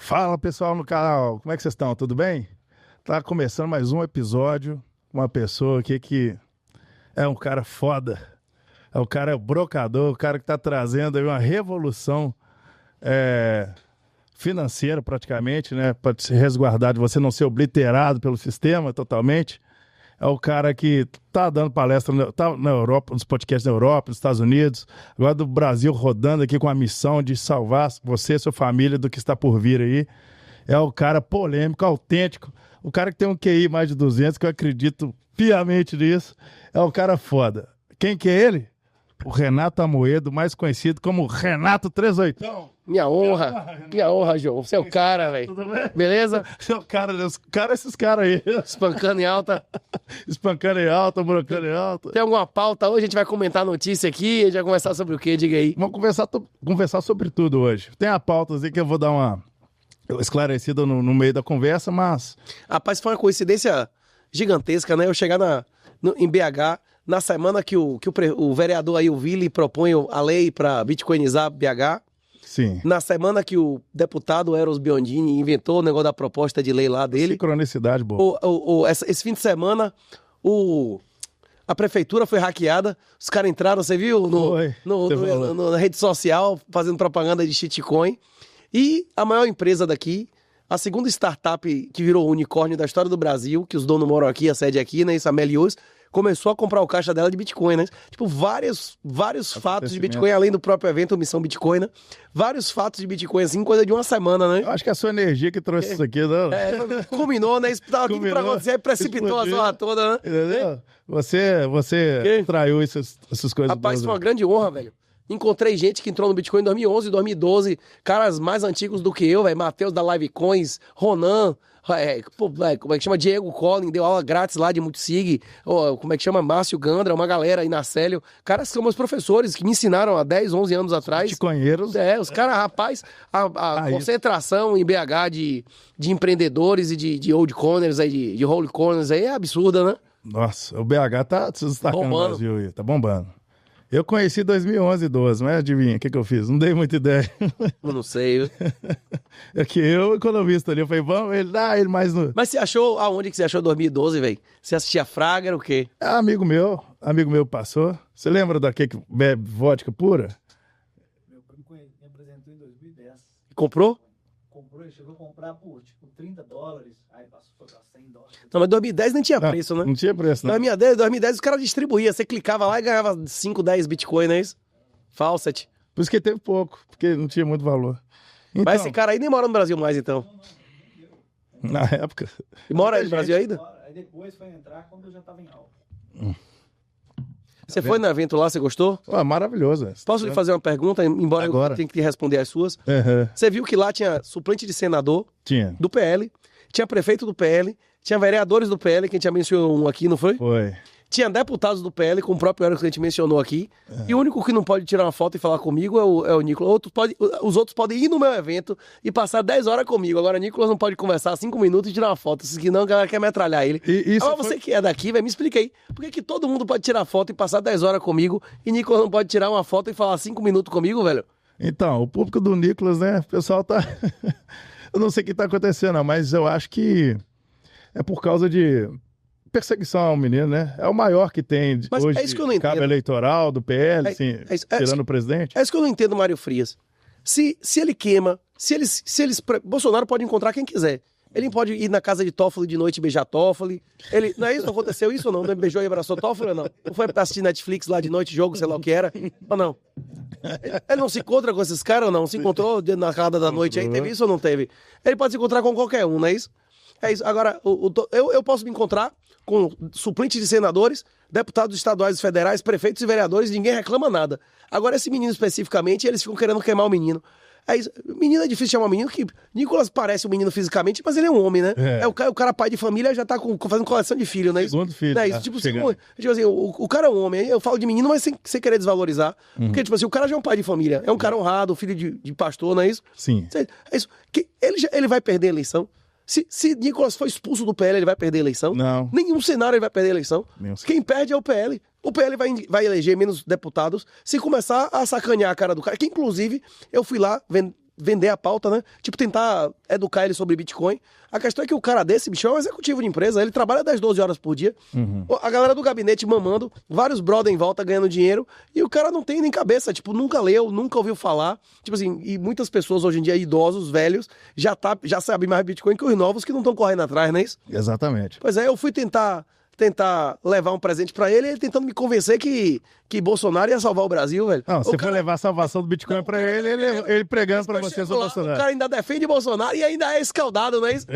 Fala pessoal no canal, como é que vocês estão? Tudo bem? Tá começando mais um episódio com uma pessoa aqui que é um cara foda, é o cara brocador, o cara que tá trazendo aí uma revolução financeira praticamente, né? Para se resguardar de você não ser obliterado pelo sistema totalmente. É o cara que tá dando palestra tá na Europa, nos podcasts na Europa, nos Estados Unidos, agora do Brasil rodando aqui com a missão de salvar você e sua família do que está por vir aí. É o cara polêmico, autêntico, o cara que tem um QI mais de 200, que eu acredito piamente nisso. É o cara foda. Quem que é ele? O Renato Amoedo, mais conhecido como Renato 38. Minha honra, João. Você é o cara, velho. Beleza? Você é o cara, esses caras aí. Espancando em alta. Espancando em alta, brocando em alta. Tem alguma pauta hoje? A gente vai comentar a notícia aqui. A gente vai conversar sobre o quê? Diga aí. Vamos conversar sobre tudo hoje. Tem a pauta assim que eu vou dar uma esclarecida no meio da conversa, mas... Rapaz, foi uma coincidência gigantesca, né? Eu chegar em BH, na semana que o vereador aí, o Vili, propõe a lei para bitcoinizar BH. Sim. Na semana que o deputado Eros Biondini inventou o negócio da proposta de lei lá dele. Sincronicidade, boa. Esse fim de semana, a prefeitura foi hackeada. Os caras entraram, você viu? Na rede social, fazendo propaganda de shitcoin. E a maior empresa daqui, a segunda startup que virou unicórnio da história do Brasil, que os donos moram aqui, a sede aqui, né? Isso, a Melius, começou a comprar o caixa dela de Bitcoin, né? Tipo, vários fatos de Bitcoin, além do próprio evento Missão Bitcoin, né? Vários fatos de Bitcoin, assim, coisa de uma semana, né? Eu acho que é a sua energia que trouxe isso aqui, não? Culminou, né? Isso tava tudo pra acontecer, aí precipitou a zorra toda, né? Entendeu? Você traiu essas coisas. Rapaz, foi uma grande honra, velho. Encontrei gente que entrou no Bitcoin em 2011, 2012, caras mais antigos do que eu, velho. Matheus da Livecoins, Ronan, como é que chama? Diego Collin, deu aula grátis lá de Multisig, como é que chama? Márcio Gandra, uma galera aí na Célio. Caras que são meus professores, que me ensinaram há 10, 11 anos atrás. Bitcoinheiros. Os caras, rapaz, a concentração em BH de empreendedores e de old corners aí, de holy corners aí é absurda, né? Nossa, o BH tá se destacando no Brasil aí, tá bombando. Eu conheci 2011 e 12, mas adivinha, o que eu fiz? Não dei muita ideia. Eu não sei. É que eu, economista ali, eu falei, vamos, ele mais no... Mas você achou, aonde que você achou 2012, velho? Você assistia Fraga, era o quê? Amigo meu passou. Você lembra daquele que bebe vodka pura? Meu primo me apresentou em 2010. Comprou? Comprou, ele chegou a comprar por, tipo, $30. Aí passou pra $100. Não, mas 2010 nem tinha preço, né? Não tinha preço, não. 2010 os caras distribuíam. Você clicava lá e ganhava 5, 10 Bitcoin, não é isso? Faucet. Por isso que teve pouco, porque não tinha muito valor. Então, mas esse cara aí nem mora no Brasil mais, então. Na época. E mora aí no Brasil ainda? Aí depois foi entrar quando eu já tava em alta. Você foi no evento lá, você gostou? Maravilhoso. Posso lhe fazer uma pergunta, embora eu tenha que responder as suas? Uhum. Você viu que lá tinha suplente de senador do PL, tinha prefeito do PL, tinha vereadores do PL, que a gente já mencionou um aqui, não foi? Foi. Tinha deputados do PL, com o próprio Eros que a gente mencionou aqui. E o único que não pode tirar uma foto e falar comigo é o Nicolas. Os outros podem ir no meu evento e passar 10 horas comigo. Agora, o Nicolas não pode conversar 5 minutos e tirar uma foto. Senão a galera quer metralhar ele. Agora, você que é daqui, velho, me explica aí. Por que todo mundo pode tirar foto e passar 10 horas comigo e Nicolas não pode tirar uma foto e falar 5 minutos comigo, velho? Então, o público do Nicolas, né? O pessoal tá... Eu não sei o que tá acontecendo, mas eu acho que é por causa de... perseguição ao menino, né? É o maior que tem mas hoje é isso que eu não cabo entendo. eleitoral do PL, tirando o presidente. É isso que eu não entendo, Mário Frias. Se ele queima, Bolsonaro pode encontrar quem quiser. Ele pode ir na casa de Toffoli de noite e beijar Toffoli. Não é isso? Não aconteceu isso ou não? Não beijou e abraçou Toffoli ou não? Não foi assistir Netflix lá de noite, jogo, sei lá o que era? Ou não? Ele não se encontra com esses caras ou não? Se encontrou na calada da noite aí? Teve isso ou não teve? Ele pode se encontrar com qualquer um, não é isso? É isso. Agora, eu posso me encontrar com suplentes de senadores, deputados estaduais e federais, prefeitos e vereadores, ninguém reclama nada. Agora, esse menino especificamente, eles ficam querendo queimar o menino. É isso. Menino é difícil chamar um menino, que Nicolas parece um menino fisicamente, mas ele é um homem, né? O cara pai de família já tá fazendo coleção de filho, né? Segundo filho. Não é isso? Tipo assim, o cara é um homem. Eu falo de menino, mas sem querer desvalorizar. Porque, tipo assim, o cara já é um pai de família. É um cara honrado, filho de pastor, não é isso? Sim. É isso. Ele vai perder a eleição. Se Nicolas for expulso do PL, ele vai perder a eleição? Não. Nenhum cenário ele vai perder a eleição. Quem perde é o PL. O PL vai eleger menos deputados se começar a sacanear a cara do cara. Que, inclusive, eu fui lá vender a pauta, né? Tipo, tentar educar ele sobre Bitcoin. A questão é que o cara desse, bicho, é um executivo de empresa, ele trabalha 10, 12 horas por dia. A galera do gabinete mamando, vários brother em volta ganhando dinheiro, e o cara não tem nem cabeça, tipo, nunca leu, nunca ouviu falar. Tipo assim, e muitas pessoas hoje em dia, idosos, velhos, já sabem mais Bitcoin que os novos que não estão correndo atrás, não é isso? Exatamente. Pois é, eu fui tentar levar um presente pra ele, ele tentando me convencer que Bolsonaro ia salvar o Brasil, velho. Não, você O foi levar a salvação do Bitcoin pra ele pregando pra você sobre o o Bolsonaro. cara ainda defende Bolsonaro e ainda é escaldado, não é isso?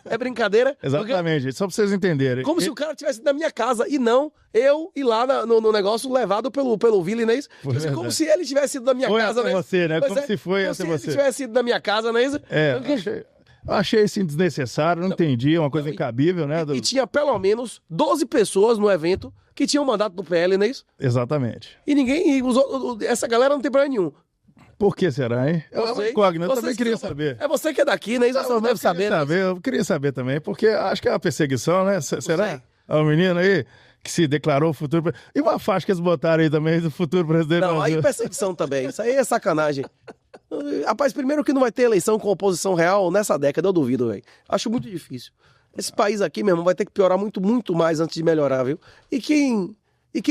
É brincadeira? Exatamente, só pra vocês entenderem. Como se o cara tivesse na minha casa e não eu ir lá no negócio levado pelo Vili, não é isso? Como se ele tivesse ido na minha Foi casa, até não é isso? você, né? Pois Como se foi como até se você. ele tivesse ido na minha casa, não é isso? Achei assim desnecessário, não entendi, é uma coisa incabível, né? E tinha pelo menos 12 pessoas no evento que tinham mandato do PL, não é isso? Exatamente. E ninguém, essa galera não tem problema nenhum. Por que será, hein? É uma incógnita, eu também queria saber. É você que é daqui, né? Isso você deve saber. Eu queria saber também, porque acho que é uma perseguição, né? Será? É um menino aí que se declarou futuro... E uma faixa que eles botaram aí também do futuro presidente do Não, Brasil. aí perseguição também. Isso aí é sacanagem. Rapaz, primeiro que não vai ter eleição com oposição real nessa década, eu duvido, velho. Acho muito difícil. Esse país aqui, meu irmão, vai ter que piorar muito, muito mais antes de melhorar, viu? E quem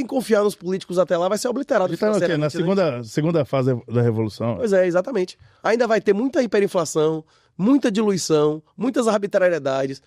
confiar nos políticos até lá vai ser obliterado. A gente tá no quê? Na segunda fase da Revolução. Pois é, exatamente. Ainda vai ter muita hiperinflação, muita diluição, muitas arbitrariedades.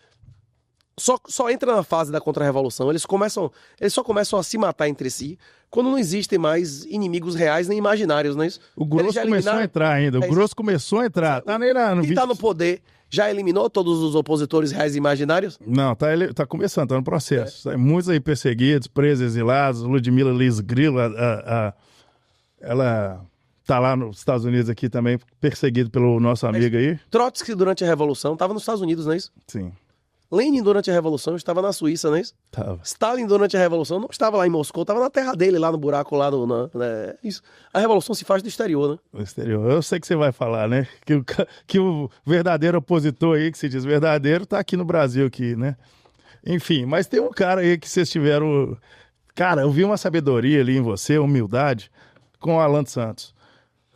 Só entra na fase da contra-revolução. Eles só começam a se matar entre si quando não existem mais inimigos reais nem imaginários, não é isso? O grosso começou a entrar ainda. O grosso começou a entrar. Tá nem lá no Quem tá no poder já eliminou todos os opositores reais e imaginários? Não, tá começando, tá no processo. Muitos aí perseguidos, presos, exilados. Ludmila Liz Grilo, ela tá lá nos Estados Unidos aqui também, perseguido pelo nosso amigo aí. Trotsky, durante a Revolução, estava nos Estados Unidos, não é isso? Sim. Lenin, durante a Revolução, estava na Suíça, não é isso? Tava. Stalin, durante a Revolução, não estava lá em Moscou, estava na terra dele, lá no buraco, lá isso. A Revolução se faz do exterior, né? Do exterior. Eu sei que você vai falar, né? Que o verdadeiro opositor aí, que se diz verdadeiro, tá aqui no Brasil, aqui, né? Enfim, mas tem um cara aí que vocês tiveram... Cara, eu vi uma sabedoria ali em você, humildade, com o Alan dos Santos.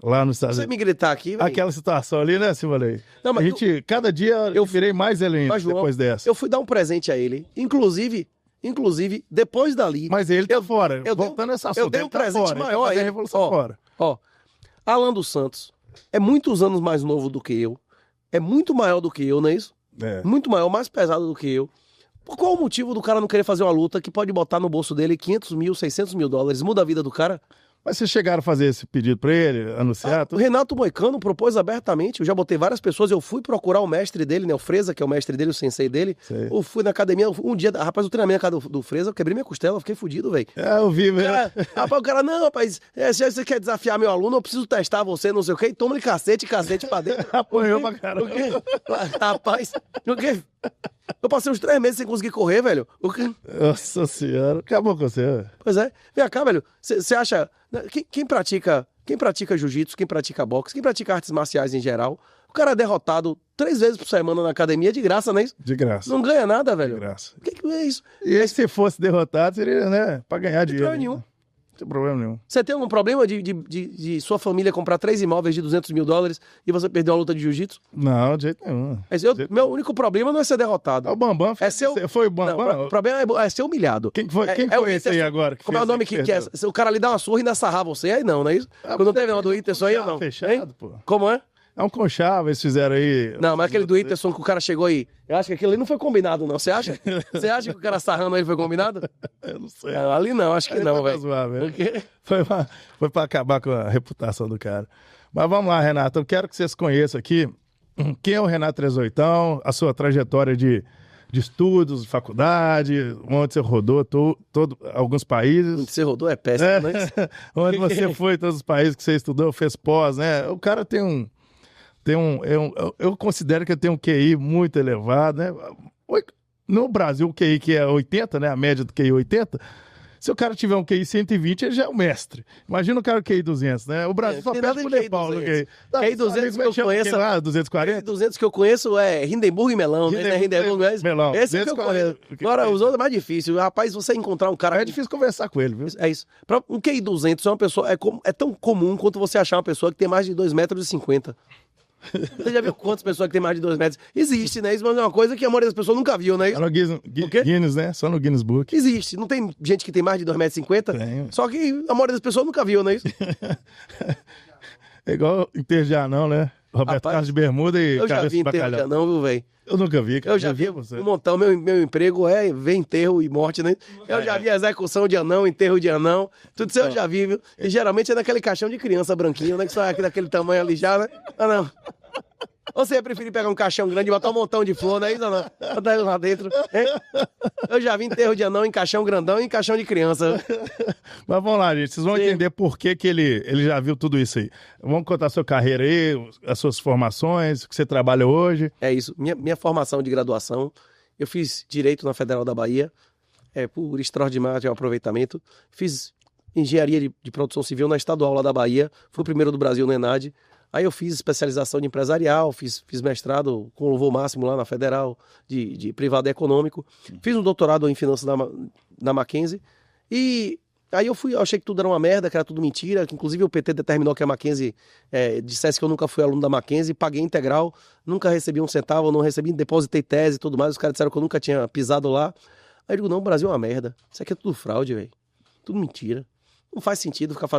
Lá nos Estados Unidos. Você me gritar aqui, velho. Aquela situação ali, né, Silvalei? Não, mas cada dia eu virei mais ele ainda, João, depois dessa. Eu fui dar um presente a ele, inclusive, depois dali... Mas ele tá fora. Voltando a esse assunto, eu dei um presente maior a ele. A revolução fora. Ó, Alan dos Santos é muitos anos mais novo do que eu, é muito maior do que eu, não é isso? É. Muito maior, mais pesado do que eu. Por qual o motivo do cara não querer fazer uma luta que pode botar no bolso dele 500 mil, 600 mil dólares? Muda a vida do cara? Mas vocês chegaram a fazer esse pedido pra ele, anunciar? O Renato Moicano propôs abertamente, eu já botei várias pessoas, eu fui procurar o mestre dele, né, o Freza, que é o mestre dele, o sensei dele. Sei. Eu fui na academia, um dia, rapaz, o treinamento na casa do Freza, eu quebrei minha costela, eu fiquei fudido, velho. Eu vi, velho. Rapaz, o cara, não, rapaz, se você quer desafiar meu aluno, eu preciso testar você, não sei o quê, e toma-lhe cacete pra dentro. Apanhou pra caramba. Rapaz, o quê? Eu passei uns 3 meses sem conseguir correr, velho. Nossa senhora, acabou com você. Pois é. Vem cá, velho. Você acha... Quem pratica jiu-jitsu, quem pratica boxe, quem pratica artes marciais em geral, o cara é derrotado 3 vezes por semana na academia de graça, não é isso? De graça. Não ganha nada, velho. De graça. O que é isso? E se fosse derrotado, seria, né, pra ganhar dinheiro. Não tem problema nenhum. Não tem problema nenhum. Você tem algum problema de sua família comprar 3 imóveis de 200 mil dólares e você perder uma luta de jiu-jitsu? Não, de jeito nenhum. Meu único problema não é ser derrotado. O Bambam Foi o Bambam? Não, o problema é ser humilhado. Quem foi esse aí agora? Como é o nome que é? Se o cara lhe dá uma surra e ainda sarrar você, aí não é isso? Quando não teve uma do Whindersson aí ou não? Fechado, hein? pô. Como é? É um conchavo, eles fizeram aí. Não, mas aquele do Whindersson que o cara chegou aí, eu acho que aquilo ali não foi combinado, não. Você acha? Você acha que o cara sarrando ele foi combinado? Eu não sei. Não, ali não, acho que Aí não, foi pra velho. zoar, velho. Foi pra acabar com a reputação do cara. Mas vamos lá, Renato. Eu quero que vocês conheçam aqui quem é o Renato Trezoitão, a sua trajetória de estudos, faculdade, onde você rodou alguns países. Você rodou é péssimo, né? Onde você foi, todos os países que você estudou, fez pós, né? O cara eu considero que ele tem um QI muito elevado, né? No Brasil, o QI que é 80, né? A média do QI é 80. Se o cara tiver um QI 120, ele já é o mestre. Imagina o cara com QI 200, né? O Brasil só tem perde nada pro de QI Nepal no 200. QI. QI 200 que eu conheço... Lá, 240? 200 que eu conheço é Hindenburg e Melão, né? Hindenburg, Melão. Esse é que eu conheço. Agora, os outros é mais difícil. Rapaz, você encontrar um cara... É difícil conversar com ele, viu? É isso. Um QI 200 é uma pessoa... É tão comum quanto você achar uma pessoa que tem mais de 2,50 metros. Você já viu quantas pessoas que tem mais de 2 metros? Existe, né? Isso mas é uma coisa que a maioria das pessoas nunca viu, né? Só no Guinness, né? Só no Guinness Book. Existe. Não tem gente que tem mais de 2,50 metros? Tem. Só que a maioria das pessoas nunca viu, né? Isso? É igual enterro de anão, né? Roberto Carlos de Bermuda e eu já cabeça vi de enterro de bacalhau. anão, viu, velho? Eu nunca vi, cara. Eu já vi você. um montão. Meu emprego é ver enterro e morte, né? Eu já vi execução de anão, enterro de anão. Tudo isso eu já vi, viu? E geralmente é naquele caixão de criança branquinho, né? Que só é daquele tamanho ali já, né? Ah, não. Ou você ia preferir pegar um caixão grande e botar um montão de flor, né? Isso não. Botar ele lá dentro. Hein? Eu já vi enterro de anão em caixão grandão e em caixão de criança. Mas vamos lá, gente. Vocês vão entender por que ele já viu tudo isso aí. Vamos contar a sua carreira aí, as suas formações, o que você trabalha hoje. É isso. Minha formação de graduação, eu fiz Direito na Federal da Bahia, por extraordinário aproveitamento. Fiz Engenharia de Produção Civil na Estadual lá da Bahia. Fui o primeiro do Brasil no ENAD. Aí eu fiz especialização de empresarial, fiz mestrado com louvor máximo lá na Federal, de privado e econômico. Fiz um doutorado em finanças na Mackenzie. E aí eu achei que tudo era uma merda, que era tudo mentira, que inclusive o PT determinou que a Mackenzie dissesse que eu nunca fui aluno da Mackenzie, paguei integral, nunca recebi um centavo, não recebi, depositei tese e tudo mais, os caras disseram que eu nunca tinha pisado lá. Aí eu digo, não, o Brasil é uma merda, isso aqui é tudo fraude, velho, tudo mentira. Não faz sentido ficar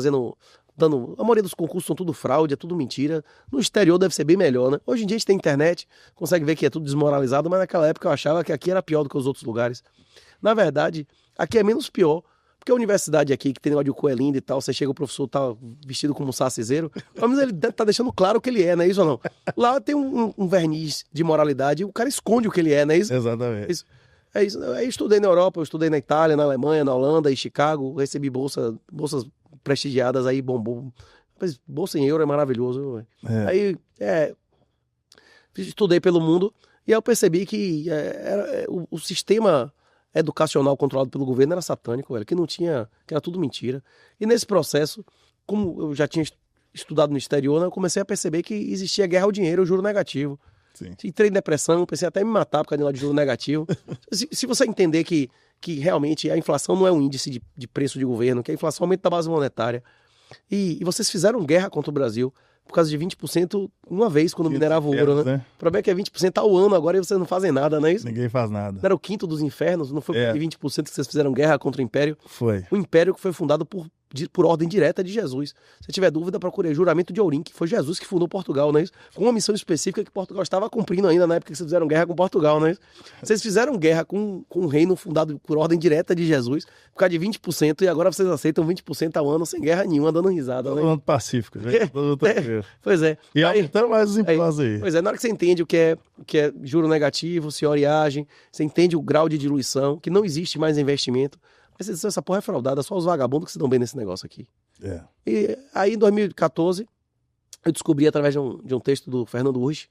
a maioria dos concursos são tudo fraude, é tudo mentira. No exterior deve ser bem melhor, né? Hoje em dia a gente tem internet, consegue ver que é tudo desmoralizado, mas naquela época eu achava que aqui era pior do que os outros lugares. Na verdade, aqui é menos pior, porque a universidade aqui, que tem negócio de coelhinho e tal, você chega, o professor tá vestido como um saciseiro, pelo menos ele tá deixando claro o que ele é, não é isso ou não? Lá tem um verniz de moralidade, o cara esconde o que ele é, não é isso? Exatamente. É isso. Eu estudei na Europa, eu estudei na Itália, na Alemanha, na Holanda, em Chicago, recebi bolsas prestigiadas aí, bombom. Mas bolsa em euro é maravilhoso. Aí, estudei pelo mundo e aí eu percebi que o sistema educacional controlado pelo governo era satânico, velho, que era tudo mentira. E nesse processo, como eu já tinha estudado no exterior, né, eu comecei a perceber que existia guerra ao dinheiro, o juro negativo. Sim. Entrei em depressão, pensei até em me matar por causa de juro negativo. Se você entender que realmente a inflação não é um índice de preço de governo, que a inflação aumenta a base monetária. E vocês fizeram guerra contra o Brasil por causa de 20% uma vez quando minerava o ouro, né? O problema é que é 20% ao ano agora e vocês não fazem nada, não é isso? Ninguém faz nada. Não era o quinto dos infernos? Não foi por 20% que vocês fizeram guerra contra o Império? Foi. O Império que foi fundado por ordem direta de Jesus. Se tiver dúvida, procure Juramento de Ourim, que foi Jesus que fundou Portugal, não é isso? Com uma missão específica que Portugal estava cumprindo ainda na época que vocês fizeram guerra com Portugal, não é isso? Vocês fizeram guerra com um reino fundado por ordem direta de Jesus, por causa de 20%, e agora vocês aceitam 20% ao ano sem guerra nenhuma, dando risada. Todo mundo pacífico, né? Pois é. E aumentando mais os impostos aí. Pois é, na hora que você entende o que é juro negativo, senhoriagem, você entende o grau de diluição, que não existe mais investimento. Mas essa porra é fraudada, só os vagabundos que se dão bem nesse negócio aqui. E aí, em 2014, eu descobri através de um texto do Fernando Urch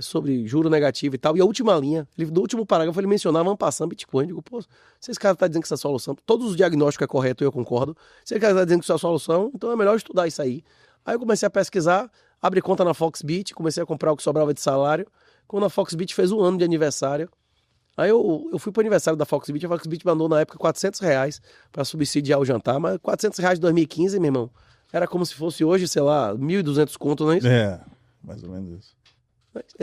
sobre juro negativo e tal. E a última linha, do último parágrafo, ele mencionava en passant Bitcoin. Eu digo, pô, se esse cara está dizendo que essa solução, todos os diagnósticos é correto e eu concordo. Se esse cara está dizendo que isso é a solução, então é melhor estudar isso aí. Aí eu comecei a pesquisar, abri conta na Foxbit, comecei a comprar o que sobrava de salário. Quando a Foxbit fez 1 ano de aniversário, aí eu fui pro aniversário da Foxbit, a Foxbit mandou na época R$400 para subsidiar o jantar, mas R$400 de 2015, meu irmão, era como se fosse hoje, sei lá, 1.200 conto, não é isso? Mais ou menos isso.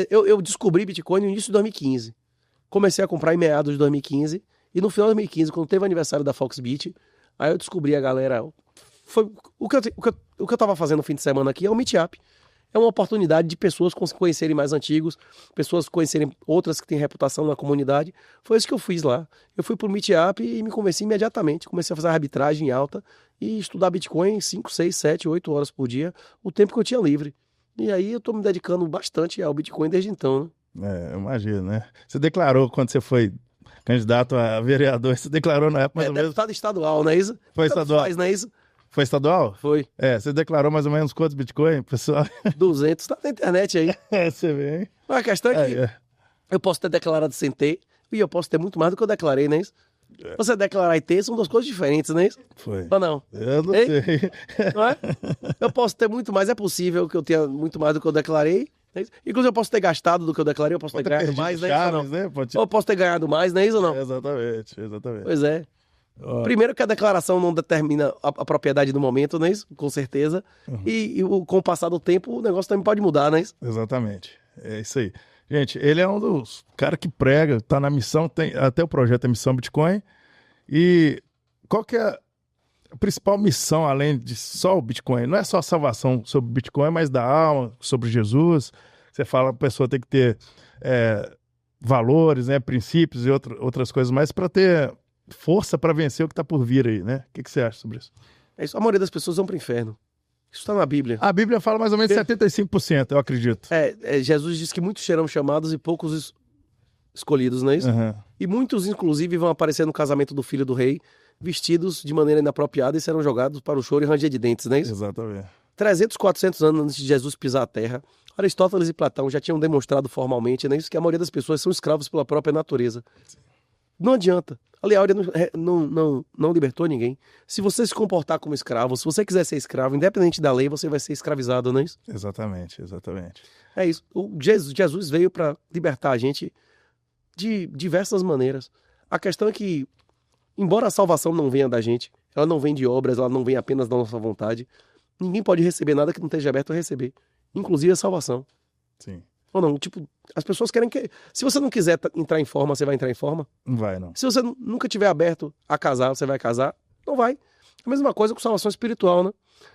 Eu descobri Bitcoin no início de 2015, comecei a comprar em meados de 2015, e no final de 2015, quando teve o aniversário da Foxbit, aí eu descobri a galera, foi o que eu tava fazendo no fim de semana aqui é o Meetup. É uma oportunidade de pessoas conhecerem mais antigos, pessoas conhecerem outras que têm reputação na comunidade. Foi isso que eu fiz lá. Eu fui pro Meetup e me convenci imediatamente. Comecei a fazer arbitragem alta e estudar Bitcoin 5, 6, 7, 8 horas por dia, o tempo que eu tinha livre. E aí eu tô me dedicando bastante ao Bitcoin desde então, né? Eu imagino, né? Você declarou quando você foi candidato a vereador, você declarou na época mais ou menos... Deputado estadual, não é isso? Foi estadual. Faz, não é isso? Foi estadual? Foi. Você declarou mais ou menos quantos Bitcoin, pessoal? 200, tá na internet aí. Você vê, hein? Mas a questão é que eu posso ter declarado sem ter, e eu posso ter muito mais do que eu declarei, não é isso? Você declarar e ter são duas coisas diferentes, não é isso? Foi. Ou não? Eu não Ei? sei. Não é? Eu posso ter muito mais, é possível que eu tenha muito mais do que eu declarei. Não é isso? Inclusive, eu posso ter gastado do que eu declarei, eu posso ter ganhado mais, né? Chaves, né? Pode... Ou eu posso ter ganhado mais, não é isso ou não? Exatamente. Pois é. Ó, Primeiro que a declaração não determina a propriedade do momento, não é isso? Com certeza. Com o passar do tempo, o negócio também pode mudar, não é isso? exatamente. É isso aí. Gente, ele é um dos caras que prega, tá na missão, tem até o projeto é Missão Bitcoin. E qual que é a principal missão, além de só o Bitcoin? Não é só a salvação sobre o Bitcoin, mas da alma, sobre Jesus. Você fala que a pessoa tem que ter valores, né, princípios e outras coisas mais para ter força para vencer o que está por vir aí, né? O que você acha sobre isso? É isso. A maioria das pessoas vão para o inferno. Isso está na Bíblia. A Bíblia fala mais ou menos 75%, eu acredito. Jesus diz que muitos serão chamados e poucos escolhidos, não é isso? Uhum. E muitos, inclusive, vão aparecer no casamento do filho do rei, vestidos de maneira inapropriada e serão jogados para o choro e ranger de dentes, não é isso? Exatamente. 300, 400 anos antes de Jesus pisar a terra, Aristóteles e Platão já tinham demonstrado formalmente, não é isso? Que a maioria das pessoas são escravos pela própria natureza. Não adianta. A lei áurea não libertou ninguém. Se você se comportar como escravo, se você quiser ser escravo, independente da lei, você vai ser escravizado, não é isso? Exatamente, exatamente. É isso. Jesus veio para libertar a gente de diversas maneiras. A questão é que, embora a salvação não venha da gente, ela não vem de obras, ela não vem apenas da nossa vontade, ninguém pode receber nada que não esteja aberto a receber, inclusive a salvação. Sim. Ou não, tipo, as pessoas querem que... Se você não quiser entrar em forma, você vai entrar em forma. Não vai, não. Se você nunca tiver aberto a casar, você vai casar. Não vai. A mesma coisa com salvação espiritual, né?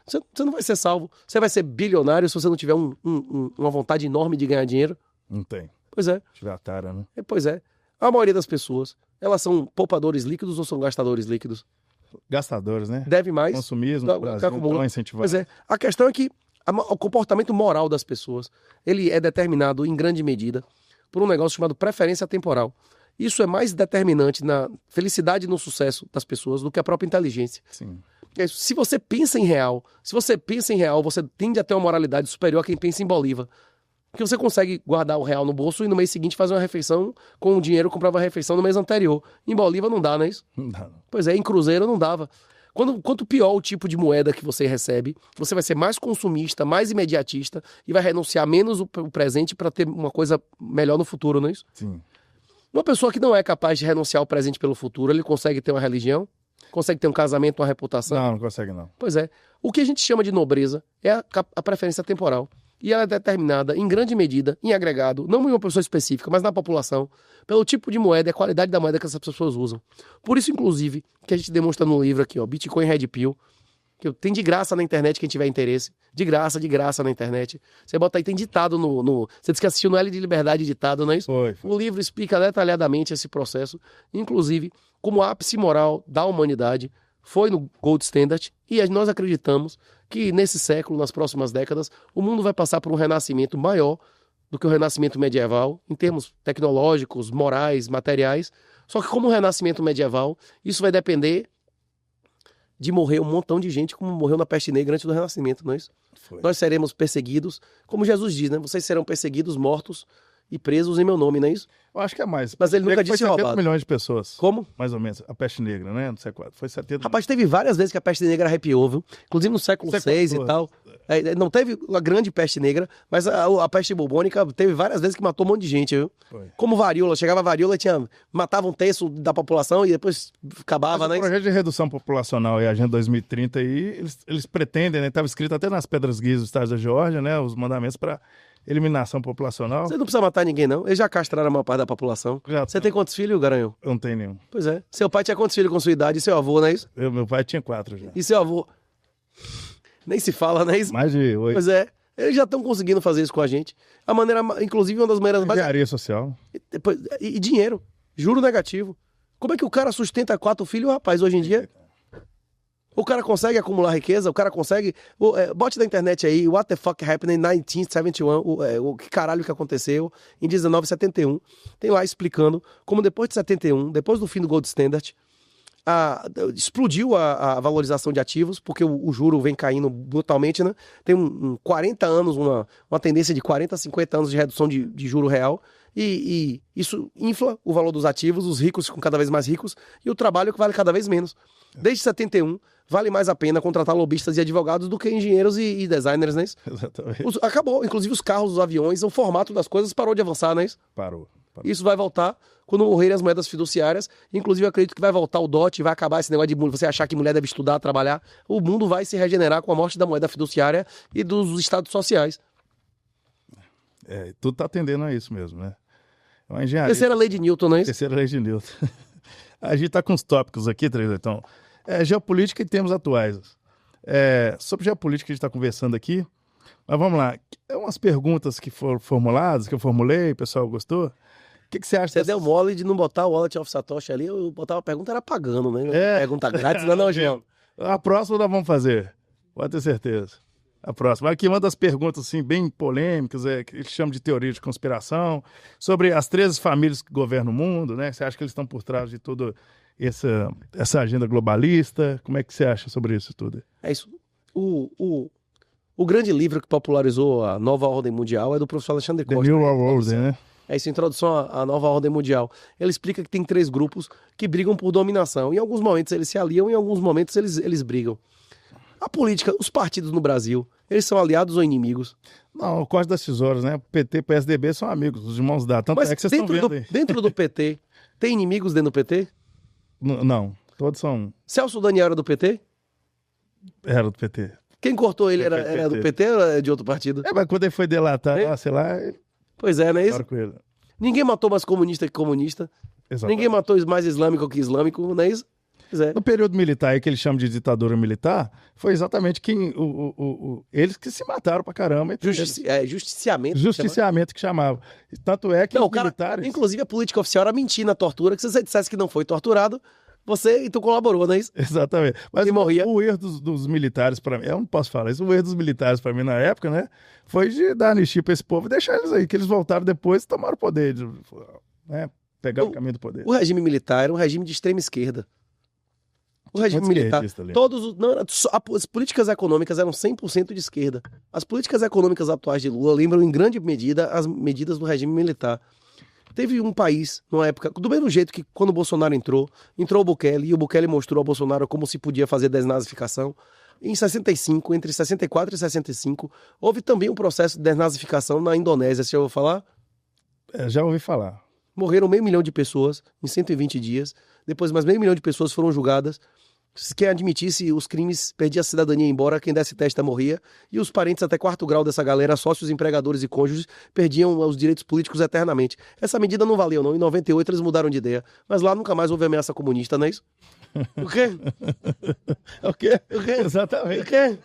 Você não vai ser salvo. Você vai ser bilionário se você não tiver uma vontade enorme de ganhar dinheiro. Não tem. Pois é. Tiver a tara, né? Pois é. A maioria das pessoas, elas são poupadores líquidos ou são gastadores líquidos? Gastadores, né? Deve mais. Consumismo, Tá, no Brasil, acumula. não incentivar. Pois é. A questão é que o comportamento moral das pessoas, ele é determinado em grande medida por um negócio chamado preferência temporal. Isso é mais determinante na felicidade e no sucesso das pessoas do que a própria inteligência. Sim. Se você pensa em real, você tende a ter uma moralidade superior a quem pensa em Bolívar. Porque você consegue guardar o real no bolso e no mês seguinte fazer uma refeição com o dinheiro que comprava a refeição no mês anterior. Em Bolívar não dá, não é isso? Não dá, não. Pois é, em Cruzeiro não dava. Quanto pior o tipo de moeda que você recebe, você vai ser mais consumista, mais imediatista e vai renunciar menos o presente para ter uma coisa melhor no futuro, não é isso? Sim. Uma pessoa que não é capaz de renunciar ao presente pelo futuro, ele consegue ter uma religião? Consegue ter um casamento, uma reputação? Não consegue, não. Pois é. O que a gente chama de nobreza é a preferência temporal. E ela é determinada, em grande medida, em agregado, não em uma pessoa específica, mas na população, pelo tipo de moeda e a qualidade da moeda que essas pessoas usam. Por isso, inclusive, que a gente demonstra no livro aqui, ó, Bitcoin Red Pill, que tem de graça na internet quem tiver interesse. De graça na internet. Você bota aí, tem ditado Você disse que assistiu no L de Liberdade ditado, não é isso? Foi. O livro explica detalhadamente esse processo, inclusive como ápice moral da humanidade foi no Gold Standard, e nós acreditamos que nesse século, nas próximas décadas, o mundo vai passar por um renascimento maior do que o renascimento medieval, em termos tecnológicos, morais, materiais. Só que como o renascimento medieval, isso vai depender de morrer um montão de gente, como morreu na peste negra antes do renascimento, não é isso? Foi. Nós seremos perseguidos, como Jesus diz, né? Vocês serão perseguidos, mortos e presos em meu nome, não é isso? Eu acho que é mais. Mas ele nunca disse foi 70 roubado. milhões de pessoas. Como? Mais ou menos. A peste negra, né? Não sei qual. Foi 70. Rapaz, teve várias vezes que a peste negra arrepiou, viu? Inclusive no século VI e tal. Não teve uma grande peste negra, mas a peste bubônica teve várias vezes que matou um monte de gente, viu? Foi. Como varíola. Chegava a varíola, matava um terço da população e depois acabava, Mas né? o projeto de redução populacional e a Agenda 2030 aí, eles pretendem, né? Estava escrito até nas Pedras Guias dos Estados da Geórgia, né? Os mandamentos para eliminação populacional. Você não precisa matar ninguém, não. Eles já castraram a maior parte da população. Você tem quantos filhos, Garanhão? Eu não tenho nenhum. Pois é. Seu pai tinha quantos filhos com sua idade? E seu avô, não é isso? Meu pai tinha 4 já. E seu avô? Nem se fala, não é isso? Mais de 8. Pois é. Eles já estão conseguindo fazer isso com a gente. A maneira, inclusive, uma das maneiras mais... Engenharia social. E dinheiro. Juro negativo. Como é que o cara sustenta 4 filhos, rapaz, hoje em dia? O cara consegue acumular riqueza, o cara consegue... bote na internet aí, what the fuck happened in 1971, o que caralho que aconteceu em 1971. Tem lá explicando como depois de 71, depois do fim do Gold Standard, explodiu a valorização de ativos, porque o juro vem caindo brutalmente, né? Tem 40 anos, uma tendência de 40 a 50 anos de redução de juro real. E isso infla o valor dos ativos, os ricos ficam cada vez mais ricos e o trabalho vale cada vez menos. Desde 71, vale mais a pena contratar lobistas e advogados do que engenheiros e designers, não é isso? Exatamente. Acabou. Inclusive os carros, os aviões, o formato das coisas parou de avançar, não é isso? Parou. Isso vai voltar quando morrerem as moedas fiduciárias. Inclusive, eu acredito que vai voltar o DOT, vai acabar esse negócio de você achar que mulher deve estudar, trabalhar. O mundo vai se regenerar com a morte da moeda fiduciária e dos estados sociais. Tudo tá tendendo a isso mesmo, né? É uma engenharia. Terceira lei de Newton, não é isso? Terceira lei de Newton. A gente tá com os tópicos aqui, Trevetão. Geopolítica em termos atuais. Sobre geopolítica a gente está conversando aqui. Mas vamos lá. Umas perguntas que foram formuladas, que eu formulei, o pessoal gostou. O que você acha? Você deu mole de não botar o Wallet of Satoshi ali, eu botava a pergunta, era pagando, né? Pergunta grátis, não, Jean. A próxima nós vamos fazer, pode ter certeza. A próxima. Aqui uma das perguntas assim, bem polêmicas, que eles chamam de teoria de conspiração, sobre as 13 famílias que governam o mundo, né? Você acha que eles estão por trás de toda essa agenda globalista? Como é que você acha sobre isso tudo? É isso. O grande livro que popularizou a nova ordem mundial é do professor Alexandre Costa. The New World Order, né? É isso, introdução à nova ordem mundial. Ele explica que tem 3 grupos que brigam por dominação. Em alguns momentos eles se aliam, em alguns momentos eles brigam. A política, os partidos no Brasil, eles são aliados ou inimigos? Não, o Código das Tesouras, né? PT e PSDB são amigos, os irmãos da. Tanto Mas é que vocês estão vendo aí. Dentro do PT, tem inimigos dentro do PT? Não, todos são. Celso Daniel era do PT? Era do PT. Quem cortou ele era do PT ou era de outro partido? Mas quando ele foi delatar, sei lá. Pois é, não é isso? Com ele. Ninguém matou mais comunista que comunista. Exatamente. Ninguém matou mais islâmico que islâmico, não é isso? Pois é. No período militar aí, que eles chamam de ditadura militar, foi exatamente eles que se mataram pra caramba. Justiciamento. Justiciamento que chamava. Tanto é que não, os militares... Inclusive a política oficial era mentir na tortura, que se você dissesse que não foi torturado, tu colaborou, não é isso? Exatamente. Mas morria. O erro dos militares pra mim, eu não posso falar isso, o erro dos militares pra mim na época, né, foi de dar anistia pra esse povo e deixar eles aí, que eles voltaram depois e tomaram o poder, né, pegaram o caminho do poder. O regime militar era um regime de extrema esquerda. O regime militar, as políticas econômicas eram 100% de esquerda. As políticas econômicas atuais de Lula lembram em grande medida as medidas do regime militar. Teve um país, numa época, do mesmo jeito que quando o Bolsonaro entrou o Bukele, e o Bukele mostrou ao Bolsonaro como se podia fazer desnazificação. Em 65, entre 64 e 65, houve também um processo de desnazificação na Indonésia. Você já ouviu falar? Já ouvi falar. Morreram 500 mil de pessoas em 120 dias. Depois, mais 500 mil de pessoas foram julgadas. Quem admitisse os crimes perdia a cidadania embora, quem desse testa morria. E os parentes até 4º grau dessa galera, sócios, empregadores e cônjuges, perdiam os direitos políticos eternamente. Essa medida não valeu, não. Em 98 eles mudaram de ideia. Mas lá nunca mais houve ameaça comunista, não é isso? O quê? O quê? O quê? Exatamente. O quê?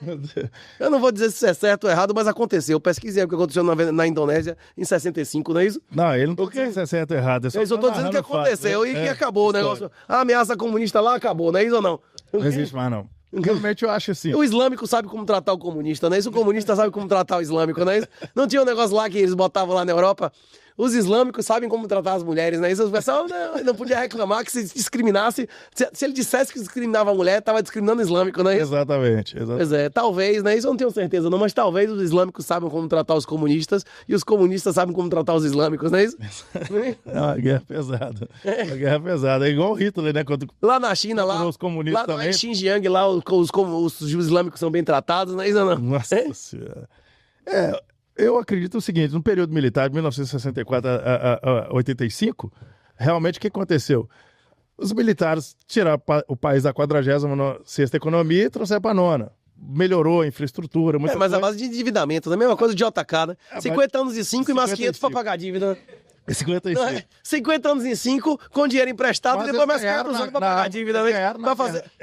Eu não vou dizer se isso é certo ou errado, mas aconteceu. Pesquisei o que aconteceu na Indonésia em 65, não é isso? Não, ele não tá dizendo se é certo ou errado. Eu só tô dizendo que aconteceu e que acabou o negócio. A ameaça comunista lá acabou, não é isso ou não? Não existe mais, não. Realmente eu acho assim. O islâmico sabe como tratar o comunista, não é isso? O comunista sabe como tratar o islâmico, não é isso? Não tinha um negócio lá que eles botavam lá na Europa? Os islâmicos sabem como tratar as mulheres, né? Isso o pessoal não podia reclamar que se discriminasse. Se ele dissesse que discriminava a mulher, estava discriminando o islâmico, não é isso? Exatamente. Pois é, talvez, né? Isso eu não tenho certeza, não, mas talvez os islâmicos saibam como tratar os comunistas e os comunistas sabem como tratar os islâmicos, não é isso? É uma guerra pesada. Uma guerra pesada. É igual o Hitler, né? Lá na China, lá. Os comunistas lá também. em Xinjiang, lá os islâmicos são bem tratados, não é isso ou não? Nossa Senhora. Eu acredito o seguinte, no período militar de 1964 a 85, realmente o que aconteceu? Os militares tiraram o país da 46ª economia e trouxeram para a 9ª. Melhorou a infraestrutura. Mas a base de endividamento, né? A mesma coisa de JK, né? 50 anos em 5 e mais 500 para pagar a dívida. 55. 50 anos em 5, com dinheiro emprestado, e depois mais 500 anos pra pagar a dívida, né?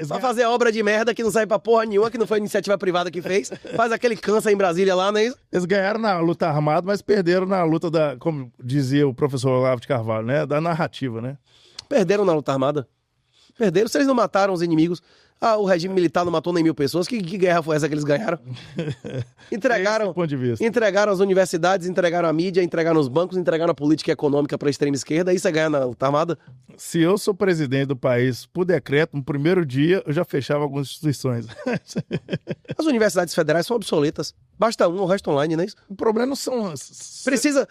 Pra fazer obra de merda que não sai pra porra nenhuma, que não foi a iniciativa privada que fez. Faz aquele câncer em Brasília lá, não é isso? Eles ganharam na luta armada, mas perderam na luta como dizia o professor Olavo de Carvalho, né? Da narrativa, né? Perderam na luta armada. Perderam. Se eles não mataram os inimigos, o regime militar não matou nem 1000 pessoas, que guerra foi essa que eles ganharam? Entregaram as universidades, entregaram a mídia, entregaram os bancos, entregaram a política econômica para a extrema esquerda, isso é ganhar na luta armada? Se eu sou presidente do país, por decreto, no primeiro dia, eu já fechava algumas instituições. As universidades federais são obsoletas. Basta um, o resto online, não é isso? O problema não são... Precisa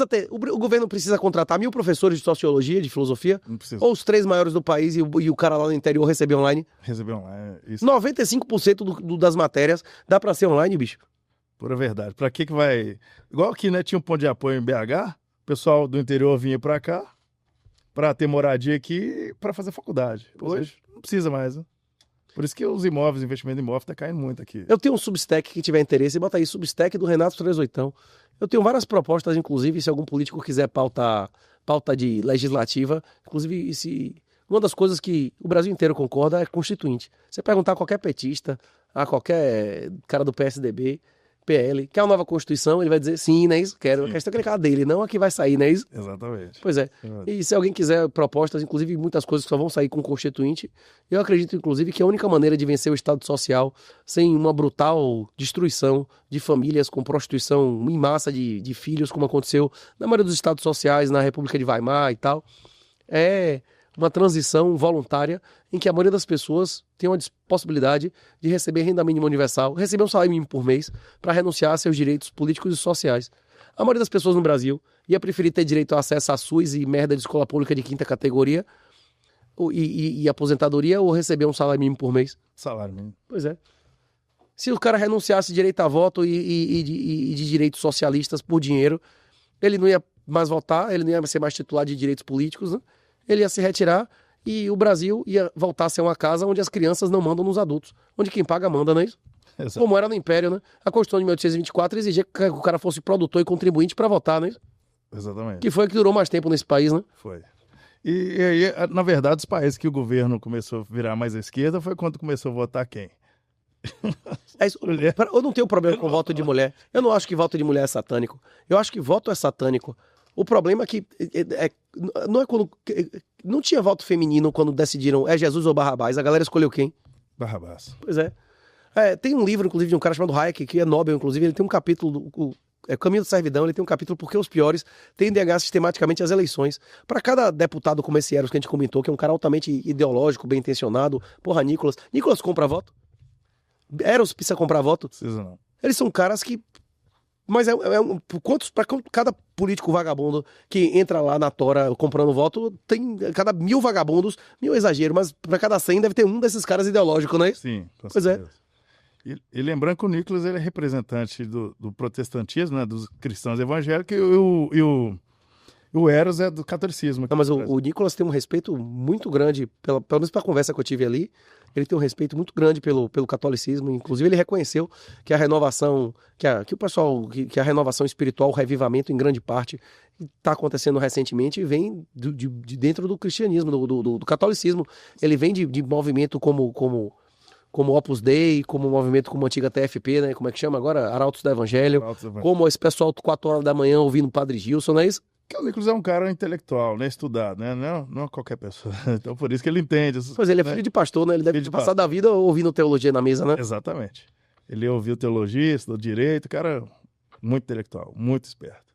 ter... O governo precisa contratar 1.000 professores de sociologia, de filosofia, Não precisa ou os 3 maiores do país e o cara lá no interior receber online. receber online. Isso 95% das matérias dá pra ser online, bicho. pura verdade. Pra que vai... Igual aqui, né? Tinha um ponto de apoio em BH, o pessoal do interior vinha pra cá pra ter moradia aqui pra fazer faculdade. Hoje não precisa mais, né? Por isso que os imóveis, investimento em imóvel tá caindo muito aqui. Eu tenho um Substack que tiver interesse, bota aí, Substack do Renato 38. Eu tenho várias propostas, inclusive, se algum político quiser pauta de legislativa, inclusive, uma das coisas que o Brasil inteiro concorda é constituinte. Você perguntar a qualquer petista, a qualquer cara do PSDB, PL, quer uma nova Constituição, ele vai dizer sim, né? Isso quero. A questão é aquele cara dele, não a que vai sair, né? Isso? Exatamente. Pois é. E se alguém quiser propostas, inclusive muitas coisas que só vão sair com constituinte, eu acredito, inclusive, que a única maneira de vencer o Estado Social sem uma brutal destruição de famílias com prostituição em massa de filhos, como aconteceu na maioria dos Estados Sociais, na República de Weimar e tal, é uma transição voluntária em que a maioria das pessoas tem uma possibilidade de receber renda mínima universal, receber um salário mínimo por mês, para renunciar a seus direitos políticos e sociais. A maioria das pessoas no Brasil ia preferir ter direito a acesso a SUS e merda de escola pública de 5ª categoria e aposentadoria ou receber um salário mínimo por mês. Salário mínimo. Pois é. Se o cara renunciasse direito a voto e de direitos socialistas por dinheiro, ele não ia mais votar, ele não ia ser mais titular de direitos políticos, né? Ele ia se retirar e o Brasil ia voltar a ser uma casa onde as crianças não mandam nos adultos. Onde quem paga manda, não é isso? Exato. Como era no Império, né? A Constituição de 1824 exigia que o cara fosse produtor e contribuinte para votar, né? Exatamente. Que foi que durou mais tempo nesse país, né? Foi. E aí, na verdade, os países que o governo começou a virar mais à esquerda foi quando começou a votar quem? É isso. Eu não tenho problema com voto de mulher. Eu não acho que voto de mulher é satânico. Eu acho que voto é satânico. O problema é que não é quando... Não tinha voto feminino quando decidiram é Jesus ou Barrabás. A galera escolheu quem? Barrabás. Pois é. Tem um livro, inclusive, de um cara chamado Hayek, que é Nobel, inclusive. Ele tem um capítulo... Caminho da Servidão, ele tem um capítulo porque os piores tendem a ganhar sistematicamente as eleições. Para cada deputado como esse Eros que a gente comentou, que é um cara altamente ideológico, bem intencionado, porra, Nicolas compra voto? Eros precisa comprar voto? Precisa não. Eles são caras que... Mas para cada político vagabundo que entra lá na tora comprando voto, tem cada 1.000 vagabundos, 1.000 exagero, mas para cada 100 deve ter um desses caras ideológicos, né? Sim, com Pois certeza. E lembrando que o Nicolas ele é representante do protestantismo, né, dos cristãos evangélicos, e o Eros é do catolicismo. Não, mas o Nicolas tem um respeito muito grande, pelo menos pela conversa que eu tive ali, ele tem um respeito muito grande pelo catolicismo. Inclusive, ele reconheceu que a renovação, que a renovação espiritual, o revivamento, em grande parte, está acontecendo recentemente e vem de dentro do cristianismo, do catolicismo. Ele vem de movimento como Opus Dei, como movimento como a antiga TFP, né? Como é que chama agora? Arautos do Evangelho. Como esse pessoal 4 horas da manhã ouvindo o Padre Gilson, não é isso? Porque o Nicolas é um cara intelectual, né? Estudado, né? Não qualquer pessoa. Então, por isso que ele entende. Pois ele é filho de pastor, né? Ele deve ter passado a vida ouvindo teologia na mesa, né? Exatamente. Ele ouviu teologia, estudou direito, cara muito intelectual, muito esperto.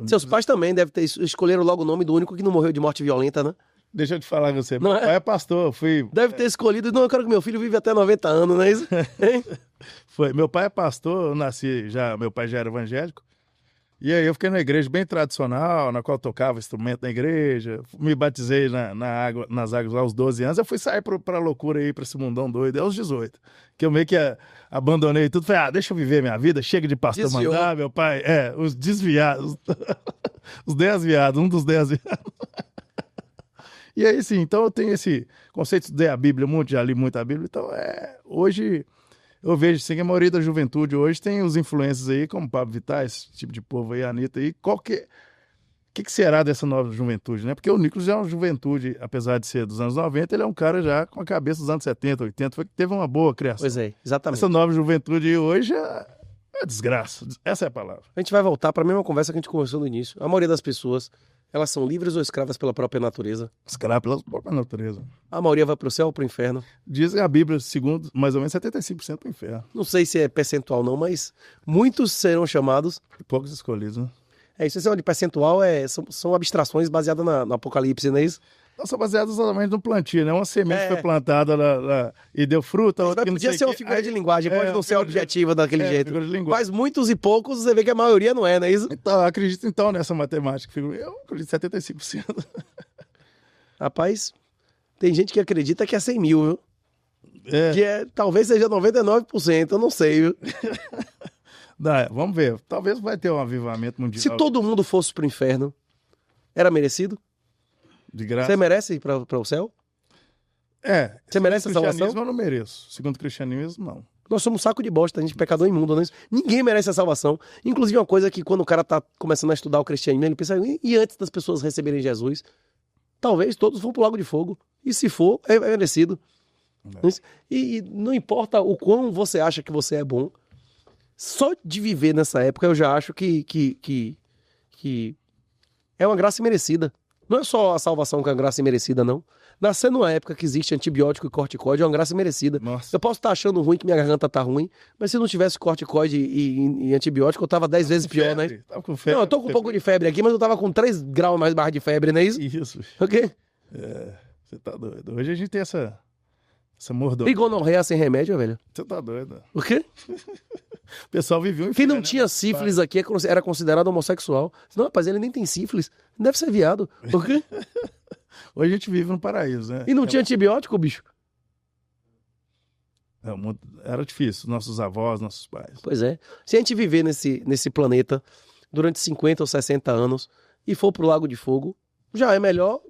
Seus pais também devem ter escolheram logo o nome do único que não morreu de morte violenta, né? Deixa eu te falar com você. Não Meu é? pai é pastor, Deve ter escolhido, não, eu quero que meu filho vive até 90 anos, não é isso? Hein? Meu pai é pastor, eu nasci já, meu pai já era evangélico. E aí eu fiquei na igreja bem tradicional, na qual eu tocava instrumento na igreja, me batizei nas águas lá aos 12 anos, eu fui sair pra loucura aí, pra esse mundão doido, aos 18. Que eu meio que abandonei tudo, falei, deixa eu viver minha vida, chega de pastor Desviou. mandar, meu pai, os desviados, os 10 viados, um dos 10 viados. E aí sim, então eu tenho esse conceito, estudei a Bíblia muito, já li muito a Bíblia, então hoje... Eu vejo assim, que a maioria da juventude hoje tem os influencers aí, como Pablo Vittar, esse tipo de povo aí, a Anitta aí. O que será dessa nova juventude, né? Porque o Nicolas já é uma juventude, apesar de ser dos anos 90, ele é um cara já com a cabeça dos anos 70, 80, foi que teve uma boa criação. Pois é, exatamente. Essa nova juventude hoje é desgraça, essa é a palavra. A gente vai voltar para a mesma conversa que a gente conversou no início. A maioria das pessoas, elas são livres ou escravas pela própria natureza? Escravo pela própria natureza. A maioria vai para o céu ou para o inferno? Diz a Bíblia, segundo, mais ou menos 75% pro inferno. Não sei se é percentual não, mas muitos serão chamados. Poucos escolhidos, né? É isso, esse é de percentual, são abstrações baseadas no Apocalipse, não é isso? Não são baseadas somente no plantio, né? Uma semente foi plantada e deu fruta, outra que não Podia sei ser o uma quê. figura de linguagem, pode não ser figura de- objetiva daquele jeito. figura de linguagem. Mas muitos e poucos, você vê que a maioria não é isso? Então, eu acredito então nessa matemática. Eu acredito 75%. Rapaz, tem gente que acredita que é 100 mil, viu? É, Talvez seja 99%, eu não sei, viu? vamos ver. Talvez vai ter um avivamento mundial. Se todo mundo fosse pro inferno, era merecido? De graça. Você merece ir para o céu? Você merece a Segundo o salvação? cristianismo eu não mereço. Segundo o cristianismo, não. Nós somos um saco de bosta, a gente é pecador imundo, não é isso? Ninguém merece a salvação. Inclusive, uma coisa que quando o cara tá começando a estudar o cristianismo, ele pensa, e antes das pessoas receberem Jesus? Talvez todos vão pro lago de fogo. E se for, é merecido. Não é isso? E não importa o quão você acha que você é bom, só de viver nessa época eu já acho que é uma graça imerecida. Não é só a salvação que é uma graça imerecida, não. Nascer numa época que existe antibiótico e corticoide é uma graça imerecida. Nossa. Eu posso estar achando ruim que minha garganta tá ruim, mas se não tivesse corticoide e antibiótico, eu tava 10 vezes pior, né? Tava com febre. Não, eu tô com um pouco de febre aqui, mas eu tava com 3 graus mais barra de febre, não é isso? Isso. Ok? Você tá doido. Hoje a gente tem essa mordomia. E gonorreia sem remédio, velho. Você tá doido. O quê? O pessoal viveu Quem não tinha sífilis aqui era considerado homossexual. Não, rapaz, ele nem tem sífilis. Deve ser viado. Por quê? Hoje a gente vive no paraíso, né? E não tinha antibiótico, bicho? Era difícil. Nossos avós, nossos pais. Pois é. Se a gente viver nesse planeta durante 50 ou 60 anos e for pro Lago de Fogo, já é melhor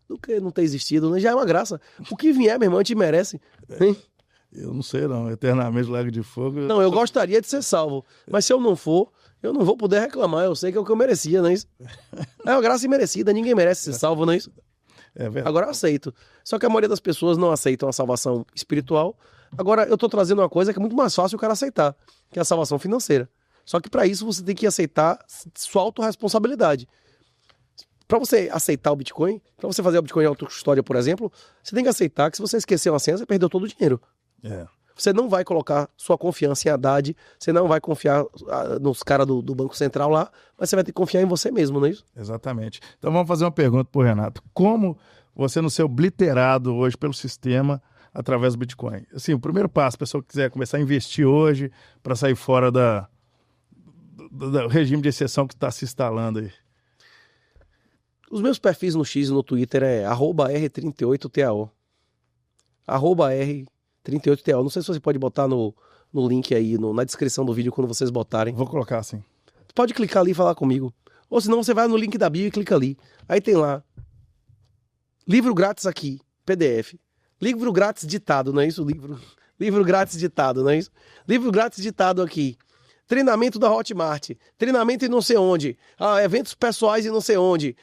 do que não ter existido, né? Já é uma graça. O que vier, meu irmão, a gente merece. Hein? Eu não sei, não. Eternamente Lago de Fogo. Não, eu gostaria de ser salvo. Mas se eu não for, eu não vou poder reclamar. Eu sei que é o que eu merecia, não é isso? É uma graça imerecida. Ninguém merece ser salvo, não é isso? É verdade. Agora eu aceito. Só que a maioria das pessoas não aceitam a salvação espiritual. Agora eu tô trazendo uma coisa que é muito mais fácil o cara aceitar, que é a salvação financeira. Só que para isso você tem que aceitar sua autorresponsabilidade. Para você aceitar o Bitcoin, para você fazer o Bitcoin em autocustódia, por exemplo, você tem que aceitar que se você esquecer uma senha, você perdeu todo o dinheiro. Você não vai colocar sua confiança em Haddad, você não vai confiar nos caras do Banco Central lá, mas você vai ter que confiar em você mesmo, não é isso? Exatamente. Então vamos fazer uma pergunta pro Renato. Como você não ser obliterado hoje pelo sistema através do Bitcoin? Assim, o primeiro passo, a pessoa que quiser começar a investir hoje para sair fora do regime de exceção que está se instalando aí. Os meus perfis no X e no Twitter é @R38TAO. @R38TAO. Não sei se você pode botar no link aí, na descrição do vídeo quando vocês botarem. Vou colocar assim. Pode clicar ali e falar comigo. Ou senão você vai no link da bio e clica ali. Aí tem lá. Livro grátis aqui, PDF. Livro grátis ditado, não é isso? Livro grátis ditado, não é isso? Livro grátis ditado aqui. Treinamento da Hotmart, treinamento em não sei onde, eventos pessoais em não sei onde,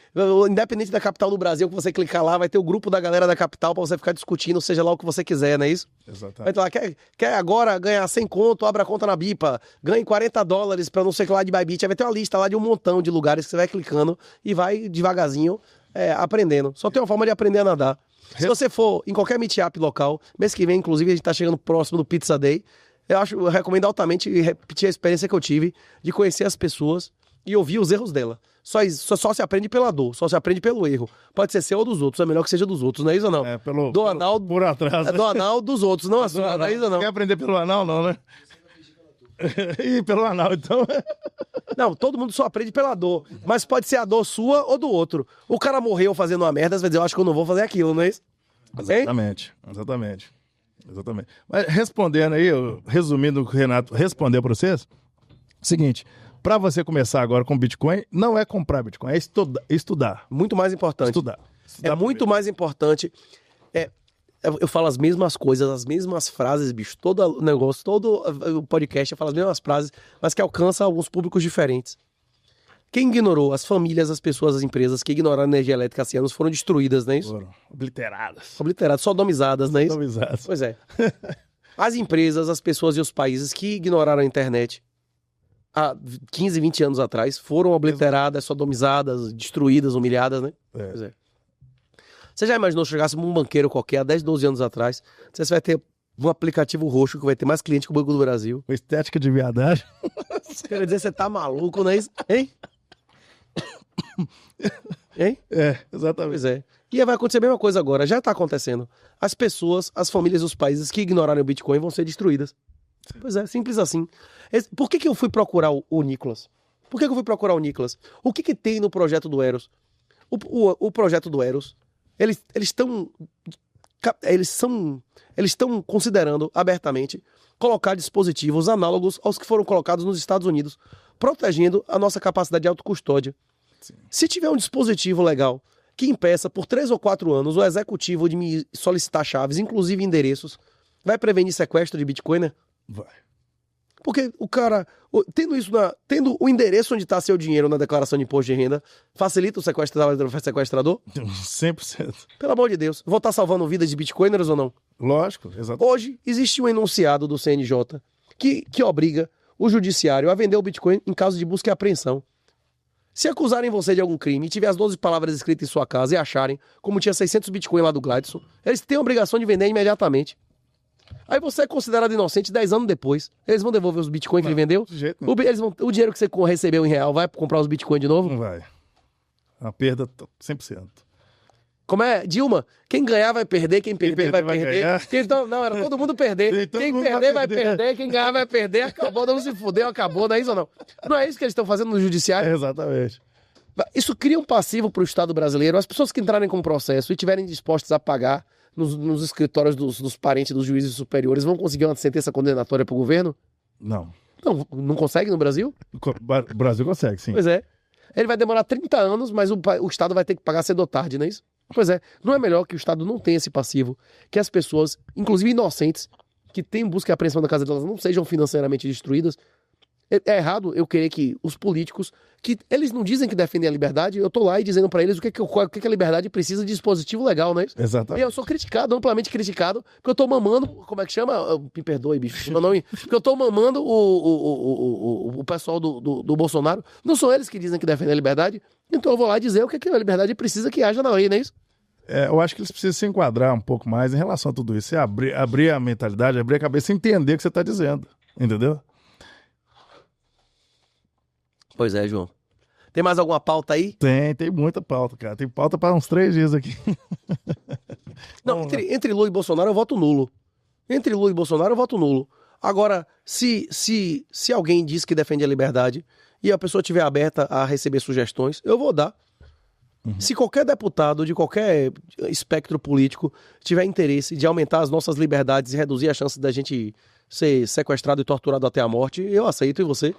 independente da capital do Brasil, que você clicar lá, vai ter o grupo da galera da capital pra você ficar discutindo, seja lá o que você quiser, não é isso? Exatamente. Vai ter lá, quer agora ganhar 100 conto, abra a conta na Bipa, ganhe $40 pra não sei o que lá de Bybit, aí vai ter uma lista lá de um montão de lugares que você vai clicando e vai devagarzinho aprendendo. Só tem uma forma de aprender a nadar. Se você for em qualquer meetup local, mês que vem, inclusive, a gente tá chegando próximo do Pizza Day, eu recomendo altamente repetir a experiência que eu tive de conhecer as pessoas e ouvir os erros dela. Só se aprende pela dor, só se aprende pelo erro. Pode ser seu ou dos outros, é melhor que seja dos outros, não é isso ou não? Do anal, por atrás. do anal dos outros, não a sua, não é isso ou não? Quer aprender pelo anal, não, né? Ih, pelo anal, então. Não, todo mundo só aprende pela dor, mas pode ser a dor sua ou do outro. O cara morreu fazendo uma merda, você vai dizer, eu acho que eu não vou fazer aquilo, não é isso? Exatamente. Mas respondendo aí, resumindo o que o Renato respondeu para vocês, seguinte, para você começar agora com Bitcoin, não é comprar Bitcoin, é estudar. Muito mais importante. Estudar Muito mais importante. Eu falo as mesmas coisas, as mesmas frases, bicho. Todo o negócio, todo o podcast eu falo as mesmas frases, mas que alcança alguns públicos diferentes. Quem ignorou? As famílias, as pessoas, as empresas que ignoraram a energia elétrica há anos foram destruídas, não é isso? Foram obliteradas. Obliteradas, sodomizadas, não é isso? Sodomizadas. Pois é. As empresas, as pessoas e os países que ignoraram a internet há 15, 20 anos atrás foram obliteradas, sodomizadas, destruídas, humilhadas, né? Pois é. Você já imaginou chegasse um banqueiro qualquer há 10, 12 anos atrás, você vai ter um aplicativo roxo que vai ter mais cliente que o Banco do Brasil? Com estética de viadagem. Quer dizer, você tá maluco, não é isso? Hein? Hein? Exatamente. Pois é. E vai acontecer a mesma coisa agora. Já está acontecendo. As pessoas, as famílias dos países que ignorarem o Bitcoin vão ser destruídas. Pois é, simples assim. Por que eu fui procurar o Nicolas? Por que eu fui procurar o Nicolas? O que tem no projeto do Eros? O projeto do Eros, eles estão considerando abertamente colocar dispositivos análogos aos que foram colocados nos Estados Unidos, protegendo a nossa capacidade de autocustódia. Sim. Se tiver um dispositivo legal que impeça por 3 ou 4 anos o executivo de me solicitar chaves, inclusive endereços, vai prevenir sequestro de Bitcoin, né? Vai. Porque o cara, tendo o endereço onde está seu dinheiro na declaração de imposto de renda, facilita o sequestrador? 100%. Pelo amor de Deus. Vou estar salvando vidas de bitcoiners ou não? Lógico, exatamente. Hoje, existe um enunciado do CNJ que obriga o judiciário a vender o Bitcoin em caso de busca e apreensão. Se acusarem você de algum crime e tiver as 12 palavras escritas em sua casa e acharem, como tinha 600 Bitcoin lá do Gladson, eles têm a obrigação de vender imediatamente. Aí você é considerado inocente 10 anos depois. Eles vão devolver os Bitcoin que ele vendeu? De jeito nenhum. O dinheiro que você recebeu em real vai comprar os Bitcoin de novo? Não vai. Uma perda 100%. Como é? Dilma, quem ganhar vai perder, quem perder vai perder. Não, era todo mundo perder. Quem perder vai perder, quem ganhar vai perder. Acabou, não se fudeu, acabou, não é isso ou não? Não é isso que eles estão fazendo no judiciário? Exatamente. Isso cria um passivo para o Estado brasileiro. As pessoas que entrarem com o processo e estiverem dispostas a pagar nos escritórios dos parentes dos juízes superiores, vão conseguir uma sentença condenatória para o governo? Não. Não consegue no Brasil? O Brasil consegue, sim. Pois é. Ele vai demorar 30 anos, mas o Estado vai ter que pagar cedo ou tarde, não é isso? Pois é. Não é melhor que o Estado não tenha esse passivo, que as pessoas, inclusive inocentes, que têm busca e apreensão da casa delas, não sejam financeiramente destruídas? É errado eu querer que os políticos, que eles não dizem que defendem a liberdade, eu tô lá e dizendo pra eles o que a liberdade precisa de dispositivo legal, não é isso? Exatamente. E eu sou criticado, amplamente criticado, porque eu tô mamando, como é que chama? Me perdoe, bicho, meu nome. Porque eu tô mamando o pessoal do Bolsonaro. Não são eles que dizem que defendem a liberdade, então eu vou lá dizer o que a liberdade precisa que haja na lei, não é isso? Eu acho que eles precisam se enquadrar um pouco mais em relação a tudo isso. Você abrir a mentalidade, abrir a cabeça e entender o que você tá dizendo, entendeu? Pois é, João. Tem mais alguma pauta aí? Tem muita pauta, cara. Tem pauta para uns 3 dias aqui. Não, entre Lula e Bolsonaro eu voto nulo. Entre Lula e Bolsonaro eu voto nulo. Agora, se alguém diz que defende a liberdade e a pessoa estiver aberta a receber sugestões, eu vou dar. Uhum. Se qualquer deputado de qualquer espectro político tiver interesse de aumentar as nossas liberdades e reduzir a chance da gente ser sequestrado e torturado até a morte, eu aceito. E você?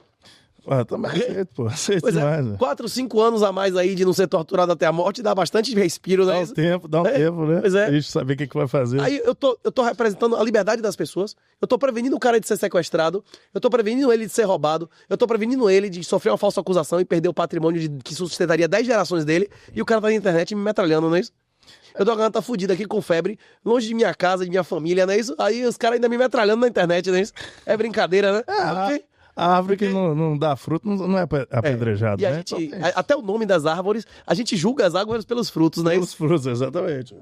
Também aceito, pô. Aceito pois demais, é, 4, 5 anos a mais aí de não ser torturado até a morte dá bastante respiro, né? Dá um tempo, né? Pois é. A gente saber o que vai fazer. Aí eu tô representando a liberdade das pessoas, eu tô prevenindo o cara de ser sequestrado, eu tô prevenindo ele de ser roubado, eu tô prevenindo ele de sofrer uma falsa acusação e perder o patrimônio que sustentaria 10 gerações dele, e o cara tá na internet me metralhando, não é isso? Eu tô agora tá fudido aqui com febre, longe de minha casa, de minha família, não é isso? Aí os caras ainda me metralhando na internet, não é isso? É brincadeira, né? A árvore que não dá fruto não é apedrejada, e né? Até o nome das árvores, a gente julga as árvores pelos frutos, né? Pelos frutos, exatamente.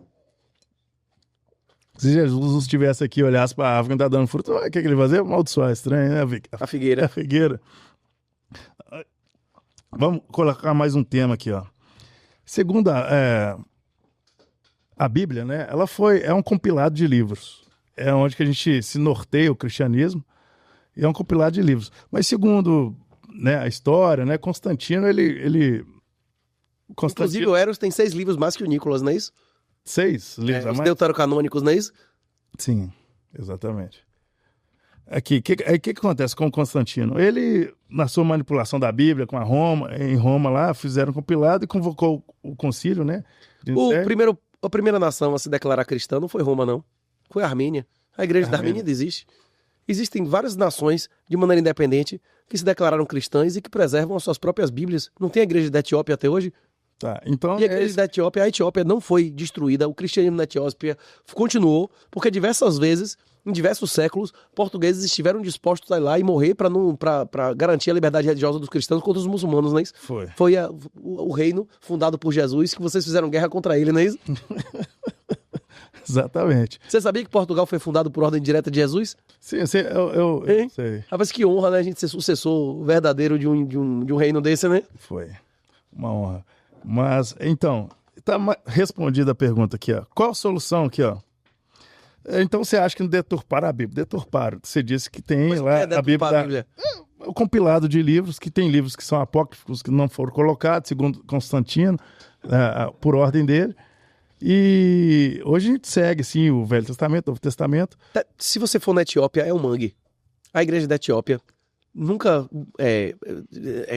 Se Jesus estivesse aqui e olhasse para a árvore que não tá dando fruto, o que ele ia fazer? Amaldiçoar, estranho, né? A figueira. A figueira. Vamos colocar mais um tema aqui, ó. Segundo a Bíblia, né? Ela é um compilado de livros. É onde que a gente se norteia o cristianismo. E é um compilado de livros. Mas segundo, né, a história, né, Constantino, Inclusive o Eros tem 6 livros mais que o Nicolas, não é isso? 6 livros a mais? Os deuterocanônicos, não é isso? Sim, exatamente. Aqui, o que acontece com o Constantino? Ele, na sua manipulação da Bíblia com em Roma lá, fizeram um compilado e convocou o concílio, né? A primeira nação a se declarar cristã não foi Roma, não. Foi a Armênia. A igreja da Armênia ainda existe. Existem várias nações, de maneira independente, que se declararam cristãs e que preservam as suas próprias Bíblias. Não tem a igreja da Etiópia até hoje? Tá, então... E a igreja da Etiópia, a Etiópia não foi destruída, o cristianismo na Etiópia continuou, porque diversas vezes, em diversos séculos, portugueses estiveram dispostos a ir lá e morrer para garantir a liberdade religiosa dos cristãos contra os muçulmanos, não é isso? Foi o reino fundado por Jesus que vocês fizeram guerra contra ele, não é isso? Exatamente. Você sabia que Portugal foi fundado por ordem direta de Jesus? Sim, eu sei. Rapaz, que honra, né? A gente ser sucessor verdadeiro de um reino desse, né? Foi. Uma honra. Mas, então, tá respondida a pergunta aqui, ó. Qual a solução aqui, ó? Então você acha que não deturparam a Bíblia? Deturparam. Você disse que tem Mas lá é a Bíblia. O compilado de livros, que tem livros que são apócrifos, que não foram colocados, segundo Constantino, por ordem dele. E hoje a gente segue, sim, o Velho Testamento, o Novo Testamento. Se você for na Etiópia, é um mangue. A igreja da Etiópia nunca,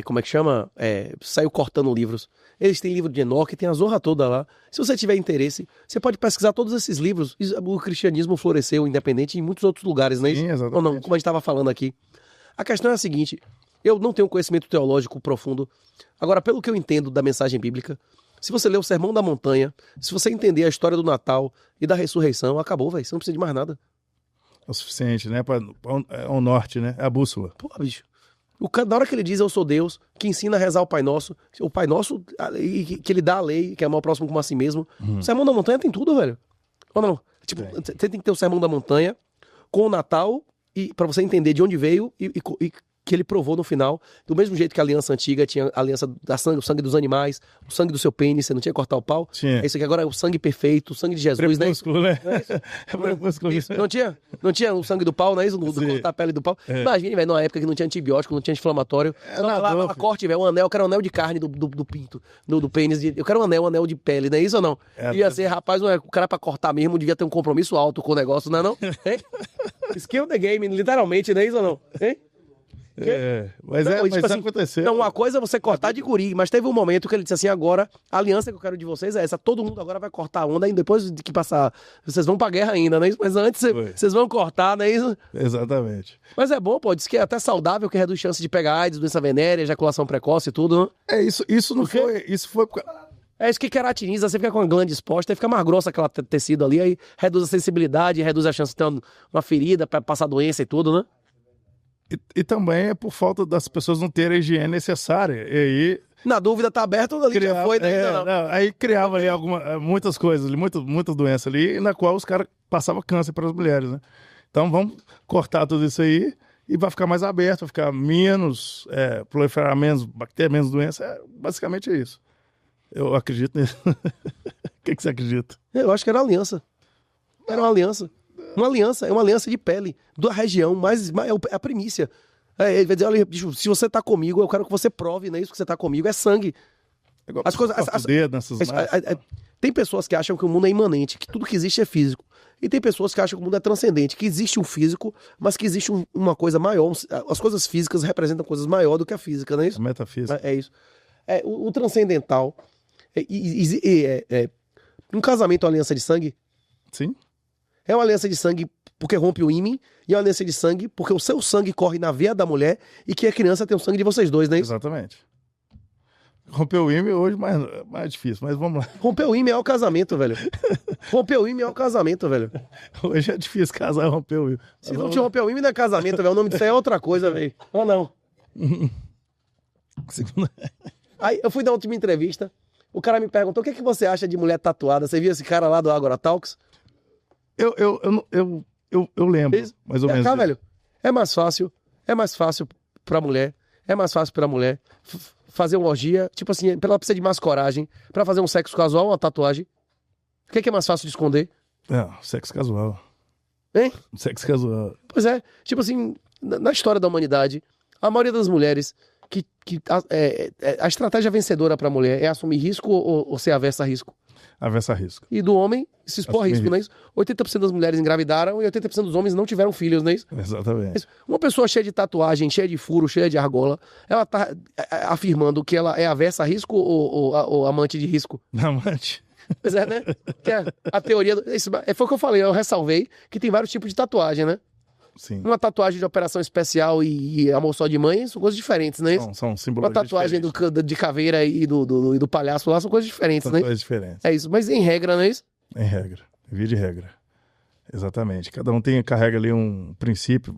como é que chama? Saiu cortando livros. Eles têm livro de Enoque, tem a zorra toda lá. Se você tiver interesse, você pode pesquisar todos esses livros. O cristianismo floresceu independente em muitos outros lugares, não é isso? Sim, exatamente. Ou não, como a gente estava falando aqui. A questão é a seguinte, eu não tenho conhecimento teológico profundo. Agora, pelo que eu entendo da mensagem bíblica, se você ler o Sermão da Montanha, se você entender a história do Natal e da ressurreição, acabou, velho. Você não precisa de mais nada. É o suficiente, né? É o norte, né? É a bússola. Pô, bicho. Na hora que ele diz eu sou Deus, que ensina a rezar o Pai Nosso, que ele dá a lei, que é amar o próximo como a si mesmo. O Sermão da Montanha tem tudo, velho. Ou não? Tipo, você tem que ter o Sermão da Montanha com o Natal, e para você entender de onde veio e que ele provou no final. Do mesmo jeito que a aliança antiga tinha a aliança o sangue dos animais, o sangue do seu pênis, você não tinha que cortar o pau. Tinha. É isso aqui agora é o sangue perfeito, o sangue de Jesus, Prepúsculo, né? É prepúsculo. Não tinha o sangue do pau, não é isso? Do cortar a pele do pau. Imagina, velho, numa época que não tinha antibiótico, não tinha anti-inflamatório. Ela corte, velho, um anel, eu quero um anel de carne do pinto, do pênis. Eu quero um anel de pele, não é isso ou não? Ia ser, rapaz, o cara pra cortar mesmo devia ter um compromisso alto com o negócio, não é não? Skill the game, literalmente, não é isso ou não? Hein? Mas aconteceu. Então, uma coisa é você cortar de guri, mas teve um momento que ele disse assim, agora, a aliança que eu quero de vocês é essa, todo mundo agora vai cortar a onda, e depois de que passar, vocês vão pra guerra ainda, né? Mas antes vocês vão cortar, não é isso? Exatamente. Mas é bom, pô, diz que é até saudável, que reduz chance de pegar AIDS, doença venérea, ejaculação precoce e tudo, né? Isso não foi, isso foi... É isso que queratiniza, você fica com a glande exposta, aí fica mais grossa aquela tecido ali, aí reduz a sensibilidade, reduz a chance de ter uma ferida pra passar doença e tudo, né? E também é por falta das pessoas não terem a higiene necessária. E aí... Na dúvida, tá aberto, ali já foi, né? Não, aí criava ali muitas coisas, muitas doenças ali, na qual os caras passavam câncer para as mulheres, né? Então vamos cortar tudo isso aí e vai ficar mais aberto, vai ficar menos, proliferar menos bactérias, menos doença. Basicamente é isso. Eu acredito nisso. O que você acredita? Eu acho que era uma aliança. Era uma aliança. É uma aliança de pele da região, mas é a primícia. Ele vai dizer, olha, bicho, se você tá comigo, eu quero que você prove, não é isso que você tá comigo, é sangue. As coisas, tem pessoas que acham que o mundo é imanente, que tudo que existe é físico. E tem pessoas que acham que o mundo é transcendente, que existe um físico, mas que existe uma coisa maior. As coisas físicas representam coisas maiores do que a física, não é isso? A metafísica. É isso. O transcendental. Um casamento é uma aliança de sangue? Sim. É uma aliança de sangue porque rompe o ímã, e é uma aliança de sangue porque o seu sangue corre na veia da mulher e que a criança tem o sangue de vocês dois, não é isso? Exatamente. Romper o ímã hoje é mais difícil, mas vamos lá. Romper o ímã é o casamento, velho. Romper o ímã é o casamento, velho. Hoje é difícil casar e romper o ímã. Se não te romper o ímã, não é casamento, velho. O nome disso aí é outra coisa, velho. Ou não? Aí eu fui dar uma última entrevista, o cara me perguntou, o que você acha de mulher tatuada? Você viu esse cara lá do Agora Talks? Eu lembro, mais ou menos. Cá, velho, é mais fácil pra mulher, fazer uma orgia, tipo assim, ela precisa de mais coragem pra fazer um sexo casual ou uma tatuagem. O que é mais fácil de esconder? Sexo casual. Hein? Sexo casual. Pois é, tipo assim, na história da humanidade, a maioria das mulheres, a estratégia vencedora pra mulher é assumir risco ou ser aversa a risco? Aversa a risco. E do homem se expor a risco, não é isso? 80% das mulheres engravidaram e 80% dos homens não tiveram filhos, não é isso? Exatamente. Uma pessoa cheia de tatuagem, cheia de furo, cheia de argola, ela tá afirmando que ela é aversa a risco ou amante de risco? Amante. Pois é, né? Que a teoria... Foi o que eu falei, eu ressalvei que tem vários tipos de tatuagem, né? Sim. Uma tatuagem de operação especial e amor só de mãe são coisas diferentes, não é isso? São simbologias Uma tatuagem de caveira e do palhaço lá são coisas diferentes, né? São coisas diferentes. É isso, mas em regra, não é isso? Em regra, via de regra. Exatamente. Cada um carrega ali um princípio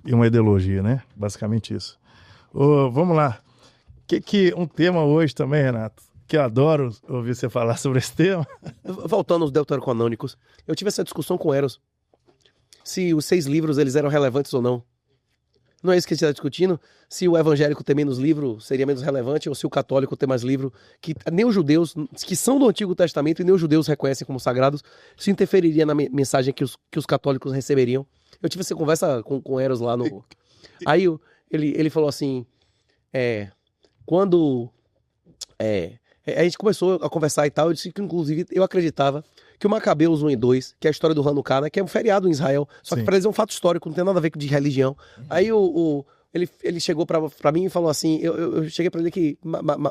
e uma ideologia, né? Basicamente isso. Vamos lá. Um tema hoje também, Renato, que eu adoro ouvir você falar sobre esse tema. Voltando aos deuterocanônicos, eu tive essa discussão com Eros. Se os 6 livros eles eram relevantes ou não. Não é isso que a gente está discutindo? Se o evangélico ter menos livro seria menos relevante, ou se o católico ter mais livro, que nem os judeus, que são do Antigo Testamento e nem os judeus reconhecem como sagrados, isso interferiria na mensagem que os católicos receberiam. Eu tive essa conversa com o Eros lá no... Aí ele falou assim, quando a gente começou a conversar e tal, eu disse que inclusive eu acreditava que o Macabeus 1 e 2, que é a história do Hanukkah, né, que é um feriado em Israel, só que Sim. para eles é um fato histórico, não tem nada a ver com de religião. Aí ele chegou pra mim e falou assim, eu cheguei pra ele que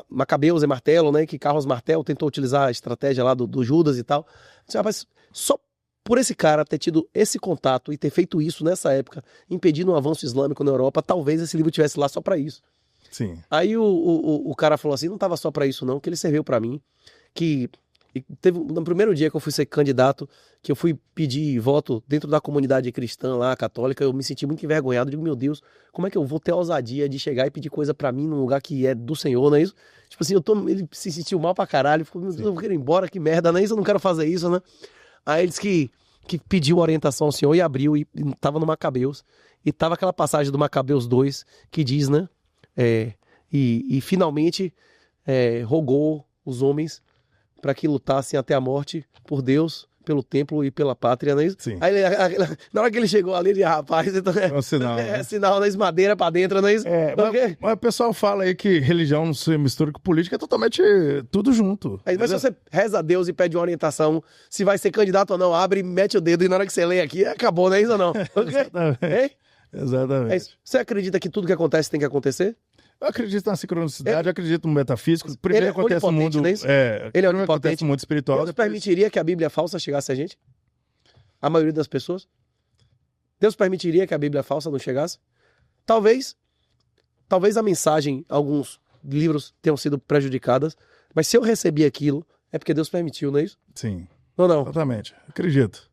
Macabeus é martelo, né, que Carlos Martel tentou utilizar a estratégia lá do Judas e tal. Eu disse, rapaz, só por esse cara ter tido esse contato e ter feito isso nessa época, impedindo um avanço islâmico na Europa, talvez esse livro tivesse lá só pra isso. Sim. Aí o cara falou assim, não tava só pra isso não, que ele serviu pra mim, que teve no primeiro dia que eu fui ser candidato, que eu fui pedir voto dentro da comunidade cristã lá, católica, eu me senti muito envergonhado, digo, meu Deus, como é que eu vou ter a ousadia de chegar e pedir coisa pra mim num lugar que é do Senhor, não é isso? Tipo assim, ele se sentiu mal pra caralho, ficou, meu Deus, eu quero ir embora, que merda, não é isso? Eu não quero fazer isso, né? Aí ele disse que pediu orientação ao Senhor e abriu e tava no Macabeus, e tava aquela passagem do Macabeus 2 que diz, né? E finalmente rogou os homens para que lutassem até a morte por Deus, pelo templo e pela pátria, não é isso? Sim. Aí na hora que ele chegou ali, ele, rapaz, então, É um sinal. Né? sinal, né? Madeira pra dentro, não é isso? Mas o pessoal fala aí que religião não se mistura com política, é totalmente tudo junto. Mas se você reza a Deus e pede uma orientação, se vai ser candidato ou não, abre e mete o dedo e na hora que você lê aqui, acabou, não é isso ou não? Exatamente. Exatamente. É isso. Você acredita que tudo que acontece tem que acontecer? Eu acredito na sincronicidade, eu acredito no metafísico. Primeiro Ele é acontece no mundo. onipotente, não Ele Ele é acontece onipotente. no mundo espiritual. Deus permitiria que a Bíblia falsa chegasse a gente? A maioria das pessoas? Deus permitiria que a Bíblia falsa não chegasse? Talvez a mensagem, alguns livros tenham sido prejudicadas, mas se eu recebi aquilo, é porque Deus permitiu, não é isso? Sim, Ou não? exatamente. Acredito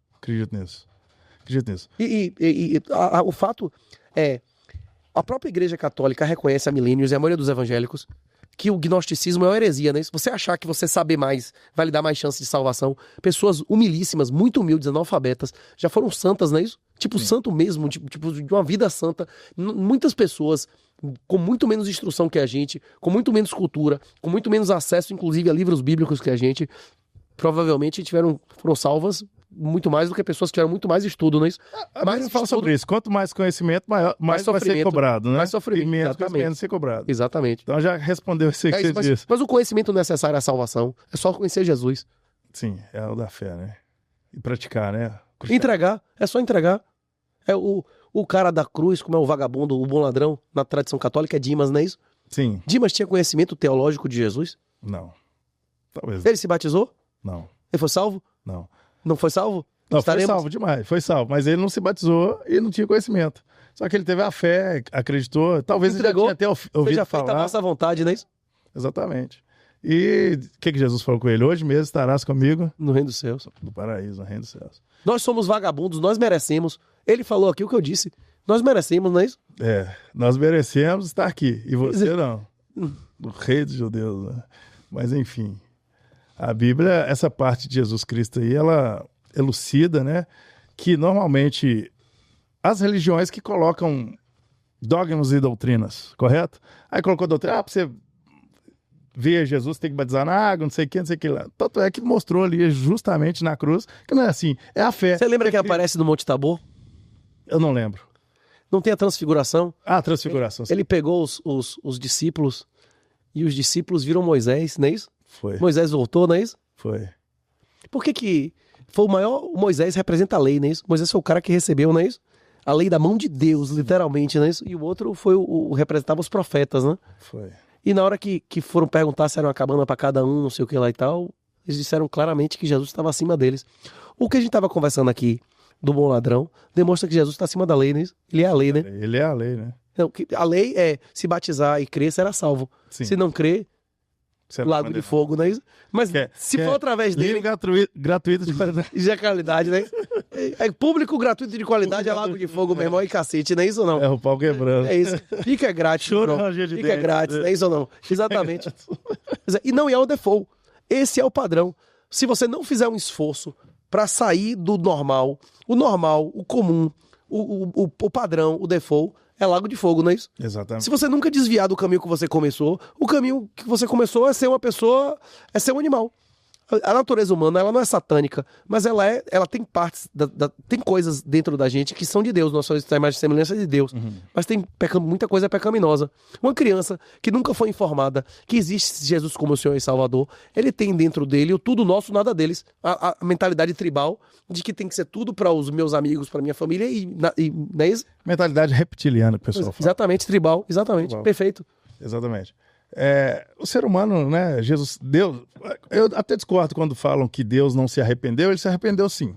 nisso. O fato é, a própria Igreja Católica reconhece há milênios, e a maioria dos evangélicos, que o gnosticismo é uma heresia, né? Se você achar que você saber mais vai lhe dar mais chance de salvação, pessoas humilíssimas, muito humildes, analfabetas, já foram santas, não é isso? Tipo, Sim. santo mesmo, tipo de uma vida santa. Muitas pessoas com muito menos instrução que a gente, com muito menos cultura, com muito menos acesso, inclusive, a livros bíblicos que a gente, provavelmente foram salvas muito mais do que pessoas que tiveram muito mais estudo, não é isso? A Bíblia fala sobre isso. Quanto mais conhecimento, mais vai ser sofrimento, cobrado, né? mais sofrimento, E menos exatamente. conhecimento ser cobrado. Exatamente. Então já respondeu isso aí que É isso, você disse. mas o conhecimento necessário à salvação é só conhecer Jesus. Sim, é o da fé, né? E praticar, né? Entregar, é só entregar. É o cara da cruz, como é o vagabundo, o bom ladrão, na tradição católica, é Dimas, não é isso? Sim, Dimas tinha conhecimento teológico de Jesus? não. Talvez. Ele se batizou? Não, Ele foi salvo? não. Não foi salvo? Não, Estaremos- foi salvo demais, foi salvo. Mas ele não se batizou e não tinha conhecimento. Só que ele teve a fé, acreditou. Talvez Entregou. ele já tinha até ouvido Seja feita a falar. nossa vontade, não é isso? Exatamente. E o que Jesus falou com ele? Hoje mesmo estarás comigo No reino dos céus. no paraíso, no reino dos céus. Nós somos vagabundos, nós merecemos. Ele falou aqui o que eu disse. Nós merecemos, não é isso? Nós merecemos estar aqui. E você não. O rei dos judeus, né? Mas enfim. A Bíblia, essa parte de Jesus Cristo aí, ela elucida, né? Que normalmente as religiões que colocam dogmas e doutrinas, correto? Aí colocou doutrina, pra você ver Jesus tem que batizar na água, não sei o que lá. Tanto é que mostrou ali justamente na cruz que não é assim, é a fé. Você lembra que aparece no Monte Tabor? Eu não lembro. Não tem a transfiguração? Ah, transfiguração. Ele pegou os discípulos e os discípulos viram Moisés, não é isso? Foi, Moisés voltou, não é isso? foi. Por que foi o maior... O Moisés representa a lei, não é isso? Moisés foi o cara que recebeu, não é isso? A lei da mão de Deus, literalmente, não é isso? E o outro foi representava os profetas, né? Foi. E na hora que foram perguntar se era uma cabana para cada um, não sei o que lá e tal, eles disseram claramente que Jesus estava acima deles. O que a gente estava conversando aqui do bom ladrão demonstra que Jesus está acima da lei, né? Ele é a lei, né? Ele é a lei, né? Não, a lei é se batizar e crer, será salvo. Sim. Se não crer, Você é lago de fogo, não é isso? Mas se for através dele, livre gratuito de qualidade. isso é qualidade, né? É público, gratuito de qualidade, é lago de fogo, meu irmão, e cacete, não é isso ou não? É o pau quebrando. É isso. Fica grátis. Choro, pronto. ranger de Fica dente. grátis, é isso ou não? Exatamente. E não é o default. Esse é o padrão. Se você não fizer um esforço para sair do normal, o comum, o padrão, o default, é lago de fogo, não é isso? Exatamente. Se você nunca desviar do caminho que você começou, o caminho que você começou é ser uma pessoa, é ser um animal. A natureza humana, ela não é satânica, mas ela tem partes, tem coisas dentro da gente que são de Deus, nós somos a imagem e semelhança de Deus, mas tem muita coisa pecaminosa. Uma criança que nunca foi informada que existe Jesus como o Senhor e Salvador, ele tem dentro dele o tudo nosso, nada deles, a mentalidade tribal de que tem que ser tudo para os meus amigos, para minha família não é isso? Mentalidade reptiliana, que o pessoal fala. Exatamente, tribal, exatamente, Tribal. perfeito. Exatamente. O ser humano, né, Deus, eu até discordo quando falam que Deus não se arrependeu, ele se arrependeu sim.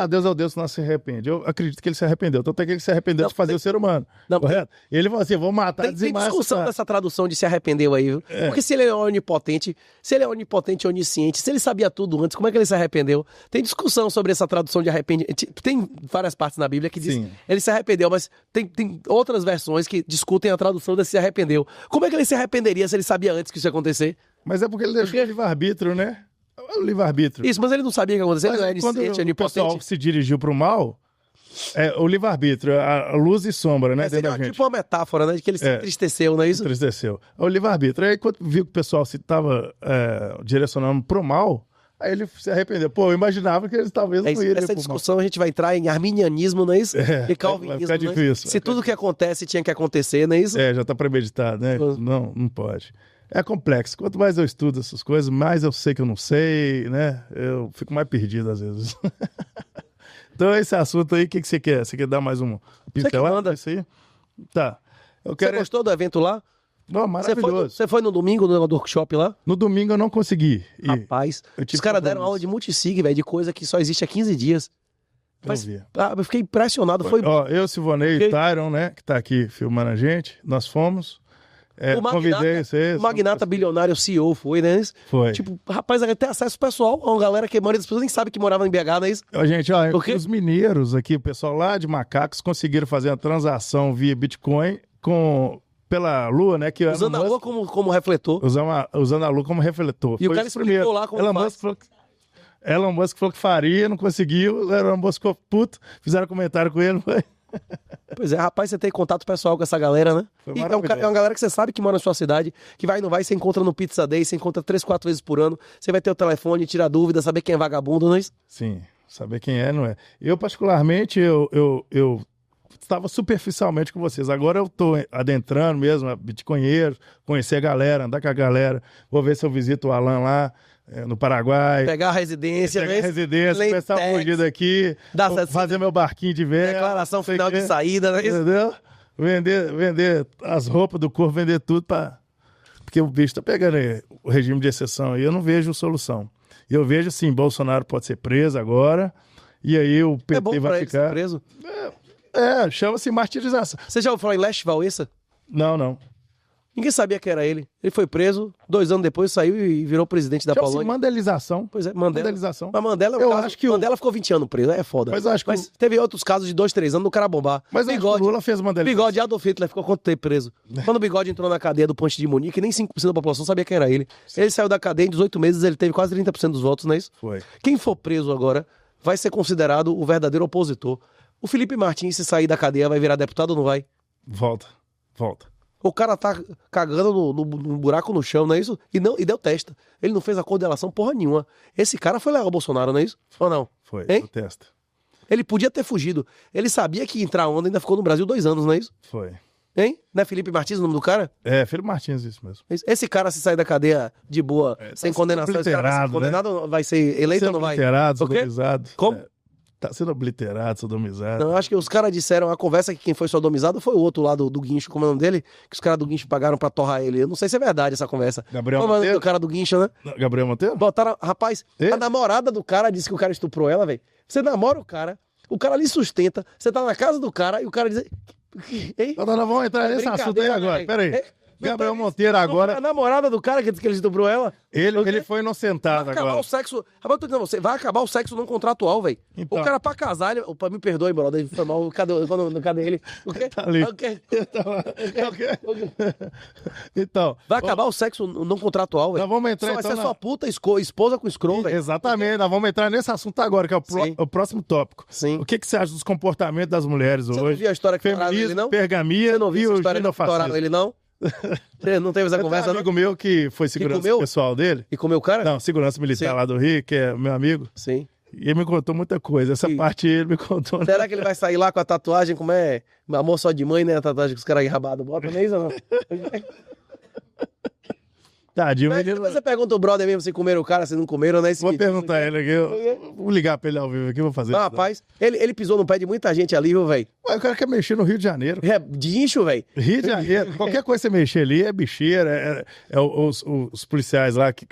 Deus é o Deus que não se arrepende. Eu acredito que ele se arrependeu, tanto é que ele se arrependeu de fazer o ser humano, correto? Ele falou assim, vou matar, Tem dizimar discussão dessa tradução de se arrependeu aí, viu? Porque se ele é onipotente e onisciente, se ele sabia tudo antes, como é que ele se arrependeu? Tem discussão sobre essa tradução de arrependimento. Tem várias partes na Bíblia que diz Sim. ele se arrependeu, mas tem outras versões que discutem a tradução desse se arrependeu. Como é que ele se arrependeria se ele sabia antes que isso ia acontecer? Mas é porque ele deixou o livre-arbítrio, né? O livre-arbítrio. Isso, mas ele não sabia o que ia acontecer, ele não é Quando onisciente, o pessoal onipotente. se dirigiu para o mal, o livre-arbítrio, a luz e sombra, né? Mas Dentro seria da gente. tipo uma metáfora, né? De que ele se entristeceu, não é isso? Entristeceu. O livre-arbítrio. Aí quando viu que o pessoal se estava direcionando pro mal, aí ele se arrependeu. Pô, eu imaginava que eles talvez não iriam Essa pro mal. discussão a gente vai entrar em arminianismo, não é isso? E calvinismo, vai ficar não é isso? difícil. Se tudo que acontece tinha que acontecer, não é isso? Já tá premeditado, né? Não pode. É complexo. Quanto mais eu estudo essas coisas, mais eu sei que eu não sei, né? Eu fico mais perdido às vezes. Então, esse assunto aí, o que você quer? Você quer dar mais um pincelada? manda. Isso aí? Tá. Eu Você quero... gostou do evento lá? Não, maravilhoso. Você foi no domingo no workshop lá? No domingo eu não consegui ir. Rapaz, eu tive os caras deram compromisso. aula de multisig, velho, de coisa que só existe há 15 dias. Mas, vi. eu fiquei impressionado. Foi Eu, Silvonei e Tyron, né, que tá aqui filmando a gente, nós fomos. Convidei vocês. o magnata bilionário CEO foi, né? Foi. Tipo, rapaz, até acesso pessoal a uma galera que a maioria das pessoas nem sabe que morava em BH, não é isso? Gente, os mineiros aqui, o pessoal lá de Macacos, conseguiram fazer uma transação via Bitcoin pela Lua, né? Que Usando a Lua como refletor. Usando a Lua como refletor. E Foi o cara o primeiro. explicou lá como faz. Elon Musk falou que faria, não conseguiu. Elon Musk ficou puto, fizeram comentário com ele. Foi. Pois é, rapaz, você tem contato pessoal com essa galera, né? Foi E é maravilhoso. uma galera que você sabe que mora na sua cidade, que vai e não vai, você encontra no Pizza Day, você encontra 3, 4 vezes por ano, você vai ter o telefone, tira dúvida, saber quem é vagabundo, não é isso? Sim, saber quem é, não é. Eu, particularmente, eu estava superficialmente com vocês. Agora eu estou adentrando mesmo, a bitcoinheiro, conhecer a galera, andar com a galera. Vou ver se eu visito o Alan lá, no Paraguai. Pegar a residência, Pegar né? a residência, Lei começar a tax, fugir daqui, dar fazer meu barquinho de vela. declaração não sei final o quê. de saída, não é isso? Entendeu? Vender as roupas do corpo, vender tudo para... Porque o bicho tá pegando aí, o regime de exceção aí, eu não vejo solução. Eu vejo, sim, Bolsonaro pode ser preso agora, e aí o PT É bom pra vai ele ser ficar... preso. Chama-se martirização. Você já ouviu falar em Lech Walesa? Não. Ninguém sabia que era ele. Ele foi preso, 2 anos depois saiu e virou presidente da Chama-se Polônia. mandelização. Pois é, Mandela. Mandelização. Mas Mandela, Eu acho que Mandela ficou 20 anos preso, é foda. Mas eu acho que teve outros casos de 2, 3 anos do cara bombar. Mas acho que o Lula fez mandelização. Bigode, Adolf Hitler ficou quanto tempo preso? Quando o Bigode entrou na cadeia do Ponte de Munique, nem 5% da população sabia quem era ele. Ele saiu da cadeia em 18 meses, ele teve quase 30% dos votos, não é isso? Foi. Quem for preso agora vai ser considerado o verdadeiro opositor. O Felipe Martins, se sair da cadeia, vai virar deputado ou não vai? Volta. O cara tá cagando no buraco no chão, não é isso? E deu testa. Ele não fez a coordenação porra nenhuma. Esse cara foi legal ao Bolsonaro, não é isso? Ou não? Foi, Hein? protesta. Ele podia ter fugido. Ele sabia que ia entrar onda, ainda ficou no Brasil 2 anos, não é isso? Foi. Hein? Não é Felipe Martins o nome do cara? Felipe Martins, isso mesmo. Esse cara, se sair da cadeia de boa, sem sendo condenação, esse cara vai ser obliterado, condenado, vai ser eleito ou não vai? Obliterado, O quê? sodomizado. Como? Tá sendo obliterado, sodomizado. Não, acho que os caras disseram, a conversa que quem foi sodomizado foi o outro lá do Guincho, como é o nome dele? Que os caras do Guincho pagaram pra torrar ele. Eu não sei se é verdade essa conversa. Gabriel Como é o nome Monteiro? do cara do Guincho, né? Gabriel Monteiro? Botaram, rapaz, a namorada do cara disse que o cara estuprou ela, velho. Você namora o cara lhe sustenta, você tá na casa do cara e o cara diz... Hein? Não, vamos entrar nesse assunto aí agora. velho. Pera aí. Gabriel Monteiro agora, A namorada do cara que disse que ele estuprou ela. ele foi inocentado Vai acabar agora. o sexo. Rapaz, eu tô dizendo a você, vai acabar o sexo não contratual, velho. Então. O cara pra casar, ele. Opa, me perdoe, brother. Foi mal. Cadê ele? O quê? Tá ali. O quê? Então, Vai acabar o sexo não contratual, velho. nós vamos entrar Vai então ser na- sua puta esposa com escroto, velho. exatamente, nós vamos entrar nesse assunto agora, que é Sim. o próximo tópico. Sim. O que você acha dos comportamentos das mulheres Você não hoje? viu a história que toraram ele, Feminismo, não? pergamia Você não e viu essa o história que toraram genofascismo. ele, não? Você não teve essa Tem um conversa, não? amigo meu que foi segurança comeu? pessoal dele. E comeu o cara? Não, segurança militar Sim. lá do Rio, que é meu amigo. Sim. E ele me contou muita coisa. Essa Sim. parte ele me contou. né? Será que ele vai sair lá com a tatuagem, como é? Amor só de mãe, né? A tatuagem que os caras enrabados botam, não é isso, não? Tadinho, Mas menino. você pergunta o brother mesmo se comeram o cara, se não comeram, né? Vou perguntar ele aqui. Vou ligar pra ele ao vivo aqui, vou fazer. Não, rapaz, ele pisou no pé de muita gente ali, viu, velho? Ué, o cara quer mexer no Rio de Janeiro. É dincho, velho. Rio de Janeiro. Qualquer coisa que você mexer ali é bicheira, os policiais lá que.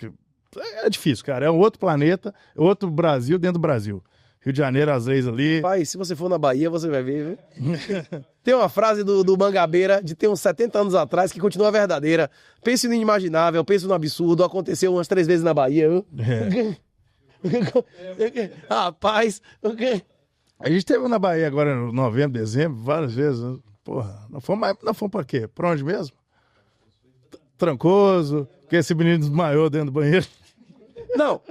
É difícil, cara. É um outro planeta, é outro Brasil dentro do Brasil. Rio de Janeiro, as leis ali. Pai, se você for na Bahia, você vai ver, viu? Tem uma frase do Mangabeira de ter uns 70 anos atrás que continua verdadeira. Pense no inimaginável, pense no absurdo. Aconteceu umas 3 vezes na Bahia, viu? Rapaz, o quê? A gente teve na Bahia agora em novembro, dezembro, várias vezes. Né? Porra, nós fomos pra quê? Pra onde mesmo? Trancoso, que esse menino desmaiou dentro do banheiro. Não,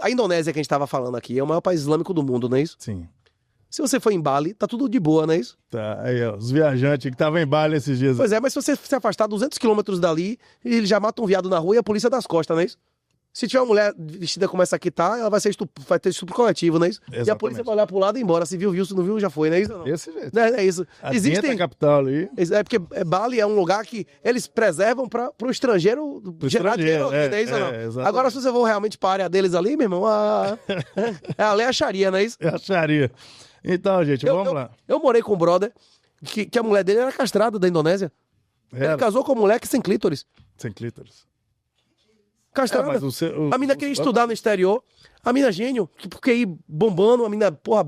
a Indonésia que a gente tava falando aqui é o maior país islâmico do mundo, não é isso? Sim. Se você for em Bali, tá tudo de boa, não é isso? Tá, aí, ó, os viajantes que estavam em Bali esses dias. Pois é, mas se você se afastar 200 quilômetros dali, eles já matam um viado na rua e a polícia das costas, não é isso? Se tiver uma mulher vestida como essa aqui tá, ela vai ter estupro coletivo, não é isso? E a Exatamente. polícia vai olhar pro lado e ir embora. Se viu, se não viu, já foi, não é isso? Não. Desse jeito. Não é isso. Dentro da capital ali. É porque Bali é um lugar que eles preservam pro estrangeiro gerar dinheiro aqui, não é isso ou não? exatamente. Agora, se você for realmente para a área deles ali, meu irmão, a lei acharia, não é isso? Eu acharia. Então, gente, vamos lá. Eu morei com um brother que a mulher dele era castrada da Indonésia. Ele Era, casou com uma mulher que sem clítoris. sem clítoris. Castrada. Mas A mina queria estudar no exterior. A mina gênio, porque ir bombando, a mina, porra,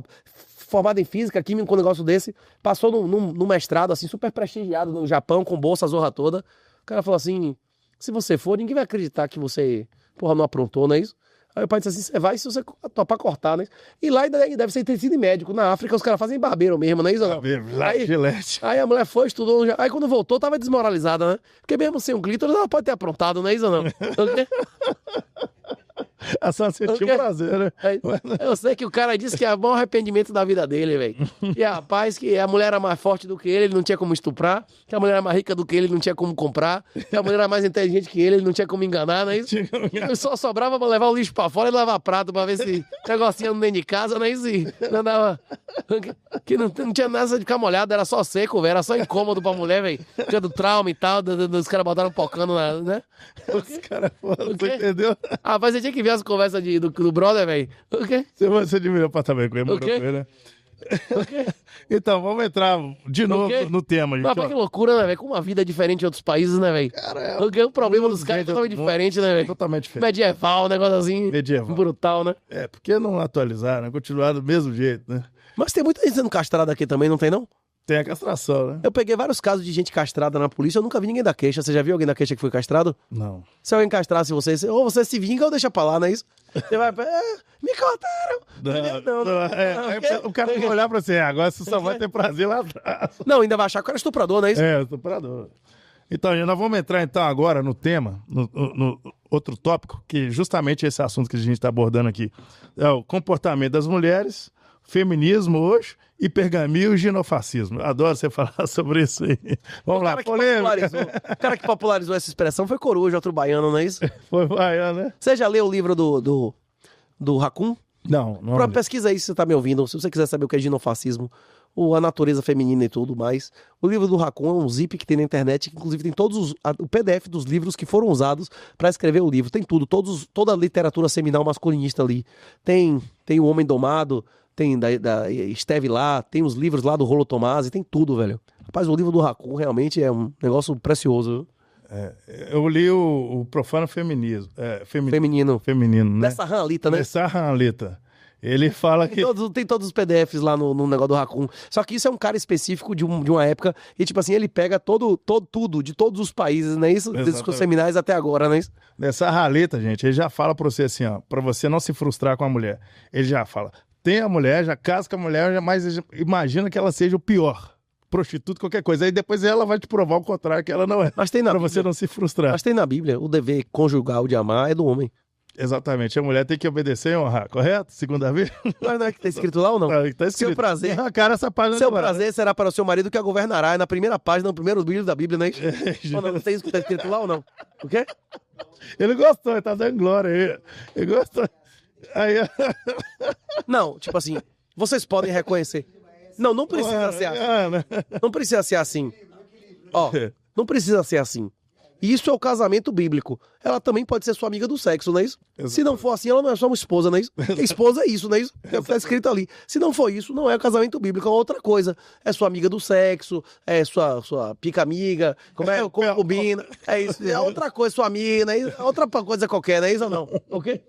formada em física, química, com um negócio desse, passou num mestrado, assim, super prestigiado no Japão, com bolsa, a zorra toda. O cara falou assim, se você for, ninguém vai acreditar que você, porra, não aprontou, não é isso? Aí o pai disse assim, você vai se você topar cortar, né? E lá ainda deve ser ter sido médico. Na África os caras fazem barbeiro mesmo, não é isso? Não? Lá, Aí- Gillette. Aí a mulher foi, estudou. Aí quando voltou, tava desmoralizada, né? Porque mesmo sem um clítoris, ela pode ter aprontado, não é isso ou não? A só sentiu Ok. prazer, né? Aí, eu sei que o cara disse que é o maior arrependimento da vida dele, velho. E rapaz, que a mulher era mais forte do que ele não tinha como estuprar. Que a mulher era mais rica do que ele não tinha como comprar. Que a mulher era mais inteligente que ele não tinha como enganar, não é isso? Ele só sobrava pra levar o lixo pra fora e lavar prato pra ver se negocinho dentro de casa, não é isso? E não dava. Que não tinha nada de ficar molhado, era só seco, velho. Era só incômodo pra mulher, velho. Tinha do trauma e tal, os caras botaram pocando, né? Os caras foram, O quê? você entendeu? Rapaz, você tinha que ver as conversas do brother, velho. O quê? Você diminuiu o apartamento com ele, morou O quê? com ele, né? O quê? Então, vamos entrar de novo quê? no tema, gente. Mas ó. que loucura, né, velho? Com uma vida diferente em outros países, né, velho? Cara, Porque o problema tudo dos caras é gente, totalmente diferente, né, velho? Totalmente diferente. Medieval, um negócio assim. Medieval. Brutal, né? É, porque não atualizaram, né? Continuaram do mesmo jeito, né? Mas tem muita gente sendo castrada aqui também, não tem, não? Tem a castração, né? Eu peguei vários casos de gente castrada na polícia, eu nunca vi ninguém da queixa. Você já viu alguém da queixa que foi castrado? Não. Se alguém castrasse você, ou você se vinga ou deixa pra lá, não é isso? Você vai, me cortaram! Aí o cara vai olhar pra você, agora você só vai ter prazer lá atrás. Não, ainda vai achar que o cara é estuprador, não é isso? É, estuprador. Então, gente, nós vamos entrar então agora no tema, no outro tópico, que justamente esse assunto que a gente está abordando aqui. É o comportamento das mulheres, feminismo hoje, hipergamia e ginofascismo. Adoro você falar sobre isso aí. Vamos lá, polêmica. O cara que popularizou essa expressão foi Coruja, outro baiano, não é isso? Foi baiano, né? Você já leu o livro do Raccoon? Não. Pesquisa aí se você tá me ouvindo, se você quiser saber o que é ginofascismo, a natureza feminina e tudo mais. O livro do Raccoon é um zip que tem na internet, que inclusive tem o PDF dos livros que foram usados para escrever o livro. Tem tudo, toda a literatura seminal masculinista ali. Tem o Homem Domado, tem da Esteve lá, tem os livros lá do Rolo Tomasi, tem tudo, velho. Rapaz, o livro do Raccoon realmente é um negócio precioso. Eu li o Profano Feminismo. Feminino. Feminino, né? Dessa Ranalita, né? Dessa Ranalita. Ele fala que... Tem todos os PDFs lá no negócio do Raccoon. Só que isso é um cara específico de uma época. E, tipo assim, ele pega tudo de todos os países, não é isso? Desde os Exatamente. seminários até agora, não é isso? Nessa raleta, gente, ele já fala pra você assim, ó, pra você não se frustrar com a mulher. Ele já fala, tem a mulher, já casa com a mulher, mas imagina que ela seja o pior. Prostituta, qualquer coisa. Aí depois ela vai te provar o contrário, que ela não é. Mas tem na Pra Bíblia. você não se frustrar. Mas tem na Bíblia, o dever conjugal de amar é do homem. Exatamente. A mulher tem que obedecer e honrar, correto? Segunda vez? Mas não é que tá escrito lá ou não? Tá escrito. Seu prazer. Cara, essa página Seu agora. prazer será para o seu marido que a governará. É na primeira página, no primeiro livro da Bíblia, não é isso? Ou não tem isso que tá escrito lá ou não? O quê? Ele gostou, ele tá dando glória aí. Ele gostou. Aí, Não, tipo assim, vocês podem reconhecer. Não precisa ser assim. Não precisa ser assim. Ó, não precisa ser assim. Isso é o casamento bíblico. Ela também pode ser sua amiga do sexo, não é isso? Exato. Se não for assim, ela não é sua esposa, não é isso? Porque esposa é isso, não é isso? É o que tá escrito ali. Se não for isso, não é o casamento bíblico, é outra coisa. É sua amiga do sexo, é sua pica-amiga, como é? Concubina. É isso. É outra coisa, sua amiga, não é isso? É outra coisa qualquer, não é isso ou não? Ok?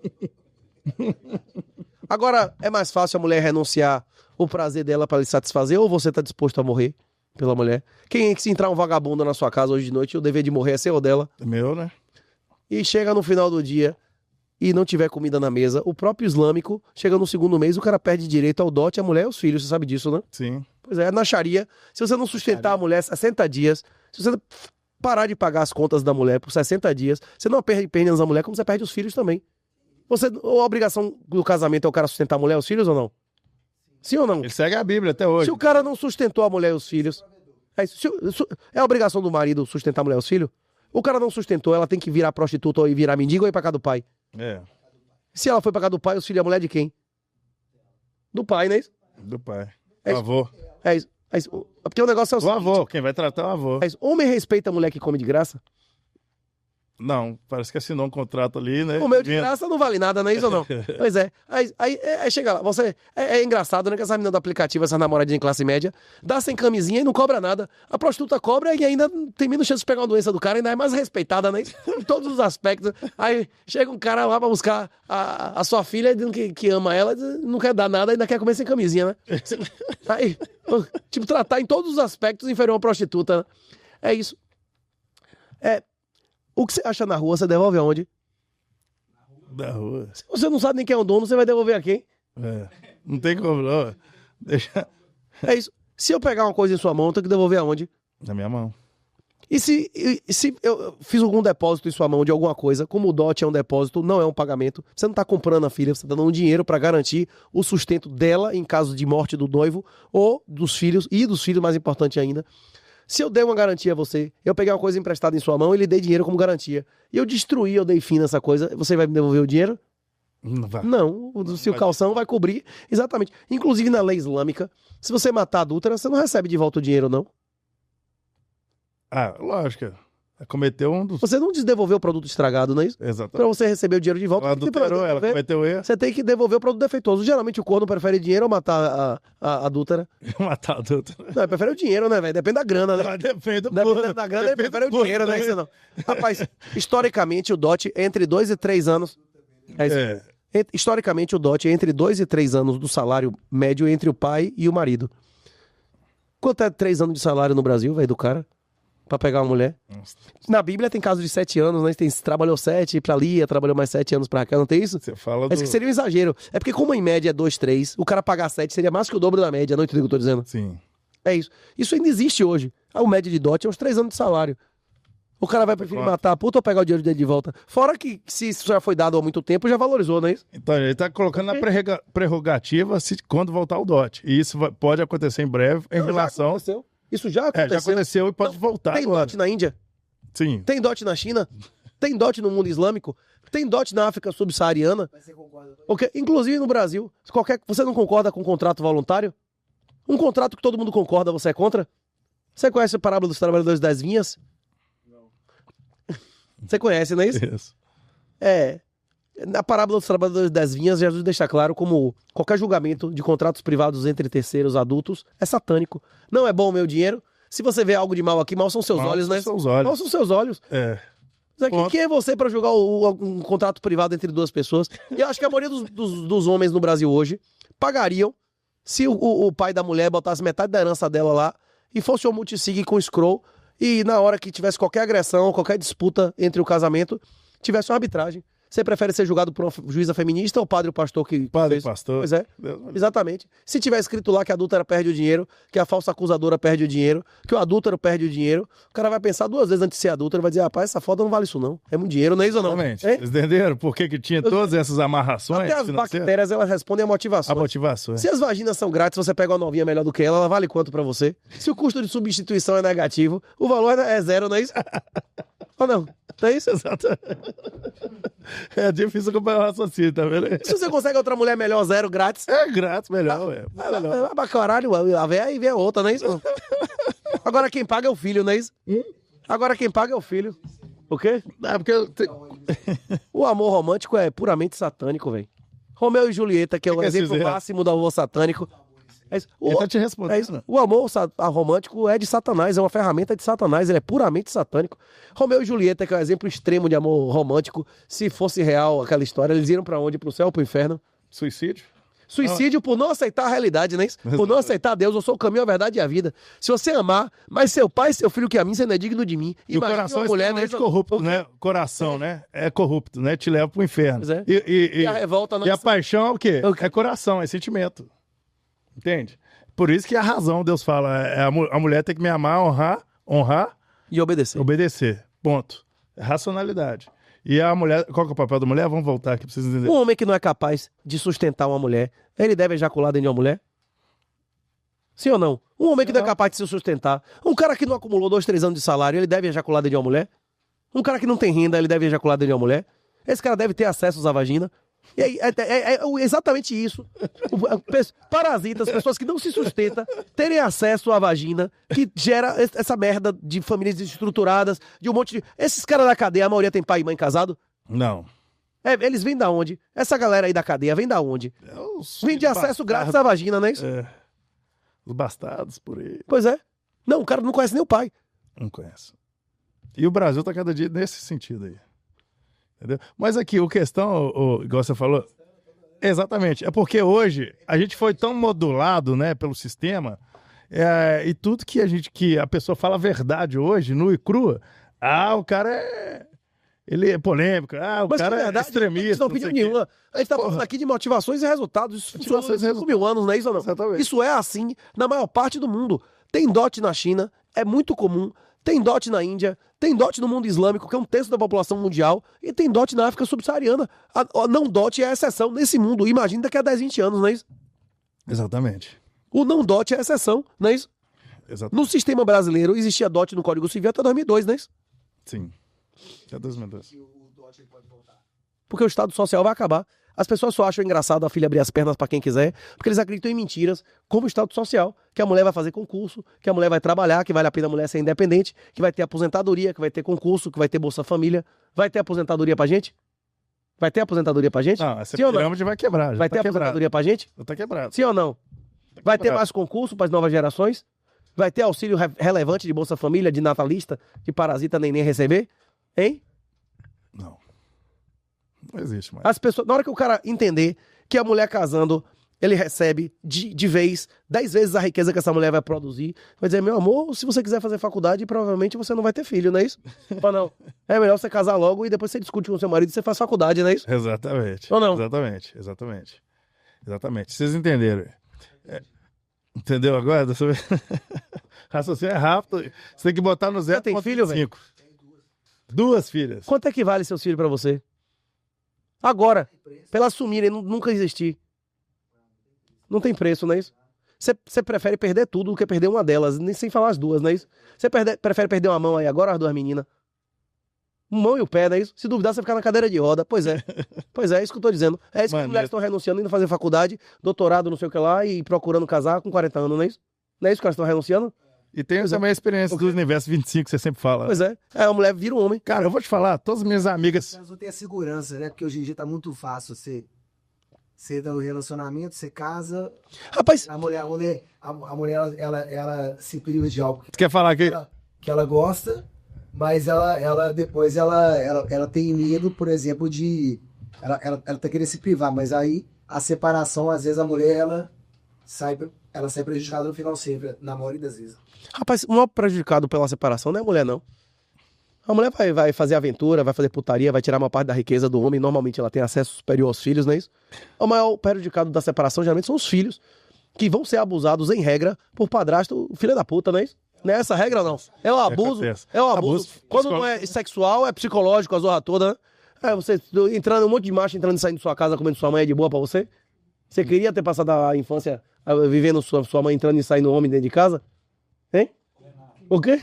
Agora, é mais fácil a mulher renunciar o prazer dela para lhe satisfazer ou você tá disposto a morrer pela mulher? Quem é que se entrar um vagabundo na sua casa hoje de noite, o dever de morrer é seu ou dela? Meu, né? E chega no final do dia e não tiver comida na mesa, o próprio islâmico, chega no segundo mês, o cara perde direito ao dote, a mulher e os filhos, você sabe disso, né? Sim. Pois é, na Sharia, se você não sustentar a mulher 60 dias, se você parar de pagar as contas da mulher por 60 dias, você não perde apenas a mulher, como você perde os filhos também. A obrigação do casamento é o cara sustentar a mulher e os filhos ou não? Sim ou não? Ele segue a Bíblia até hoje. Se o cara não sustentou a mulher e os filhos, é a obrigação do marido sustentar a mulher e os filhos? O cara não sustentou, ela tem que virar prostituta ou ir virar mendigo ou ir pra casa do pai. É, Se ela foi pra casa do pai, os filhos e a mulher de quem? Do pai, não é isso? do pai. É O isso. avô. É isso. É isso. Porque o negócio é o O seguinte. avô, quem vai tratar é o avô. É isso. Homem respeita a mulher que come de graça? Não, parece que assinou um contrato ali, né? O meu de Vendo. graça não vale nada, não é isso ou não? Pois é. Aí chega lá, você. É engraçado, né? Que essa menina do aplicativo, essa namoradinha de classe média, dá sem camisinha e não cobra nada. A prostituta cobra e ainda tem menos chance de pegar uma doença do cara, ainda é mais respeitada, né? Em todos os aspectos. Aí chega um cara lá pra buscar a sua filha, dizendo que ama ela, não quer dar nada, ainda quer comer sem camisinha, né? Aí, tipo, tratar em todos os aspectos inferior a uma prostituta, né? É isso. O que você acha na rua, você devolve aonde? Da rua. Se você não sabe nem quem é o dono, você vai devolver a quem? É. Não tem como, não. Deixa É isso. Se eu pegar uma coisa em sua mão, eu tenho que devolver aonde? na minha mão. E se eu fiz algum depósito em sua mão de alguma coisa, como o dote é um depósito, não é um pagamento, você não está comprando a filha, você está dando dinheiro para garantir o sustento dela em caso de morte do noivo ou dos filhos, e dos filhos, mais importante ainda. Se eu der uma garantia a você, eu peguei uma coisa emprestada em sua mão e lhe dei dinheiro como garantia, e eu destruí, eu dei fim nessa coisa, você vai me devolver o dinheiro? Não vai. Não, o seu calção vai cobrir, exatamente. Inclusive na lei islâmica, se você matar adúltera, você não recebe de volta o dinheiro, não. Ah, lógico. Cometeu um dos... Você não devolveu o produto estragado, não é isso? Para Exatamente. você receber o dinheiro de volta, Ela tem que ter adulterou, ela cometeu erro. você tem que devolver o produto defeituoso. Geralmente o corno prefere dinheiro ou matar a adúltera. Matar adulto. Não, ele prefere o dinheiro, né, velho? Depende da grana, né? Depende do Depende da grana, ele prefere o dinheiro, né? Isso não. Rapaz, historicamente o dote é entre 2 e 3 anos. É isso. É. Historicamente o dote é entre 2 e 3 anos do salário médio entre o pai e o marido. Quanto é 3 anos de salário no Brasil, velho, do cara? Pra pegar uma mulher? Nossa. Na Bíblia tem caso de 7 anos, né? Trabalhou 7 pra Lia, trabalhou mais 7 anos pra cá, não tem isso? Você fala do... Mas que seria um exagero. É porque como em média é 2, 3, o cara pagar 7 seria mais que o dobro da média, não entendeu o que eu tô dizendo? Sim. É isso. Isso ainda existe hoje. A média de dote é uns 3 anos de salário. O cara vai preferir Quanto? matar a puta ou pegar o dinheiro dele de volta. Fora que se isso já foi dado há muito tempo, já valorizou, não é isso? Então, ele tá colocando na prerrogativa se, quando voltar o dote. E isso pode acontecer em breve em relação... Já aconteceu. Isso já É, aconteceu. já aconteceu e pode voltar Tem agora. dote na Índia? Sim. Tem dote na China? Tem dote no mundo islâmico? Tem dote na África subsaariana? Mas você concorda? Okay? Inclusive no Brasil. Você não concorda com um contrato voluntário? Um contrato que todo mundo concorda, você é contra? Você conhece a parábola dos trabalhadores das vinhas? Não. Você conhece, não é isso? Isso. É. Na parábola dos trabalhadores das vinhas, Jesus deixa claro como qualquer julgamento de contratos privados entre terceiros adultos é satânico. Não é bom o meu dinheiro. Se você vê algo de mal aqui, mal são seus Mal olhos, são né? seus olhos. Mal são seus olhos. É. Quem é você para julgar um contrato privado entre duas pessoas? E eu acho que a maioria dos homens no Brasil hoje pagariam se o pai da mulher botasse metade da herança dela lá e fosse um multisig com scroll e na hora que tivesse qualquer agressão, qualquer disputa entre o casamento, tivesse uma arbitragem. Você prefere ser julgado por uma juíza feminista ou padre ou pastor que Padre fez? e pastor. Pois é, exatamente. Se tiver escrito lá que a adúltera perde o dinheiro, que a falsa acusadora perde o dinheiro, que o adúltero perde o dinheiro, o cara vai pensar duas vezes antes de ser adúltero, vai dizer, rapaz, essa foda não vale isso não. É muito dinheiro, não é isso não? Exatamente. É? Vocês entenderam por que tinha todas essas amarrações? Até as financeiras? bactérias, elas respondem a motivação. A motivação. Se as vaginas são grátis, você pega uma novinha melhor do que ela vale quanto pra você? Se o custo de substituição é negativo, o valor é zero, não é isso? Ou não? Não é isso? Exato. É difícil acompanhar o raciocínio, tá vendo? Se você consegue outra mulher melhor, zero, grátis, É grátis, melhor, ué. Melhor. vai caralho, a véia aí vem a outra, não é isso? Agora quem paga é o filho, não é isso? Agora quem paga é o filho. O quê? É porque O amor romântico é puramente satânico, velho. Romeu e Julieta, que é o que exemplo vocês erram? máximo do amor satânico. É isso. ele tá te É respondendo. isso. O amor romântico é de Satanás, é uma ferramenta de Satanás, ele é puramente satânico. Romeu e Julieta, que é o exemplo extremo de amor romântico, se fosse real aquela história, eles iram pra onde? Pro céu ou pro inferno? Suicídio? Suicídio por não aceitar a realidade, né? Por não aceitar Deus, eu sou o caminho, a verdade e a vida. Se você amar, mas seu pai e seu filho que a mim, você não é digno de mim. E o Imagina coração uma é mulher, né? extremamente corrupto, né? Coração, né? É corrupto, né? Te leva pro inferno. Pois é. E a revolta não e a paixão é o quê? O quê? É coração, é sentimento. Entende? Por isso que a razão, Deus fala, a mulher tem que me amar, honrar, e obedecer. obedecer. Ponto. É racionalidade. E a mulher, qual que é o papel da mulher? Vamos voltar aqui pra vocês entenderem. Um homem que não é capaz de sustentar uma mulher, ele deve ejacular dentro de uma mulher? Sim ou não? Um homem que não é capaz de se sustentar, um cara que não acumulou 2, 3 anos de salário, ele deve ejacular dentro de uma mulher? Um cara que não tem renda, ele deve ejacular dentro de uma mulher? Esse cara deve ter acesso à vagina? E aí, é exatamente isso. Parasitas, pessoas que não se sustentam, terem acesso à vagina, que gera essa merda de famílias desestruturadas, de um monte de... Esses caras da cadeia, a maioria tem pai e mãe casado? Não. Eles vêm da onde? Essa galera aí da cadeia vem da onde? Vem de acesso grátis à vagina, não é isso? É. Os bastardos por aí. Pois é. Não, o cara não conhece nem o pai. Não conhece. E o Brasil tá cada dia nesse sentido aí. Entendeu? Mas aqui, o questão, igual você falou, exatamente, é porque hoje a gente foi tão modulado, né, pelo sistema, e tudo que a pessoa fala a verdade hoje, nua e crua, o cara ele é polêmico, o Mas cara que verdade, é extremista. não pediu sei o quê. nenhuma. A gente tá falando aqui de motivações e resultados. Isso funciona há Motivações e 5 mil anos, não é isso ou não? Exatamente. Isso é assim na maior parte do mundo. Tem dote na China, é muito comum. Tem dote na Índia, tem dote no mundo islâmico, que é 1/3 da população mundial, e tem dote na África subsaariana. A não dote é a exceção nesse mundo. Imagina daqui a 10, 20 anos, não é isso? Exatamente. O não dote é a exceção, não é isso? Exatamente. No sistema brasileiro existia dote no Código Civil até 2002, não é isso? Sim. Até 2002. Porque o Estado Social vai acabar. As pessoas só acham engraçado a filha abrir as pernas pra quem quiser, porque eles acreditam em mentiras, como o Estado Social, que a mulher vai fazer concurso, que a mulher vai trabalhar, que vale a pena a mulher ser independente, que vai ter aposentadoria, que vai ter concurso, que vai ter Bolsa Família. Vai ter aposentadoria pra gente? Vai ter aposentadoria pra gente? Não, essa Sim ou não? pirâmide vai quebrar. Já Vai tá ter quebrado. aposentadoria pra gente? Já tá quebrado. Sim ou não? Vai ter quebrado. mais concurso para as novas gerações? Vai ter auxílio relevante de Bolsa Família, de natalista, que parasita nem receber? Hein? Não. Não existe mais. As pessoas, na hora que o cara entender que a mulher casando, ele recebe de vez 10 vezes a riqueza que essa mulher vai produzir, vai dizer, meu amor, se você quiser fazer faculdade, provavelmente você não vai ter filho, não é isso? Ou não? É melhor você casar logo e depois você discute com seu marido e você faz faculdade, não é isso? Exatamente. Ou não? Exatamente. Vocês entenderam? Entendeu agora? Raciocínio é rápido. Você tem que botar no 0,5. Você tem filho, velho? 2 filhas. Quanto é que vale seus filhos pra você? Agora, pra elas sumirem, nunca existir. Não tem preço, não é isso? Você prefere perder tudo do que perder uma delas, nem sem falar as duas, não é isso? Você prefere perder uma mão aí agora, as 2 meninas? Mão e o pé, não é isso? Se duvidar, você ficar na cadeira de roda. Pois é. Pois é isso que eu tô dizendo. É isso que as mulheres estão renunciando, indo fazer faculdade, doutorado, não sei o que lá, e procurando casar com 40 anos, não é isso? Não é isso que elas estão renunciando? E tem também a experiência do universo 25 que você sempre fala. Pois é. A mulher vira um homem. Cara, eu vou te falar, todas as minhas amigas... Elas não têm a segurança, né? Porque hoje em dia tá muito fácil você dá um relacionamento, você casa, Rapaz, a mulher ela se priva de algo Tu quer falar aqui? que ela gosta Mas ela depois ela tem medo, por exemplo, de. Ela tá querendo se privar, mas aí a separação, às vezes a mulher ela sai prejudicada no final sempre, na maioria das vezes. Rapaz, o maior prejudicado pela separação não é a mulher, não. A mulher vai fazer aventura, vai fazer putaria, vai tirar uma parte da riqueza do homem. Normalmente ela tem acesso superior aos filhos, não é isso? O maior prejudicado da separação geralmente são os filhos, que vão ser abusados em regra por padrasto, filho da puta, não é isso? Não é essa a regra, não. É o abuso. Acontece. É o abuso. Abuso Quando não é sexual, é psicológico, a zorra toda, né? É você entrando, um monte de macho entrando e saindo de sua casa, comendo sua mãe, é de boa pra você? Você queria ter passado a infância vivendo sua mãe entrando e saindo homem dentro de casa? Hein? O quê?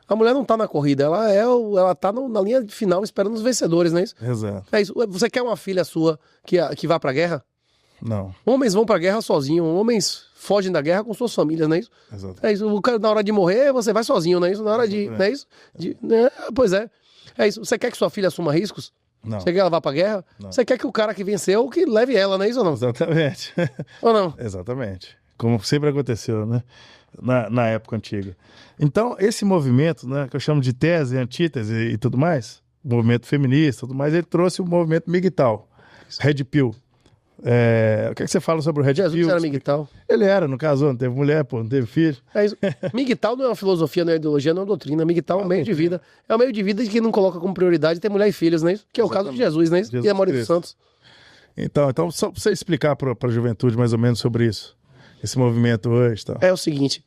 A mulher não tá na corrida, ela tá na linha final esperando os vencedores, não é isso? Exato. É isso. Você quer uma filha sua que vá pra guerra? Não, Homens vão pra guerra sozinhos, homens fogem da guerra com suas famílias, não é isso? exato. É isso. O cara, na hora de morrer, você vai sozinho, não é isso? Na hora de. Não é isso? Pois é. É isso. Você quer que sua filha assuma riscos? Não. Você quer que ela vá pra guerra? Não. Você quer que o cara que venceu que leve ela, não é isso ou não? Exatamente. Ou não? Exatamente. Como sempre aconteceu, né? Na época antiga. Então, esse movimento, né, que eu chamo de tese, antítese e tudo mais, movimento feminista e tudo mais, ele trouxe o movimento MGTOW, Red Pill. O que você fala sobre o Red Jesus Pill? era MGTOW. Ele era, não casou, não teve mulher, pô, não teve filho. É isso. MGTOW não é uma filosofia, não é uma ideologia, não é uma doutrina. MGTOW é um meio de vida. É um meio de vida que não coloca como prioridade ter mulher e filhos, não é isso? Que é o caso de Jesus, não é isso? Jesus E a maioria dos Cristo. santos. Então só pra você explicar para a juventude mais ou menos sobre isso. Esse movimento hoje, tá? É o seguinte.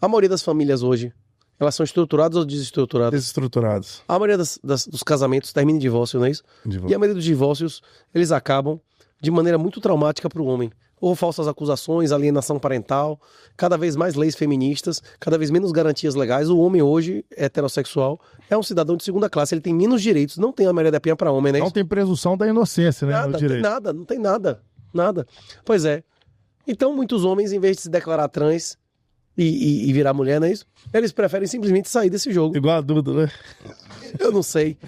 A maioria das famílias hoje, elas são estruturadas ou desestruturadas? Desestruturados. A maioria dos casamentos termina em divórcio, não é isso? De E a volta. maioria dos divórcios, eles acabam de maneira muito traumática para o homem. Ou falsas acusações, alienação parental, cada vez mais leis feministas, cada vez menos garantias legais. O homem hoje, heterossexual, é um cidadão de segunda classe, ele tem menos direitos, não tem a Maria da Penha para homem, né? Não tem presunção da inocência, né? Nada, no tem direito. nada, não tem nada, nada. Pois é. Então, muitos homens, em vez de se declarar trans e virar mulher, não é isso? Eles preferem simplesmente sair desse jogo. Igual a Duda, né? Eu não sei.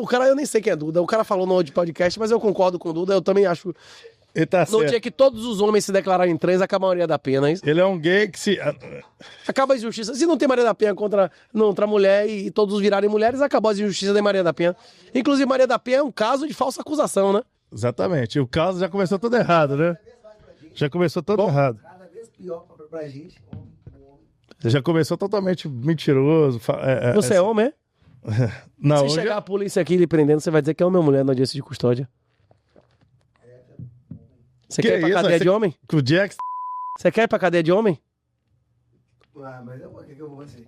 O cara, eu nem sei quem é Duda. O cara falou no de podcast, mas eu concordo com o Duda. Eu também acho. Ele tá No certo. dia que todos os homens se declararem trans, acaba a Maria da Penha, não é isso? Ele é um gay que se... Acaba a injustiça. Se não tem Maria da Penha contra a mulher e todos virarem mulheres, acabou a injustiça da Maria da Penha. Inclusive, Maria da Penha é um caso de falsa acusação, né? Exatamente. O caso já começou todo errado, né? Já começou todo errado. Cada vez pior pra gente. Já começou totalmente mentiroso. Você é homem, é? Não, Se hoje... chegar a polícia aqui lhe prendendo, você vai dizer que é homem ou mulher na audiência de custódia. Você Que quer ir pra isso? cadeia Você- de homem? Que o Jax... Você quer ir pra cadeia de homem? Mas o que eu vou fazer?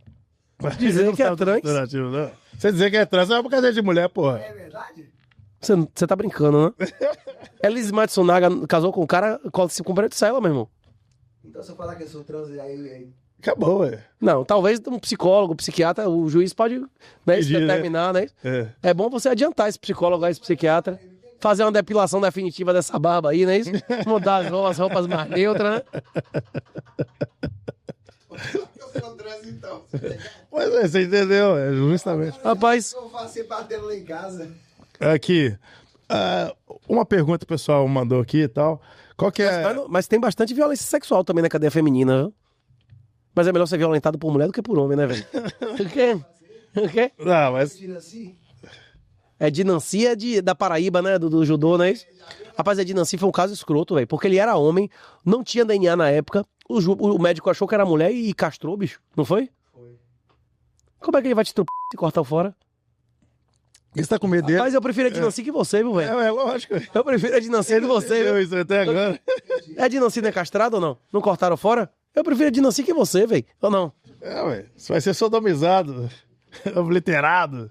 Dizer que é trans. Não. Você dizer que é trans, vai pra cadeia de mulher, porra. É verdade? Você tá brincando, né? Elis Matsunaga casou com um cara se com Cela, meu irmão. Então se eu falar que eu sou trans, aí Acabou, ué. Não, talvez um psicólogo, psiquiatra, o juiz pode, né, Pedir, né? determinar, né? É. É bom você adiantar esse psicólogo, esse psiquiatra, fazer uma depilação definitiva dessa barba aí, não é isso? Mudar as roupas mais neutras, né? eu sou trans, então. Mas você entendeu, é justamente. Rapaz, Eu faço sempre batendo lá em casa. Aqui, uma pergunta que o pessoal mandou aqui e tal. Qual que é... mas tem bastante violência sexual também na cadeia feminina, viu? Mas é melhor ser violentado por mulher do que por homem, né, velho? O quê? O quê? Não, mas... Tira assim. É de Nancy, da Paraíba, né? Do judô, não é isso? Rapaz, de Nancy foi um caso escroto, velho. Porque ele era homem, não tinha DNA na época. O médico achou que era mulher e castrou, bicho. Não foi? Foi. Como é que ele vai te estrupar e cortar fora? Você tá com medo dele? Rapaz, eu prefiro a de Nancy que você, viu, velho? É lógico. Eu prefiro a de Nancy que você, viu? Eu isso até agora. É de Nancy não é castrado ou não? Não cortaram fora? Eu prefiro a de Nancy que você, velho. Ou não? Ué. Você vai ser sodomizado. Obliterado.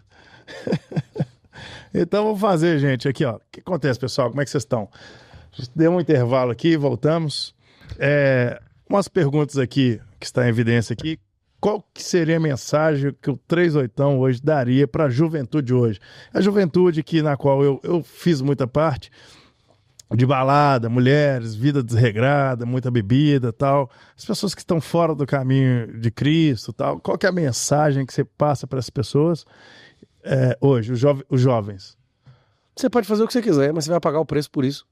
Então vamos fazer, gente, aqui, ó. O que acontece, pessoal? Como é que vocês estão? Deu um intervalo aqui, voltamos. Umas perguntas aqui, que está em evidência aqui. Qual que seria a mensagem que o 38 hoje daria para a juventude hoje? A juventude na qual eu fiz muita parte, de balada, mulheres, vida desregrada, muita bebida tal. As pessoas que estão fora do caminho de Cristo tal. Qual que é a mensagem que você passa para as pessoas hoje, os jovens? Você pode fazer o que você quiser, mas você vai pagar o preço por isso.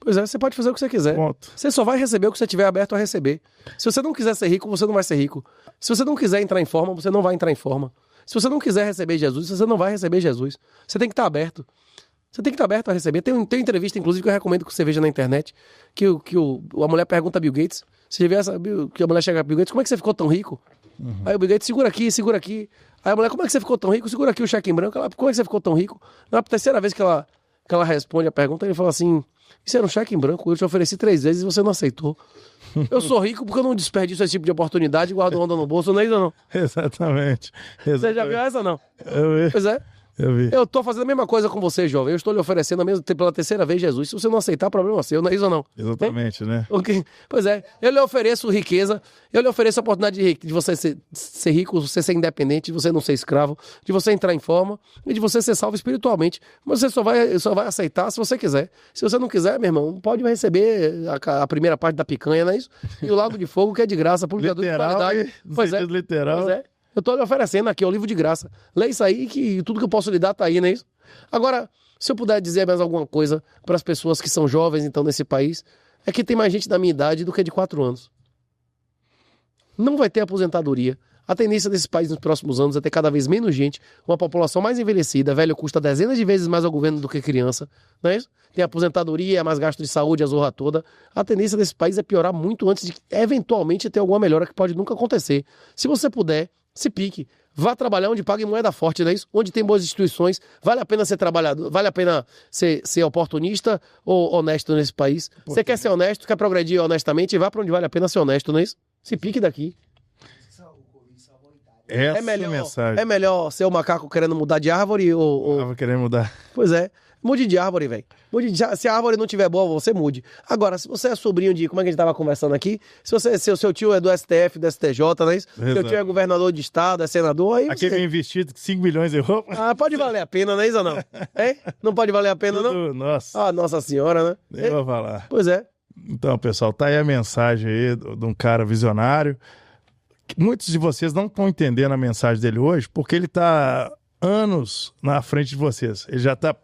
Pois é, você pode fazer o que você quiser. Ponto. Você só vai receber o que você tiver aberto a receber. Se você não quiser ser rico, você não vai ser rico. Se você não quiser entrar em forma, você não vai entrar em forma. Se você não quiser receber Jesus, você não vai receber Jesus. Você tem que estar aberto. Você tem que estar aberto a receber. Tem uma entrevista, inclusive, que eu recomendo que você veja na internet, que a mulher pergunta a Bill Gates. Você já viu essa, que a mulher chega a Bill Gates, como é que você ficou tão rico? Aí o Bill Gates, segura aqui, segura aqui. Aí a mulher, como é que você ficou tão rico? Segura aqui o cheque em branco. Ela, como é que você ficou tão rico? Na terceira vez que ela responde a pergunta, ele fala assim, isso era um cheque em branco, eu te ofereci 3 vezes e você não aceitou. Eu sou rico porque eu não desperdiço esse tipo de oportunidade e guardo onda no bolso, não é isso ou não? Exatamente. Você já viu essa ou não? Eu vi. Pois é. Eu vi. Eu tô fazendo a mesma coisa com você, jovem. Eu estou lhe oferecendo pela terceira vez Jesus. Se você não aceitar, problema seu, não é isso ou não? Exatamente, né? Okay. Pois é. Eu lhe ofereço riqueza, eu lhe ofereço a oportunidade de você ser rico, você ser independente, de você não ser escravo, de você entrar em forma e de você ser salvo espiritualmente. Mas você só vai aceitar se você quiser. Se você não quiser, meu irmão, pode receber a primeira parte da picanha, não é isso? E o lago de fogo, que é de graça, por Literal, pois é. literal. Pois é. Eu tô lhe oferecendo aqui, é o livro de graça. Lê isso aí, que tudo que eu posso lhe dar tá aí, não é isso? Agora, se eu puder dizer mais alguma coisa para as pessoas que são jovens, então, nesse país, é que tem mais gente da minha idade do que de 4 anos. Não vai ter aposentadoria. A tendência desse país nos próximos anos é ter cada vez menos gente, uma população mais envelhecida, velho custa dezenas de vezes mais ao governo do que criança, não é isso? Tem aposentadoria, mais gasto de saúde, a zorra toda. A tendência desse país é piorar muito antes de eventualmente ter alguma melhora que pode nunca acontecer. Se você puder, se pique. Vá trabalhar onde paga em moeda forte, não é isso? Onde tem boas instituições. Vale a pena ser trabalhador, vale a pena ser oportunista ou honesto nesse país. Você quer ser honesto, quer progredir honestamente, vá para onde vale a pena ser honesto, não é isso? Se pique daqui. Essa mensagem. É melhor ser o macaco querendo mudar de árvore ou... Tava querendo mudar. Pois é. Mude de árvore, velho. Se a árvore não tiver boa, você mude. Agora, se você é sobrinho de... Como é que a gente tava conversando aqui? Se seu tio é do STF, do STJ, não é isso? Exato. Seu tio é governador de estado, é senador, aí Aquele investido 5 milhões em roupa. Ah, pode valer a pena, não é isso ou não? É? Não pode valer a pena, não? Nossa, Ah, Nossa Senhora, né? nem vou falar. Pois é. Então, pessoal, tá aí a mensagem aí de um cara visionário. Muitos de vocês não estão entendendo a mensagem dele hoje, porque ele tá anos na frente de vocês. Ele já tá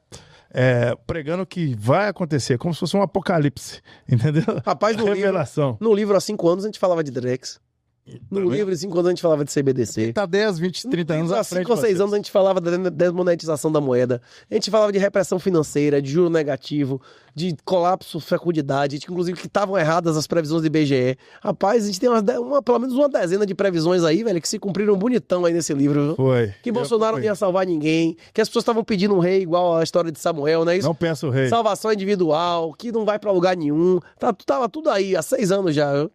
pregando o que vai acontecer, como se fosse um apocalipse, entendeu? Rapaz, Revelação. no livro há 5 anos a gente falava de Drex. No livro há 5 anos a gente falava de CBDC. Ele tá 10, 20, 30 anos à frente. Há 5 ou 6 vocês. anos a gente falava da desmonetização da moeda. A gente falava de repressão financeira, de juro negativo, de colapso fecundidade, inclusive que estavam erradas as previsões do IBGE. Rapaz, a gente tem pelo menos uma dezena de previsões aí, velho, que se cumpriram bonitão aí nesse livro, viu? Foi. Que Bolsonaro não ia salvar ninguém, que as pessoas estavam pedindo um rei igual a história de Samuel, não é isso? Não pensa o rei. Salvação individual, que não vai pra lugar nenhum. Tava tudo aí, há 6 anos já, viu?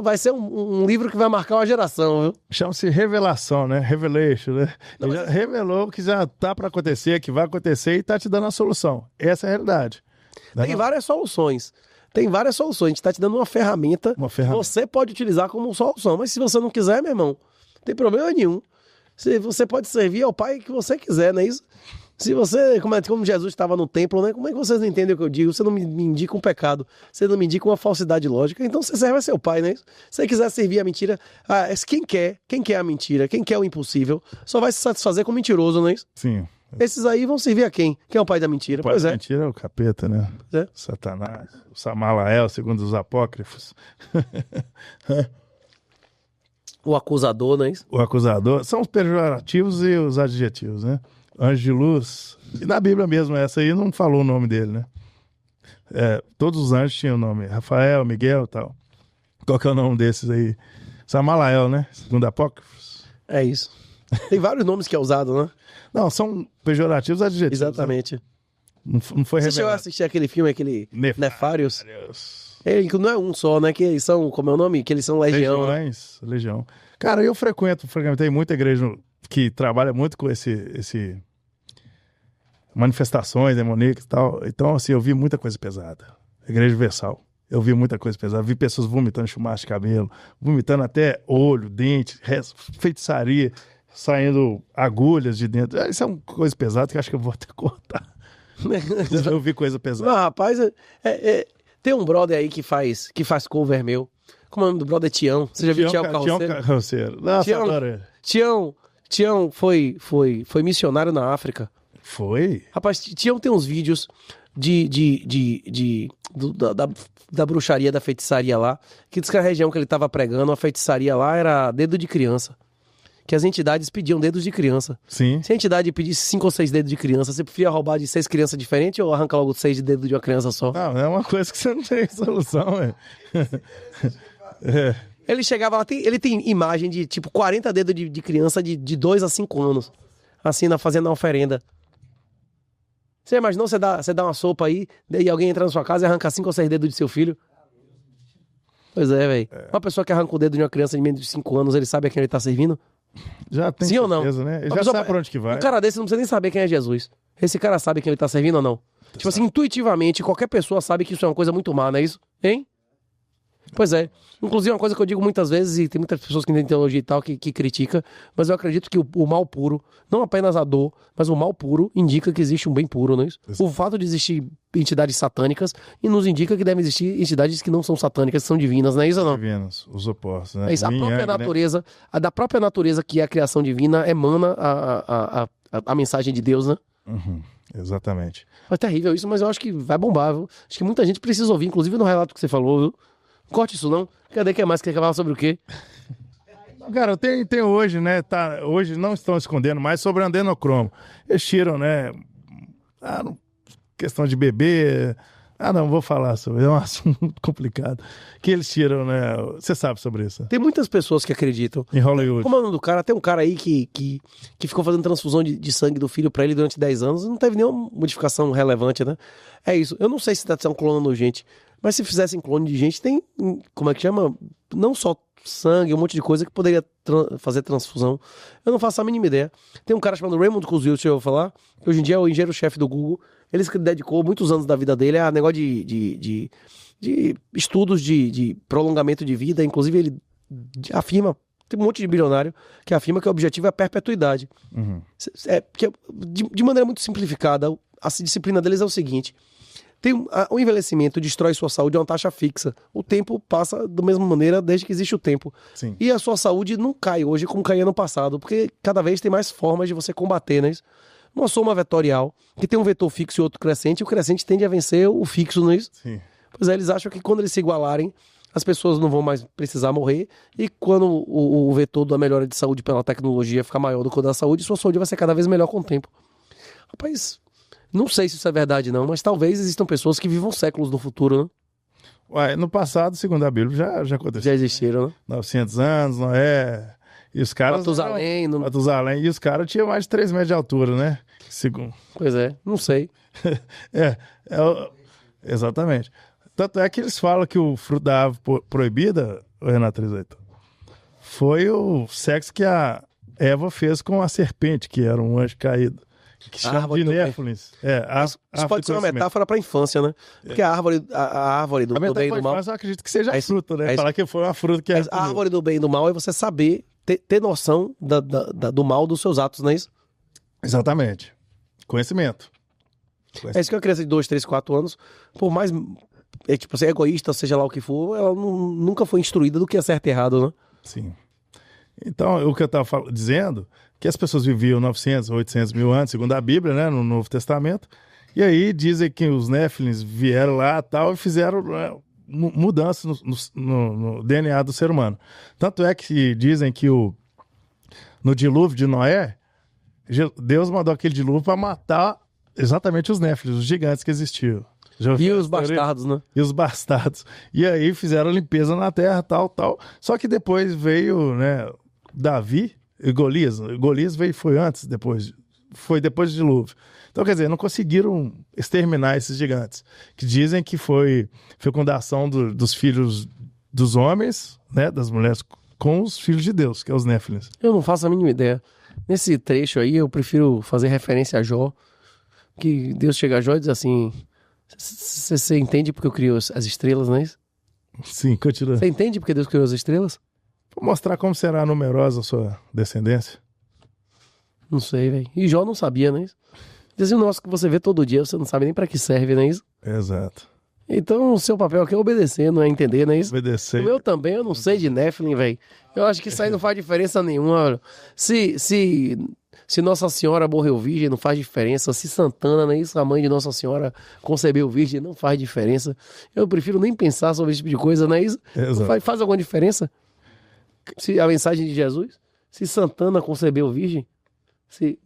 Vai ser um livro que vai marcar uma geração, viu? Chama-se revelação, né? Revelation, né? Ele já revelou que já tá para acontecer, que vai acontecer e tá te dando a solução. Essa é a realidade. Tem várias soluções. Tem várias soluções. A gente tá te dando uma ferramenta. Você pode utilizar como solução. Mas se você não quiser, meu irmão, não tem problema nenhum. Você pode servir ao pai que você quiser, não é isso? Se você, como Jesus estava no templo, né? Como é que vocês não entendem o que eu digo? Você não me indica um pecado, você não me indica uma falsidade lógica, então você serve a seu pai, né? Se você quiser servir a mentira, quem quer a mentira, quem quer o impossível, só vai se satisfazer com o mentiroso, não é isso? Sim. Esses aí vão servir a quem? Quem é o pai da mentira? O pai da mentira é o capeta, né? É. Satanás, o Samalael, segundo os apócrifos. O acusador, não é isso? O acusador. São os pejorativos e os adjetivos, né? Anjo de luz. E na Bíblia mesmo, essa aí não falou o nome dele, né? Todos os anjos tinham o nome. Rafael, Miguel e tal. Qual que é o nome desses aí? Samalael, né? Segundo apócrifos. É isso. Tem vários nomes que é usado, né? Não, são pejorativos e adjetivos. Exatamente. Né? Não foi Você revelado. chegou a assistir aquele filme, aquele Nefários? Deus. Ele não é um só, né? Que eles são, como é o nome? Que eles são legião. Legião. Cara, eu frequentei muita igreja que trabalha muito com esse manifestações demoníacas e tal. Então, assim, eu vi muita coisa pesada. Igreja Universal. Eu vi muita coisa pesada. Vi pessoas vomitando chumaço de cabelo, vomitando até olho, dente, feitiçaria, saindo agulhas de dentro. Isso é uma coisa pesada que eu acho que eu vou até cortar. Eu vi coisa pesada. Não, rapaz, tem um brother aí que faz cover meu. Como é o nome do brother? Tião. Você já viu Tião Carroceiro? Tião Carroceiro. Nossa, adoro ele. Tião foi missionário na África. Foi? Rapaz, tem uns vídeos da bruxaria, da feitiçaria lá, que diz que a região que ele tava pregando, a feitiçaria lá era dedo de criança. Que as entidades pediam dedos de criança. Sim. Se a entidade pedisse 5 ou 6 dedos de criança, você preferia roubar de 6 crianças diferentes ou arrancar logo 6 de dedo de uma criança só? Não, é uma coisa que você não tem solução, velho. Ele chegava lá, ele tem imagem de tipo 40 dedos de criança de 2 a 5 anos, assim, fazendo a oferenda. Você imaginou você dá uma sopa aí, e alguém entra na sua casa e arranca 5 ou 6 dedos de seu filho? Pois é, velho. Uma pessoa que arranca o dedo de uma criança de menos de 5 anos, ele sabe a quem ele tá servindo? Já tem Sim ou não? certeza, né? Ele Uma já pessoa- sabe pra onde que vai. Um cara desse não precisa nem saber quem é Jesus. Esse cara sabe quem ele tá servindo ou não? Tipo assim, intuitivamente, qualquer pessoa sabe que isso é uma coisa muito má, não é isso? Hein? Pois é. Inclusive, uma coisa que eu digo muitas vezes, e tem muitas pessoas que entendem teologia e tal, que critica, mas eu acredito que o mal puro, não apenas a dor, mas o mal puro indica que existe um bem puro, não é isso? O fato de existir entidades satânicas e nos indica que devem existir entidades que não são satânicas, que são divinas, não é isso ou não? Divinos, os opostos, né? É isso, a Yin, própria Yang, né? natureza, da própria natureza que é a criação divina, emana a mensagem de Deus, né? Uhum, exatamente. É terrível isso, mas eu acho que vai bombar, viu? Acho que muita gente precisa ouvir, inclusive no relato que você falou, viu? Corte isso não. Cadê que mais? Quer falar sobre o quê? Cara, tem hoje, né? Hoje não estão escondendo mais sobre o adenocromo. Eles tiram, né? Questão de bebê. Não vou falar sobre. É um assunto complicado. Que eles tiram, né? Você sabe sobre isso. Tem muitas pessoas que acreditam. Em Hollywood. Como é o nome do cara? Tem um cara aí que ficou fazendo transfusão de sangue do filho pra ele durante 10 anos e não teve nenhuma modificação relevante, né? É isso. Eu não sei se são clonando gente, mas se fizessem clone de gente, tem, como é que chama? Não só sangue, um monte de coisa que poderia fazer transfusão. Eu não faço a mínima ideia. Tem um cara chamado Raymond Kurzweil, deixa eu falar, que hoje em dia é o engenheiro-chefe do Google. Ele se dedicou muitos anos da vida dele a negócio de estudos de prolongamento de vida. Inclusive, ele afirma, tem um monte de bilionário que afirma que o objetivo é a perpetuidade. Uhum. Porque, de maneira muito simplificada, a disciplina deles é o seguinte: o envelhecimento destrói sua saúde a uma taxa fixa. O tempo passa da mesma maneira desde que existe o tempo. Sim. E a sua saúde não cai hoje como caía no passado, porque cada vez tem mais formas de você combater, né? Uma soma vetorial, que tem um vetor fixo e outro crescente, e o crescente tende a vencer o fixo, não é isso? Sim. Pois é, eles acham que quando eles se igualarem, as pessoas não vão mais precisar morrer, e quando o vetor da melhora de saúde pela tecnologia ficar maior do que o da saúde, sua saúde vai ser cada vez melhor com o tempo. Rapaz, não sei se isso é verdade não, mas talvez existam pessoas que vivam séculos no futuro, né? Ué, no passado, segundo a Bíblia, já aconteceu. Já existiram, né? 900 anos, Noé. E os caras. Matusalém. Matusalém. E os caras tinham mais de 3 metros de altura, né? Segundo. Pois é, não sei. Exatamente. Tanto é que eles falam que o fruto da árvore proibida, o Renato Rizeito, foi o sexo que a Eva fez com a serpente, que era um anjo caído. Que chama de Néfilins. Isso pode ser uma metáfora para a infância, né? Porque a árvore do bem e do mal. Mas eu acredito que seja fruta, né? Falar que foi uma fruta que a árvore do bem e do mal é você saber, ter noção do mal dos seus atos, não é isso? Exatamente. Conhecimento. É isso que uma criança de 2, 3, 4 anos, por mais tipo assim, egoísta, seja lá o que for, ela nunca foi instruída do que é certo e errado, né? Sim. Então, o que eu estava dizendo, que as pessoas viviam 900, 800 mil anos, segundo a Bíblia, né, no Novo Testamento, e aí dizem que os Néfilins vieram lá tal, e fizeram mudanças no DNA do ser humano. Tanto é que dizem que no dilúvio de Noé, Deus mandou aquele dilúvio para matar exatamente os Néfilins, os gigantes que existiam. E os bastardos, né? E os bastardos. E aí fizeram limpeza na terra, tal. Só que depois veio, né, Davi e Golias. Golias foi depois do dilúvio. Então, quer dizer, não conseguiram exterminar esses gigantes. Que dizem que foi fecundação dos filhos dos homens, né, das mulheres, com os filhos de Deus, que é os Néfilins. Eu não faço a mínima ideia. Nesse trecho aí, eu prefiro fazer referência a Jó, que Deus chega a Jó e diz assim: você entende porque eu criei as estrelas, não é isso? Sim, continua. Você entende porque Deus criou as estrelas? Vou mostrar como será numerosa a sua descendência. Não sei, velho. E Jó não sabia, não é isso? Diz um negócio que você vê todo dia, você não sabe nem pra que serve, não é isso? Exato. Então o seu papel aqui é obedecer, não é entender, não é isso? Obedecer. O meu também, eu não sei de Nephilim, velho. Eu acho que isso aí não faz diferença nenhuma, velho. Se Se Nossa Senhora morreu virgem, não faz diferença. Se Santana, não é isso? A mãe de Nossa Senhora concebeu virgem, não faz diferença. Eu prefiro nem pensar sobre esse tipo de coisa, não é isso? Exato. Faz alguma diferença? Se a mensagem de Jesus? Se Santana concebeu virgem?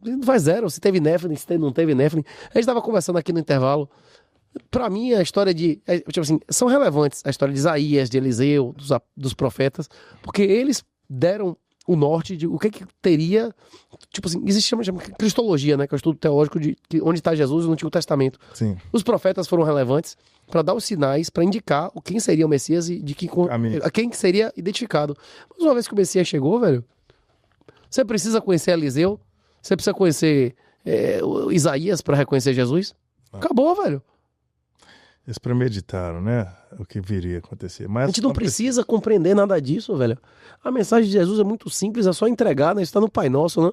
Não faz zero. Se teve Néfilin, se não teve Néfilin. A gente estava conversando aqui no intervalo. Pra mim, a história tipo assim, são relevantes a história de Isaías, de Eliseu, dos profetas, porque eles deram o norte de o que teria. Tipo assim, existe chama cristologia, né? Que é o estudo teológico de onde está Jesus no Antigo Testamento. Sim. Os profetas foram relevantes para dar os sinais, para indicar quem seria o Messias e a quem seria identificado. Mas uma vez que o Messias chegou, velho, você precisa conhecer Eliseu, você precisa conhecer Isaías para reconhecer Jesus. Acabou, velho. Eles premeditaram, né? O que viria a acontecer. Mas a gente não precisa compreender nada disso, velho. A mensagem de Jesus é muito simples, é só entregar, né? Está no Pai Nosso, né?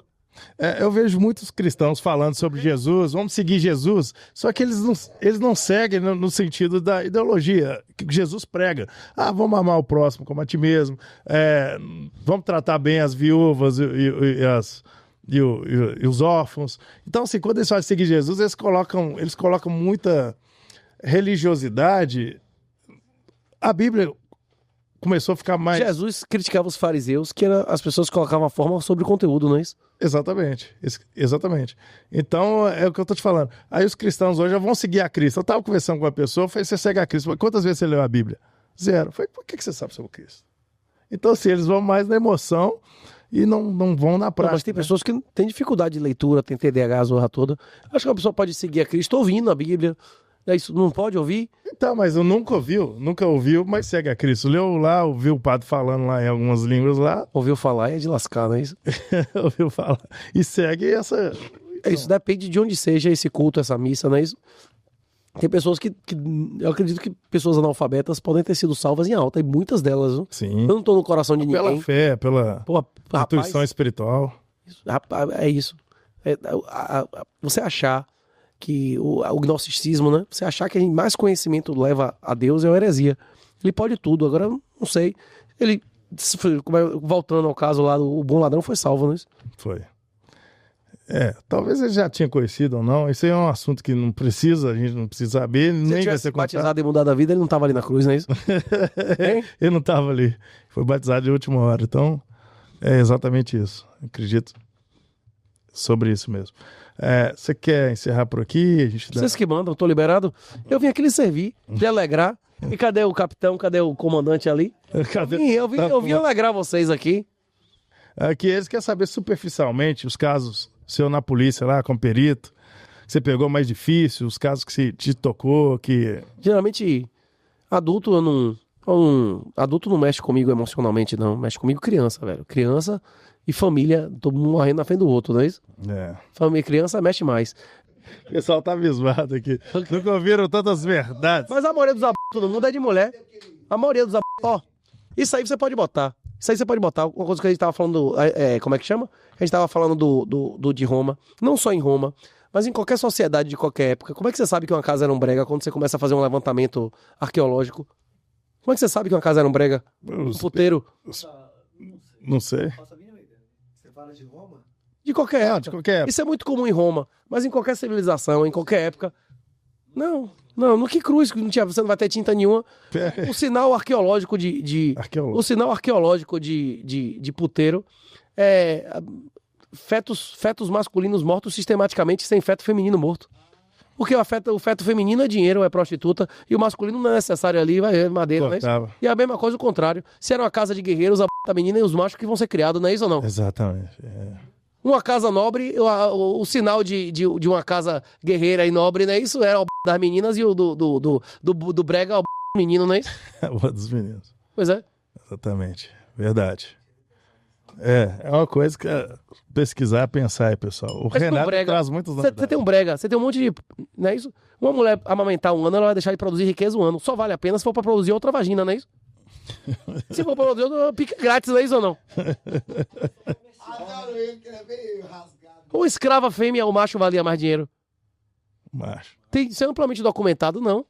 Eu vejo muitos cristãos falando sobre Jesus, vamos seguir Jesus, só que eles não seguem no sentido da ideologia que Jesus prega. Vamos amar o próximo como a ti mesmo, vamos tratar bem as viúvas e os órfãos. Então, assim, quando eles falam seguir Jesus, eles colocam muita religiosidade. A Bíblia começou a ficar mais... Jesus criticava os fariseus, que as pessoas colocavam a forma sobre o conteúdo, não é isso? Exatamente. Então, é o que eu tô te falando. Aí os cristãos hoje já vão seguir a Cristo. Eu tava conversando com uma pessoa, eu falei, você segue a Cristo. Quantas vezes você leu a Bíblia? 0. Eu falei, por que você sabe sobre Cristo? Então, assim, eles vão mais na emoção e não vão na prática. Mas tem pessoas que têm dificuldade de leitura, tem TDAH, a zorra toda. Acho que uma pessoa pode seguir a Cristo ouvindo a Bíblia. Isso não pode ouvir? Então, mas eu nunca ouviu, mas segue a Cristo. Leu lá, ouviu o padre falando lá em algumas línguas lá. Ouviu falar é de lascar, não é isso? Ouviu falar. E segue essa... Isso depende de onde seja esse culto, essa missa, não é isso? Tem pessoas que eu acredito que pessoas analfabetas podem ter sido salvas em alta, e muitas delas, viu? Sim. Eu não tô no coração de ninguém. Pela fé, pela intuição rapaz, espiritual. É isso. Você achar que o gnosticismo, né? Você achar que mais conhecimento leva a Deus é uma heresia. Ele pode tudo, agora não sei. Ele, voltando ao caso lá, o bom ladrão foi salvo, né? Foi. Talvez ele já tinha conhecido ou não. Isso aí é um assunto que não precisa, a gente não precisa saber, nem vai ser contado. Batizado e mudado a vida, ele não estava ali na cruz, não é isso? Ele não estava ali. Foi batizado de última hora. Então, é exatamente isso. Acredito sobre isso mesmo. Você quer encerrar por aqui? Vocês que mandam, tô liberado. Eu vim aqui lhe servir, lhe alegrar. E cadê o capitão? Cadê o comandante ali? Eu vim alegrar vocês aqui. Que eles querem saber superficialmente os casos seu na polícia lá, como perito, que você pegou mais difícil, os casos que te tocou, que... Geralmente, adulto adulto não mexe comigo emocionalmente, não. Mexe comigo criança, velho. Criança e família, todo mundo morrendo na frente do outro, não é isso? Família e criança mexe mais. O pessoal tá abismado aqui. Nunca ouviram tantas verdades. Mas a maioria dos todo mundo é de mulher. A maioria dos isso aí você pode botar. Uma coisa que a gente tava falando, como é que chama? A gente tava falando de Roma. Não só em Roma, mas em qualquer sociedade de qualquer época. Como é que você sabe que uma casa era um brega quando você começa a fazer um levantamento arqueológico? Como é que você sabe que uma casa era um brega? Um puteiro? Não sei. Você fala de Roma? De qualquer época. Isso é muito comum em Roma, mas em qualquer civilização, em qualquer época. Não, no que cruz, você não vai ter tinta nenhuma. O sinal arqueológico o sinal arqueológico de puteiro é fetos masculinos mortos sistematicamente sem feto feminino morto. Porque o feto feminino é dinheiro, é prostituta, e o masculino não é necessário ali, vai madeira, não é isso? E a mesma coisa o contrário. Se era uma casa de guerreiros, a menina e os machos que vão ser criados, não é isso ou não? Exatamente. Uma casa nobre, o sinal de uma casa guerreira e nobre, não é isso? Era o das meninas e o do brega, o menino, não é isso? O dos meninos. Pois é. Exatamente. Verdade. É uma coisa que pesquisar, pensar aí, pessoal. O Renato traz muitos nomes. Você tem um brega, você tem um monte de... Não é isso? Uma mulher amamentar um ano, ela vai deixar de produzir riqueza um ano. Só vale a pena se for pra produzir outra vagina, não é isso? Se for pra produzir outra, pica grátis, não é isso ou não? Uma escrava fêmea, o macho valia mais dinheiro. Macho. Isso é amplamente documentado, não.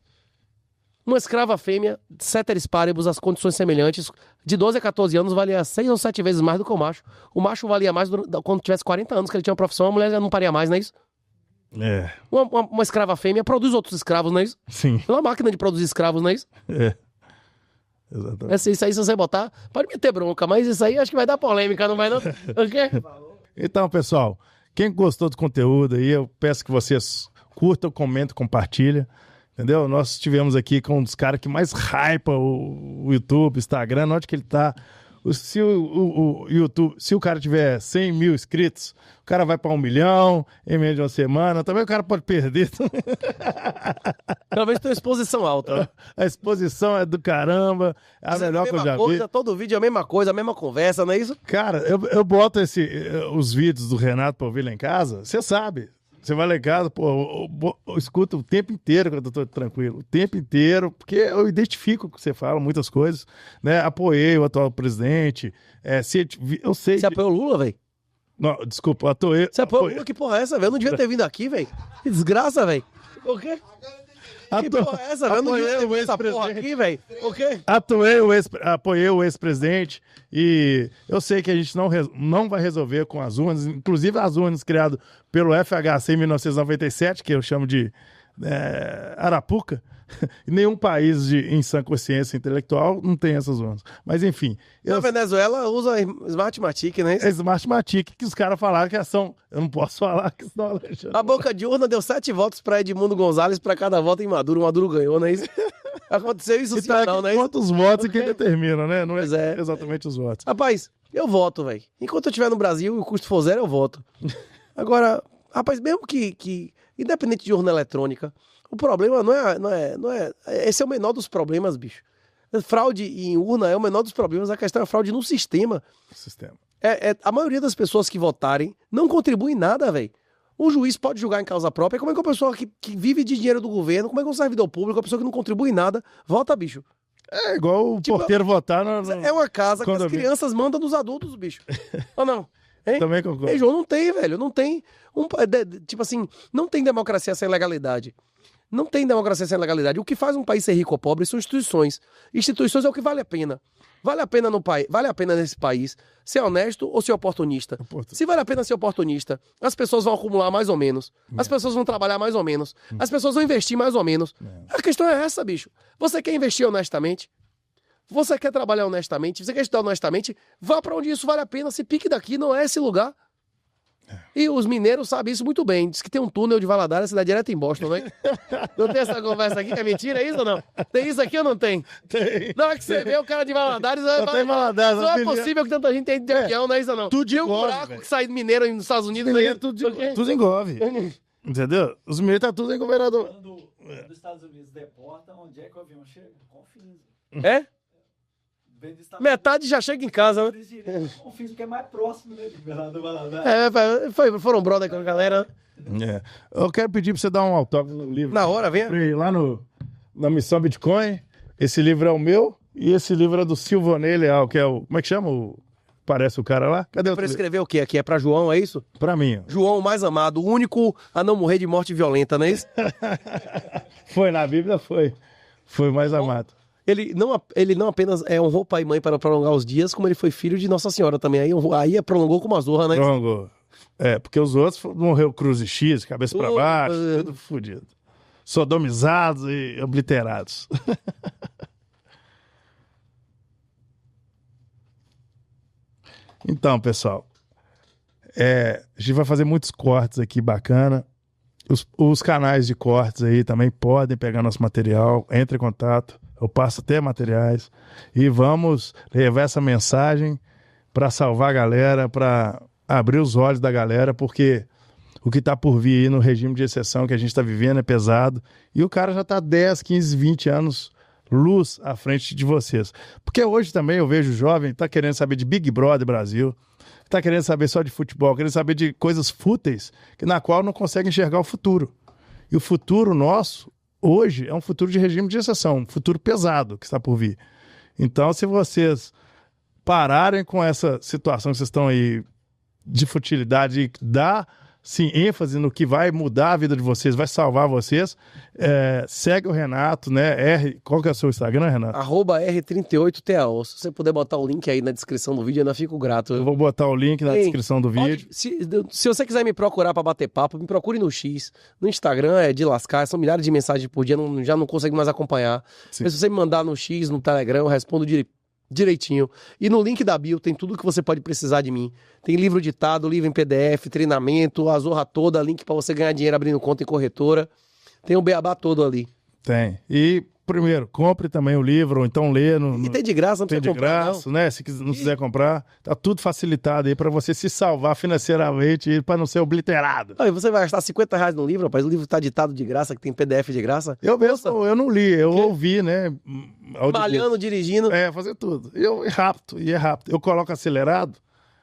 Uma escrava fêmea, ceteris paribus, as condições semelhantes, de 12 a 14 anos, valia 6 ou 7 vezes mais do que o macho. O macho valia mais quando tivesse 40 anos, que ele tinha uma profissão, a mulher já não paria mais, não é isso? É, Uma escrava fêmea produz outros escravos, não é isso? sim. É uma máquina de produzir escravos, não é isso? É. Exatamente. Isso aí, se você botar, pode meter bronca, mas isso aí acho que vai dar polêmica, não vai não? O quê? Então, pessoal, quem gostou do conteúdo aí, eu peço que vocês curtam, comentem, compartilhem. Entendeu? Nós estivemos aqui com um dos caras que mais hypa o YouTube, Instagram, onde que ele tá. Se o YouTube, se o cara tiver 100 mil inscritos, o cara vai para 1 milhão em meio de uma semana. Também o cara pode perder. Talvez tenha exposição alta. A exposição é do caramba. É a melhor que eu já vi. Todo vídeo é a mesma coisa, a mesma conversa, não é isso? Cara, eu boto os vídeos do Renato pra ouvir lá em casa, você sabe. Você vai lá em casa, pô, eu escuto o tempo inteiro quando eu tô tranquilo. O tempo inteiro, porque eu identifico o que você fala, muitas coisas, né? Apoiei o atual presidente. Eu sei. Você apoiou o Lula, velho? Não, desculpa, apoiei. Você apoiou o Lula? Que porra é essa, velho? Eu não devia ter vindo aqui, velho. Que desgraça, velho. O quê? Que porra é essa, velho? Eu não devia ter vindo essa porra aqui, velho. O quê? Apoiei o ex-presidente e eu sei que a gente não vai resolver com as urnas, inclusive as urnas criadas pelo FHC em 1997, que eu chamo de Arapuca. Nenhum país em sã consciência intelectual não tem essas urnas. Mas enfim. Na Venezuela usa Smartmatic, né? É Smartmatic, que os caras falaram que ação. Eu não posso falar que senão Alexandre... A boca de urna deu 7 votos para Edmundo Gonzalez para cada voto em Maduro. O Maduro ganhou, não é isso? Aconteceu isso sim, então, não é isso? Quantos votos e quem determina, né? Não Pois é exatamente os votos. Rapaz, eu voto, velho. Enquanto eu estiver no Brasil e o custo for zero, eu voto. Agora, rapaz, mesmo que independente de urna eletrônica, o problema não é. Esse é o menor dos problemas, bicho. Fraude em urna é o menor dos problemas. A questão é a fraude no sistema. A maioria das pessoas que votarem não contribui em nada, velho. Um juiz pode julgar em causa própria. Como é que uma pessoa que vive de dinheiro do governo, como é que um servidor público, uma pessoa que não contribui em nada, vota, bicho? É igual o porteiro votar no... É uma casa que as crianças mandam nos adultos, bicho. Ou não? Hein? Também concordo. Ei, João, não tem, velho. Não tem. Tipo assim, não tem democracia sem legalidade. Não tem democracia sem legalidade. O que faz um país ser rico ou pobre são instituições. Instituições é o que vale a pena. Vale a pena nesse país ser honesto ou ser oportunista? Se vale a pena ser oportunista, as pessoas vão acumular mais ou menos. As pessoas vão trabalhar mais ou menos. As pessoas vão investir mais ou menos. A questão é essa, bicho. Você quer investir honestamente? Você quer trabalhar honestamente? Você quer estudar honestamente? Vá pra onde isso vale a pena. Se pique daqui, não é esse lugar. E os mineiros sabem isso muito bem. Diz que tem um túnel de Valadares, você dá direto em Boston, né? Não tem essa conversa aqui que é mentira, é isso ou não? Tem isso aqui ou não tem? Tem. Na hora que você vê o cara de Valadares, tem Valadares, não é possível que tanta gente tenha de avião, não é isso ou não? Tudo tem um buraco véio. que sai do mineiro nos Estados Unidos. Mineiro, tudo engove. Entendeu? Os mineiros tá tudo em governador. Quando os Estados Unidos deportam, onde é que o avião chega? Confins. É? Metade já chega em casa, né? Confins, porque é mais próximo, né? De Bernardo Valadares. Foram brother com a galera. Eu quero pedir pra você dar um autógrafo no livro. Na hora, vem. Lá na Missão Bitcoin. Esse livro é o meu e esse livro é do Silvonei Leal, que é o... Como é que chama? Parece o cara lá? Cadê o Pra escrever o quê? Aqui é pra João, é isso? Pra mim. João, o mais amado, o único a não morrer de morte violenta, não é isso? Foi, na Bíblia foi. Foi o mais amado. Ele não apenas honrou pai e mãe para prolongar os dias, como ele foi filho de Nossa Senhora também. Aí prolongou com uma zorra, né? Prolongou. Porque os outros morreu cruz e X, cabeça pra baixo, tudo fodido. Sodomizados e obliterados. Então, pessoal, a gente vai fazer muitos cortes aqui, bacana. Os canais de cortes aí também podem pegar nosso material, entre em contato. Eu passo até materiais e vamos levar essa mensagem para salvar a galera, para abrir os olhos da galera, porque o que está por vir aí no regime de exceção que a gente está vivendo é pesado e o cara já está 10, 15, 20 anos luz à frente de vocês. Porque hoje também eu vejo jovem está querendo saber de Big Brother Brasil, está querendo saber só de futebol, querendo saber de coisas fúteis, na qual não consegue enxergar o futuro. E o futuro nosso hoje é um futuro de regime de exceção, um futuro pesado que está por vir. Então, se vocês pararem com essa situação que vocês estão aí de futilidade, dar sim, ênfase no que vai mudar a vida de vocês, vai salvar vocês, segue o Renato, né? Qual que é o seu Instagram, Renato? @R38TAO. Se você puder botar o link aí na descrição do vídeo, eu ainda fico grato. Eu vou botar o link na Ei, descrição do vídeo. Se você quiser me procurar pra bater papo, me procure no X. No Instagram é de lascar, são milhares de mensagens por dia, já não consigo mais acompanhar. Sim. Mas se você me mandar no X, no Telegram, eu respondo direitinho. E no link da bio tem tudo que você pode precisar de mim. Tem livro ditado, livro em PDF, treinamento, a zorra toda, link pra você ganhar dinheiro abrindo conta em corretora. Tem o beabá todo ali. Tem. E, primeiro, compre também o livro, ou então lê. E tem de graça, não tem precisa de comprar, graça, né? Se não quiser comprar, tá tudo facilitado aí pra você se salvar financeiramente e pra não ser obliterado. não. Aí você vai gastar R$50 no livro, rapaz. O livro tá ditado de graça, que tem PDF de graça. Eu mesmo, eu não li, eu ouvi, né? Malhando, dirigindo. Fazer tudo. É rápido. Eu coloco acelerado,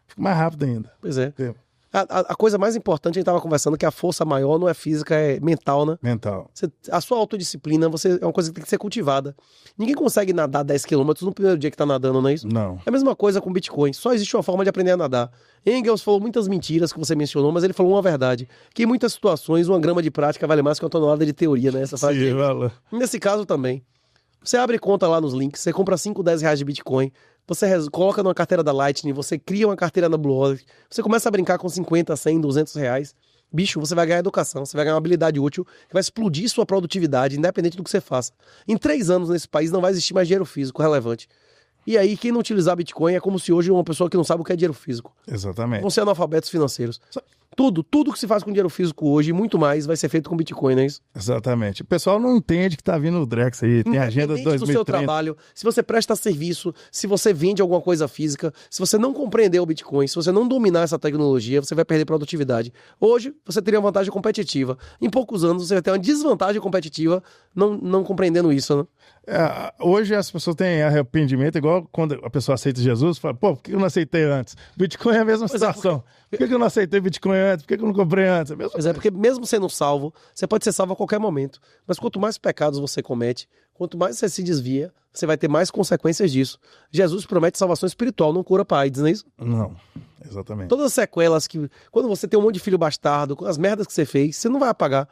fica mais rápido ainda. Pois é. É. A coisa mais importante, a gente estava conversando, que a força maior não é física, é mental, né? Mental. A sua autodisciplina é uma coisa que tem que ser cultivada. Ninguém consegue nadar 10 km no primeiro dia que tá nadando, não é isso? Não. É a mesma coisa com Bitcoin. Só existe uma forma de aprender a nadar. Engels falou muitas mentiras que você mencionou, mas ele falou uma verdade. Que em muitas situações, 1 grama de prática vale mais que uma tonelada de teoria, né? Essa frase. Sim, valeu. Nesse caso também. Você abre conta lá nos links, você compra 5, 10 reais de Bitcoin, você coloca numa carteira da Lightning, você cria uma carteira na Blue Wallet, você começa a brincar com 50, 100, 200 reais. Bicho, você vai ganhar educação, você vai ganhar uma habilidade útil, que vai explodir sua produtividade, independente do que você faça. Em 3 anos nesse país não vai existir mais dinheiro físico relevante. E aí, quem não utilizar Bitcoin é como se hoje uma pessoa que não sabe o que é dinheiro físico. Exatamente. Vão ser analfabetos financeiros. Tudo que se faz com dinheiro físico hoje, e muito mais, vai ser feito com Bitcoin, não é isso? Exatamente. O pessoal não entende que tá vindo o Drex aí, tem a agenda Independente 2030. do seu trabalho, se você presta serviço, se você vende alguma coisa física, se você não compreender o Bitcoin, se você não dominar essa tecnologia, você vai perder produtividade. Hoje, você teria uma vantagem competitiva. Em poucos anos, você vai ter uma desvantagem competitiva não compreendendo isso, né? Hoje as pessoas têm arrependimento, igual quando a pessoa aceita Jesus, fala, pô, por que eu não aceitei antes? Bitcoin é a mesma situação. Por que eu não aceitei Bitcoin antes? Por que eu não comprei antes? É a mesma Pois é, porque mesmo sendo salvo, você pode ser salvo a qualquer momento. Mas quanto mais pecados você comete, quanto mais você se desvia, você vai ter mais consequências disso. Jesus promete salvação espiritual, não cura para AIDS, não é isso? Não, exatamente. Todas as sequelas que... Quando você tem um monte de filho bastardo, as merdas que você fez, você não vai apagar.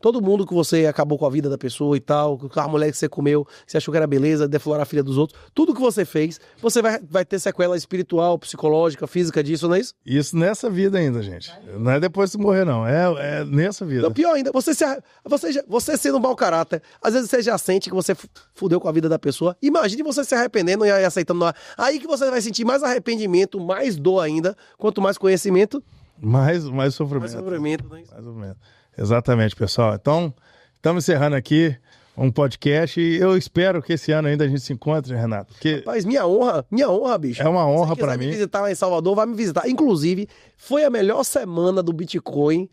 Todo mundo que você acabou com a vida da pessoa e tal, a mulher que você comeu, que você achou que era beleza, deflorar a filha dos outros, tudo que você fez, você vai ter sequela espiritual, psicológica, física disso, não é isso? Isso nessa vida ainda, gente. Não é depois de morrer, não. É nessa vida. Não, pior ainda, você sendo um mau caráter, às vezes você já sente que você fudeu com a vida da pessoa. Imagine você se arrependendo e aceitando. Aí que você vai sentir mais arrependimento, mais dor ainda, quanto mais conhecimento. Mais sofrimento. Mais sofrimento, não é isso? Mais sofrimento. Exatamente, pessoal. Então, estamos encerrando aqui um podcast e eu espero que esse ano ainda a gente se encontre, Renato. Porque Rapaz, minha honra, bicho. é uma honra Se quiser para mim. me visitar lá em Salvador, vai me visitar. Inclusive, foi a melhor semana do Bitcoin,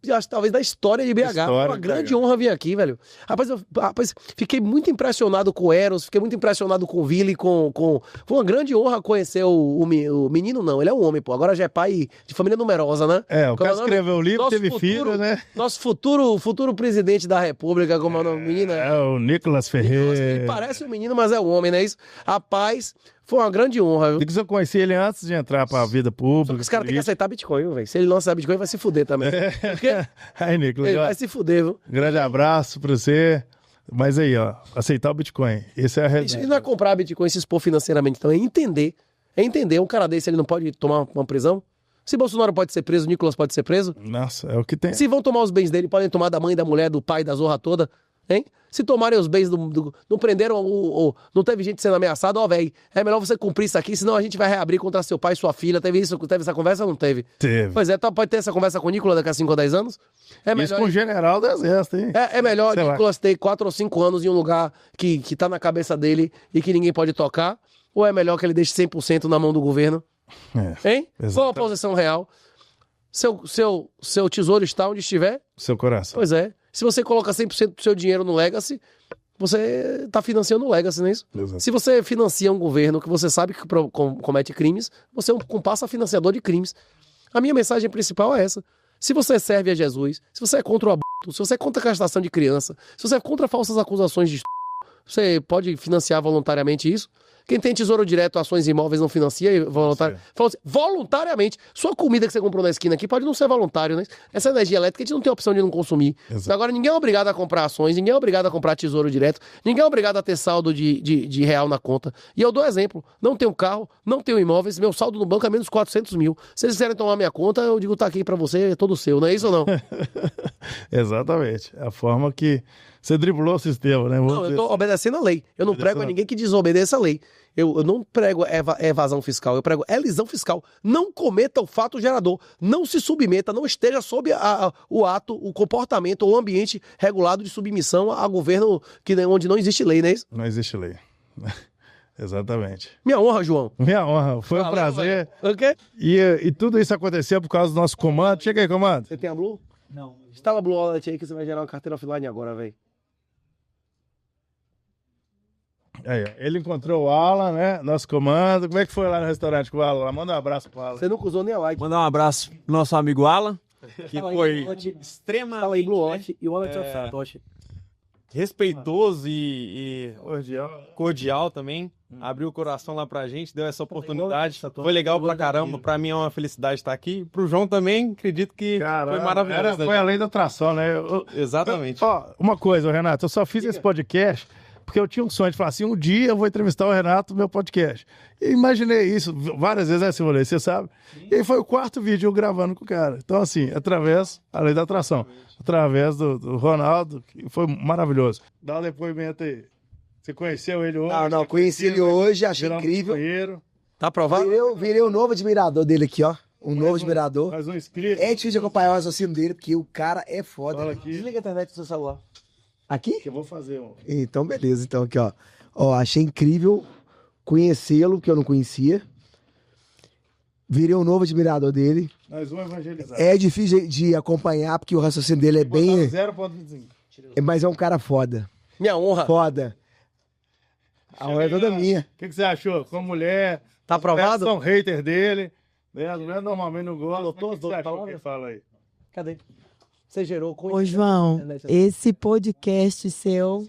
acho, talvez da história de BH. Foi uma grande honra vir aqui, velho. Rapaz, fiquei muito impressionado com o Eros, fiquei muito impressionado com o Vili, foi uma grande honra conhecer o menino, não, ele é um homem, pô. Agora já é pai de família numerosa, né? O cara escreveu o livro, teve filho, né? Nosso futuro presidente da República, como é o nome do menino? É o Nicolas Ferreira. Ele parece um menino, mas é um homem, não é isso? Rapaz, foi uma grande honra, viu? Tem que eu conheci ele antes de entrar pra vida pública. Só que os caras têm que aceitar Bitcoin, velho. Se ele não aceitar Bitcoin, vai se fuder também. Porque Aí, Nicolas, ele vai se fuder, viu? grande abraço pra você. Mas aí, ó, aceitar o Bitcoin. Essa é a realidade. Isso não é comprar Bitcoin e se expor financeiramente, então é entender. Um cara desse, ele não pode tomar uma prisão? Se Bolsonaro pode ser preso, Nicolas pode ser preso? Nossa, é o que tem. Se vão tomar os bens dele, podem tomar da mãe, da mulher, do pai, da zorra toda, hein? Se tomarem os bens não prenderam, não teve gente sendo ameaçada, ó, velho, é melhor você cumprir isso aqui, senão a gente vai reabrir contra seu pai e sua filha. Teve essa conversa ou não teve? Teve. Pois é, pode ter essa conversa com o Nicolas daqui a 5 ou 10 anos? É Isso melhor, com o general do exército, hein? é melhor Sei lá. Nicolas ter 4 ou 5 anos em um lugar que tá na cabeça dele e que ninguém pode tocar? Ou é melhor que ele deixe 100% na mão do governo? Hein? Qual a exatamente. posição real? Seu tesouro está onde estiver? Seu coração. Pois é. Se você coloca 100% do seu dinheiro no Legacy, você está financiando o Legacy, não é isso? Exato. Se você financia um governo que você sabe que comete crimes, você é um compassa financiador de crimes. A minha mensagem principal é essa. Se você serve a Jesus, se você é contra o aborto, se você é contra a castração de criança, se você é contra falsas acusações de você pode financiar voluntariamente isso, Quem tem Tesouro Direto, ações e imóveis não financia voluntariamente. Sua comida que você comprou na esquina aqui pode não ser voluntário, né? Essa energia elétrica a gente não tem opção de não consumir. Exato. Agora, ninguém é obrigado a comprar ações, ninguém é obrigado a comprar Tesouro Direto, ninguém é obrigado a ter saldo de real na conta. E eu dou exemplo, não tenho carro, não tenho imóveis, meu saldo no banco é menos 400 mil. Se vocês quiserem tomar minha conta, eu digo, tá aqui pra você, é todo seu, não é isso ou não? Exatamente. É a forma que você driblou o sistema, né? Não, eu tô obedecendo a lei. Eu não prego a ninguém que desobedeça a lei. Eu não prego evasão fiscal, eu prego elisão fiscal. Não cometa o fato gerador. Não se submeta, não esteja sob o ato, o comportamento ou o ambiente regulado de submissão a governo onde não existe lei, não é isso? Não existe lei. Exatamente. Minha honra, João. Minha honra. Foi um prazer. O quê? E tudo isso aconteceu por causa do nosso comando. Chega aí, comando. Você tem a Blue? Não. Instala a Blue Wallet aí que você vai gerar uma carteira offline agora, velho. Aí, ó. Ele encontrou o Alan, né? Nosso comando. Como é que foi lá no restaurante com o Alan? Manda um abraço pro Alan. Você nunca usou nem a like. Mandar um abraço pro nosso amigo Alan, que Fala aí, foi Fala aí, extremamente Blue Wallet e o Wallet é Satoshi. respeitoso e cordial também. Abriu o coração lá pra gente, deu essa oportunidade. Foi legal pra caramba. Pra mim é uma felicidade estar aqui. Pro João também, acredito que foi maravilhoso. Foi além da atração, né? Exatamente. Ó, uma coisa, Renato, eu só fiz esse podcast porque eu tinha um sonho de falar assim, um dia eu vou entrevistar o Renato no meu podcast. E imaginei isso várias vezes, né, Simone? Você sabe? E aí foi o 4º vídeo eu gravando com o cara. Então, assim, através, além da atração, através do Ronaldo, que foi maravilhoso. Dá um depoimento aí. Você conheceu ele hoje? Não, conheci ele hoje, achei incrível. Tá aprovado? Virei um novo admirador dele aqui, ó. Novo admirador. Mais um inscrito. É difícil de acompanhar o raciocínio dele, porque o cara é foda. Fala aqui. Desliga a internet do seu celular. Aqui? Que eu vou fazer um. Então, beleza. Então, aqui, ó. Ó, achei incrível conhecê-lo, que eu não conhecia. Virei um novo admirador dele. Mais um evangelizado. É difícil de acompanhar, porque o raciocínio dele é bem... 0,25. Mas é um cara foda. Minha honra. Foda. A honra é toda minha. O que você achou? Como mulher, Tá aprovado? são hater dele. Né? As mulheres normalmente não gostam. Anotou Mas o que as você achou? palavras? Que fala aí. Cadê? Você gerou com Ô, João, esse podcast seu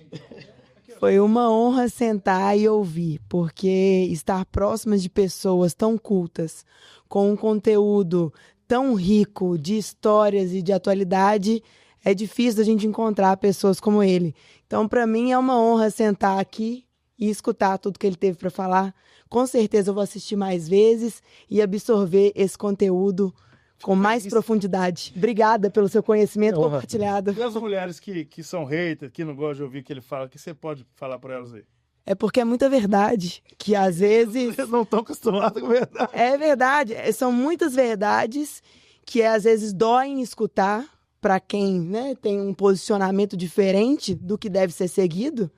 foi uma honra sentar e ouvir, porque estar próximas de pessoas tão cultas, com um conteúdo tão rico de histórias e de atualidade, é difícil a gente encontrar pessoas como ele. Então, para mim, é uma honra sentar aqui e escutar tudo que ele teve para falar. Com certeza eu vou assistir mais vezes e absorver esse conteúdo com mais profundidade. Obrigada pelo seu conhecimento compartilhado. E as mulheres que são haters, que não gostam de ouvir o que ele fala, o que você pode falar para elas aí? É porque é muita verdade, que às vezes... Eles não estão acostumados com verdade. É verdade, são muitas verdades que às vezes doem escutar para quem, né, tem um posicionamento diferente do que deve ser seguido.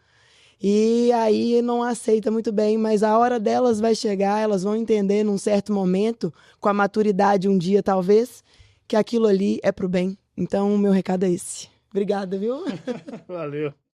E aí não aceita muito bem, mas a hora delas vai chegar, elas vão entender num certo momento, com a maturidade um dia talvez, que aquilo ali é pro bem. Então o meu recado é esse. Obrigada, viu? Valeu.